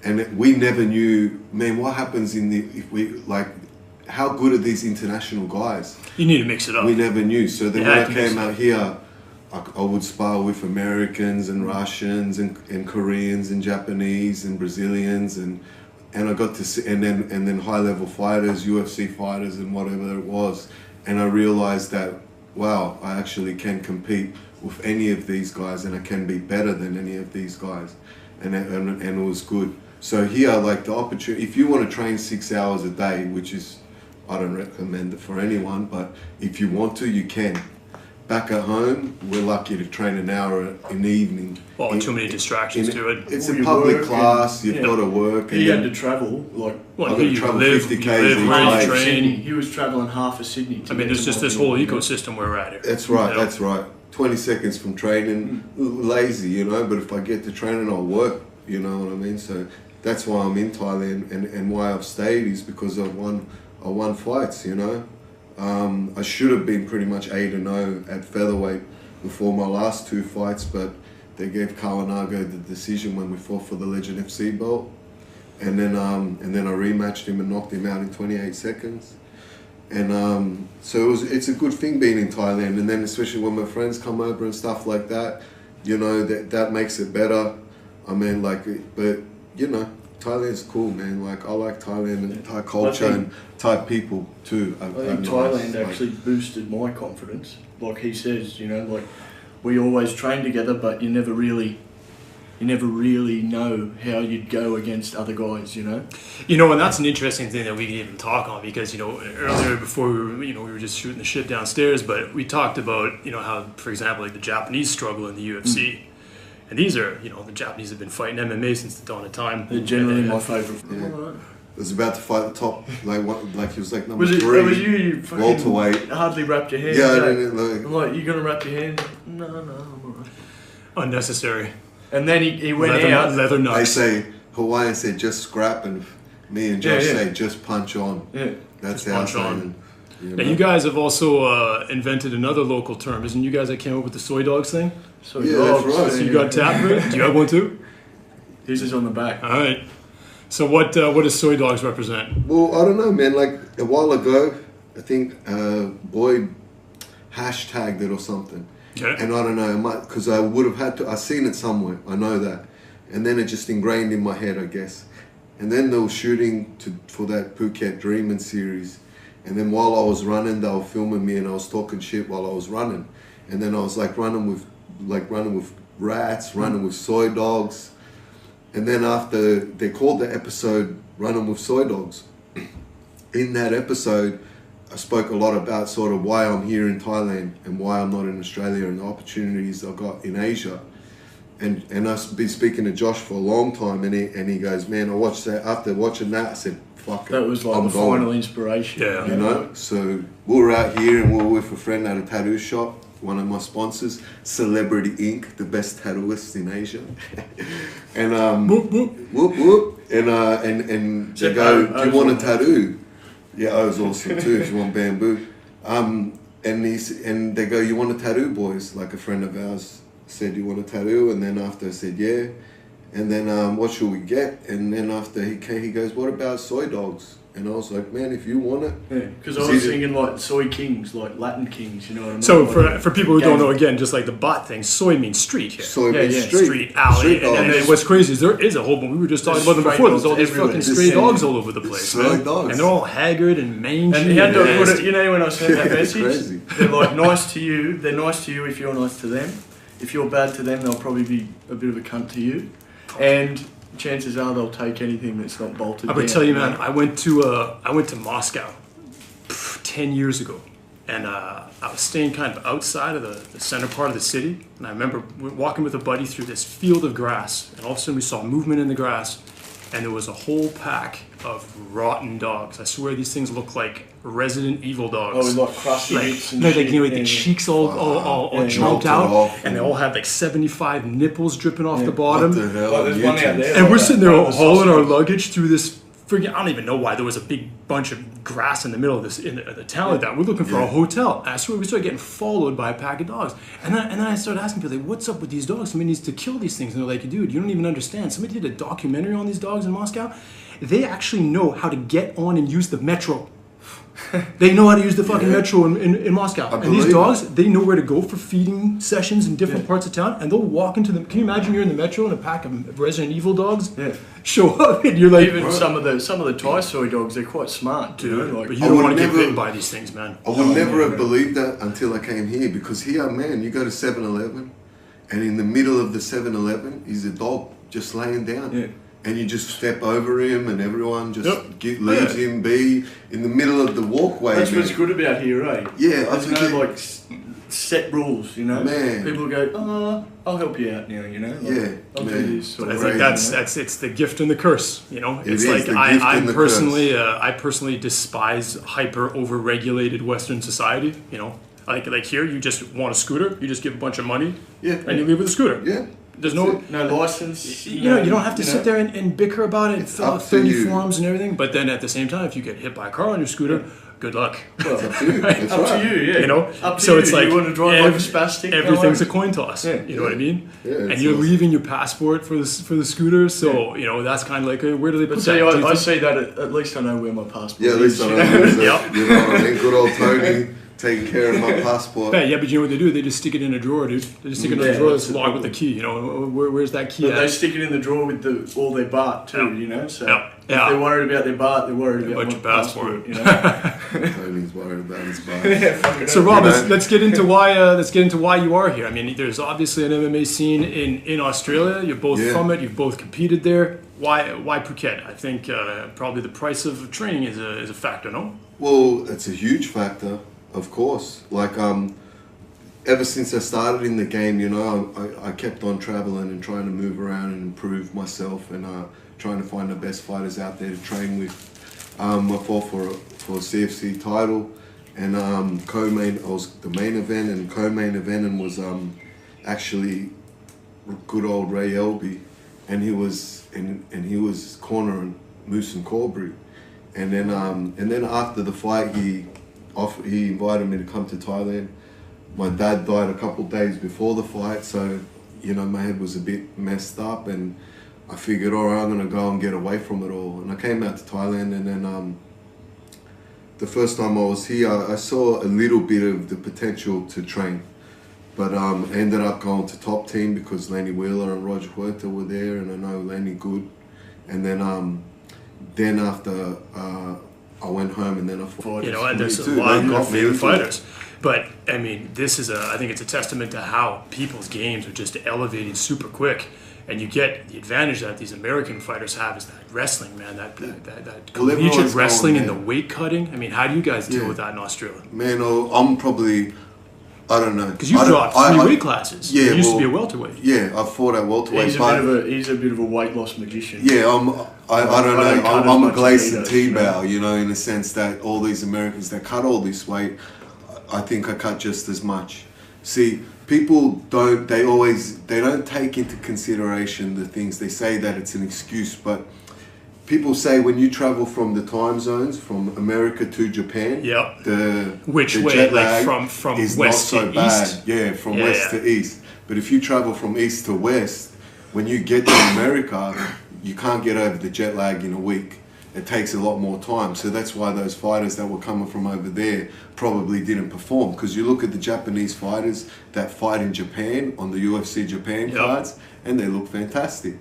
and we never knew, man, what happens how good are these international guys? You need to mix it up. We never knew. So then when I came out here, I would spar with Americans and Russians and Koreans and Japanese and Brazilians and I got to see, and then high level fighters, UFC fighters and whatever it was, and I realized that, wow, I actually can compete with any of these guys, and I can be better than any of these guys, and it was good. So here, like the opportunity, if you want to train 6 hours a day, which is, I don't recommend it for anyone, but if you want to, you can. Back at home, we're lucky to train an hour in the evening. Well, too many distractions to it. It's a public class, you've got to work. He had to travel, I've got to travel 50 k's each way. He was travelling half of Sydney. I mean, there's just this whole ecosystem where we're at here. That's right, that's right. 20 seconds from training, lazy, but if I get to training, I'll work, you know what I mean? So that's why I'm in Thailand, and why I've stayed is because I won fights, I should have been pretty much 8-0 at featherweight before my last 2 fights, but they gave Kawanago the decision when we fought for the Legend FC belt, and then I rematched him and knocked him out in 28 seconds. And so it's a good thing being in Thailand, and then especially when my friends come over and stuff like that, that makes it better. I mean, Thailand's cool, man. Like, I like Thailand and Thai culture and Thai people too. I think Thailand actually boosted my confidence. Like he says, we always train together, but you never really know how you'd go against other guys, And that's an interesting thing that we can even talk on because, earlier before we were just shooting the shit downstairs, but we talked about, how, for example, like the Japanese struggle in the UFC. And these are, the Japanese have been fighting MMA since the dawn of time. They're generally my favourite. Yeah. Was about to fight the top, he was like number 3. That was you fucking welterweight. Hardly wrapped your hands. Yeah, I I'm didn't like, you gonna wrap your hands? No, I'm alright. Unnecessary. And then he went out. Leather nuts. They say, Hawaiian said just scrap, and me and Josh say just punch on. Yeah. That's just our punch on. saying. Now, you guys have also invented another local term. Isn't you guys that came up with the soy dogs thing? So that's right. So you got tapped for it? Do you have one too? His is on the back. All right. So what does soy dogs represent? Well, I don't know, man. Like a while ago, I think Boyd hashtagged it or something. Okay. And I don't know, because I would have had to. I seen it somewhere. I know that, and then it just ingrained in my head, I guess. And then they were shooting for that Phuket Dreaming series, and then while I was running, they were filming me, and I was talking shit while I was running, and then I was running with rats, running with soy dogs, and then after they called the episode "Running with Soy Dogs," in that episode, I spoke a lot about sort of why I'm here in Thailand and why I'm not in Australia and the opportunities I got in Asia. And I've been speaking to Josh for a long time, and he goes, man, I watched that. After watching that, I said, fuck it. That was like I'm the going. final inspiration. Yeah. So we were out here and we were with a friend at a tattoo shop, one of my sponsors, Celebrity Ink, the best tattooist in Asia. And Whoop, whoop. whoop whoop. And they go, do you want a tattoo? Yeah, I was awesome too. If you want bamboo, and they go, you want a tattoo, boys? Like a friend of ours said, you want a tattoo? And then after I said yeah, and then what should we get? And then after he goes, what about soy dogs? And I was like, man, if you want it. Yeah, because I was thinking like soy kings, like Latin kings, you know what I mean? So like for people who don't know, again, just like the bot thing, soy means street here. Soy means street. Street, alley. And what's crazy is there is a whole bunch. We were just talking about them before. There's all these fucking stray dogs all over the place, man. Dogs. And they're all haggard and mangy. And he had to put it, you know, when I sent that message, crazy. they're like nice to you. They're nice to you if you're nice to them. If you're bad to them, they'll probably be a bit of a cunt to you. And chances are they'll take anything that's not bolted down. I would tell you, man, I went to Moscow 10 years ago, and I was staying kind of outside of the center part of the city, and I remember walking with a buddy through this field of grass, and all of a sudden we saw movement in the grass, and there was a whole pack of rotten dogs. I swear these things look like Resident Evil dogs. Oh, with like crusty bits and no, shit. like, you know, the cheeks all jumped out, and they all had like 75 nipples dripping off the bottom. What the hell? Oh, there's one out there. And we're sitting there Like hauling our luggage through this friggin', I don't even know why there was a big bunch of grass in the middle of this in the town like that. We're looking for a hotel. And I swear we started getting followed by a pack of dogs. And then I started asking people, like, what's up with these dogs? Somebody needs to kill these things. And they're like, dude, you don't even understand. Somebody did a documentary on these dogs in Moscow. They actually know how to get on and use the metro. They know how to use the fucking metro in Moscow. And these dogs, they know where to go for feeding sessions in different parts of town, and they'll walk into them. Can you imagine you're in the metro and a pack of Resident Evil dogs show up, and you're like... Even some of the Thai soy dogs, they're quite smart, dude. Like, but you don't want to get bitten by these things, man. I would never have believed that until I came here, because here, man, you go to 7-Eleven, and in the middle of the 7-Eleven is a dog just laying down. Yeah. And you just step over him, and everyone just leaves him be in the middle of the walkway. That's what's good about here, eh? Yeah, there's no like set rules, you know. Man. People go, I'll help you out now, you know. Like, I'll do this. I think that's it's the gift and the curse, you know. It's like I personally despise hyper over-regulated Western society, you know. Like here, you just want a scooter, you just give a bunch of money, and you leave with a scooter. Yeah. There's no license. You know, you don't have to sit there and bicker about it and fill out 30 forms and everything. But then at the same time, if you get hit by a car on your scooter, good luck. Well, it's up to you. That's up to you, yeah. You know, up to so you. It's like you want to drive like a spastic. Everything's a coin toss. Yeah. You know what I mean? Yeah, and you're leaving your passport for the scooter, so you know that's kind of like where do they put that? I see that at least I know where my passport is. Yeah, at least I know where it is. You know what I mean? Good old Tony. Taking care of my passport. Yeah, but you know what they do? They just stick it in a drawer, dude. They just stick it in a drawer that's locked with the key. You know, where's that key at? They stick it in the drawer with all their BART too, you know? So if they're worried about their BART, they're worried about your passport. You know? Tony's worried about his BART. So Rob, let's get into why you are here. I mean, there's obviously an MMA scene in Australia. You're both from it. You've both competed there. Why Phuket? I think probably the price of training is a factor, no? Well, it's a huge factor. Of course, like ever since I started in the game, you know, I kept on traveling and trying to move around and improve myself and trying to find the best fighters out there to train with. I fought for a CFC title and I was the main event and co-main event and was actually good old Ray Elby, and he was cornering Moose and Corbry, and then after the fight he invited me to come to Thailand. My dad died a couple of days before the fight, so you know my head was a bit messed up, and I figured, all right, I'm gonna go and get away from it all. And I came out to Thailand, and then the first time I was here, I saw a little bit of the potential to train, but I ended up going to Top Team because Lenny Wheeler and Roger Huerta were there, and I know Lenny good. And then after. I went home and then I fought. You know, and there's a lot of your favorite fighters. But, I mean, I think it's a testament to how people's games are just elevating super quick. And you get the advantage that these American fighters have is that wrestling, man, that collegiate wrestling and the weight cutting. I mean, how do you guys deal with that in Australia? Man, I'm probably, I don't know. Because you dropped 3 weight classes. Yeah, you used to be a welterweight. Yeah, I fought at welterweight. He's a bit of a weight loss magician. Yeah, I don't know. I'm a Gleason T-Bow, you know, in the sense that all these Americans that cut all this weight, I think I cut just as much. See, people don't take into consideration the things. They say that it's an excuse, but people say when you travel from the time zones from America to Japan, the jet lag from is west not so to bad. East. Yeah, from west to east. But if you travel from east to west, when you get to America, you can't get over the jet lag in a week. it takes a lot more time. So that's why those fighters that were coming from over there probably didn't perform. Because you look at the Japanese fighters that fight in Japan on the UFC Japan cards, and they look fantastic.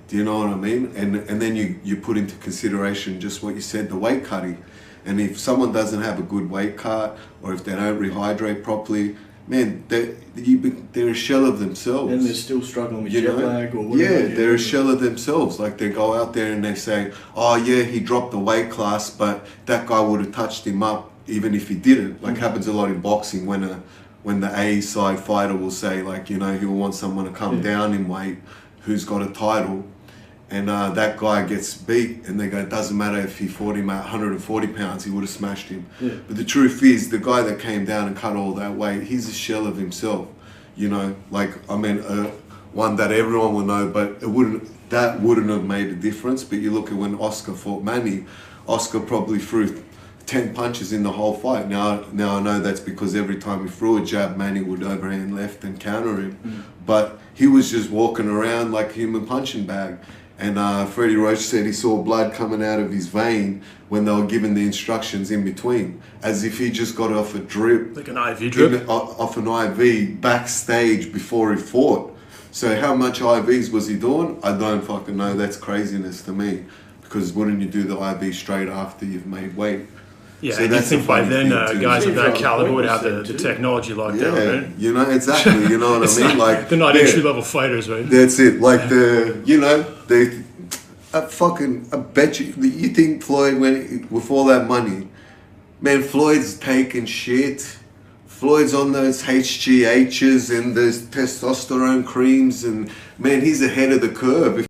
Do you know what I mean? And then you put into consideration just what you said, the weight cutting. And if someone doesn't have a good weight cut, or if they don't rehydrate properly, man, they're a shell of themselves. And they're still struggling with jet lag or whatever. Yeah, they're a shell of themselves. Like, they go out there and they say, oh yeah, he dropped the weight class, but that guy would have touched him up even if he didn't. Like, happens a lot in boxing when the A side fighter will say, like, you know, he'll want someone to come down in weight who's got a title. And that guy gets beat, and they go, it doesn't matter if he fought him at 140 pounds, he would have smashed him. Yeah. But the truth is, the guy that came down and cut all that weight, he's a shell of himself. You know, like, I mean, one that everyone will know, but that wouldn't have made a difference. But you look at when Oscar fought Manny, Oscar probably threw 10 punches in the whole fight. Now I know that's because every time he threw a jab, Manny would overhand left and counter him. But he was just walking around like a human punching bag. And Freddie Roach said he saw blood coming out of his vein when they were given the instructions in between, as if he just got off a drip. Like an IV drip? Off an IV backstage before he fought. So how much IVs was he doing? I don't fucking know. That's craziness to me. Because wouldn't you do the IV straight after you've made weight? Yeah, so I think by then guys of that caliber would have the technology locked down, right? You know, exactly, you know what I mean? Like, they're not entry-level fighters, right? That's it. Like, I bet you think Floyd, with all that money, man, Floyd's taking shit. Floyd's on those HGHs and those testosterone creams, and man, he's ahead of the curve.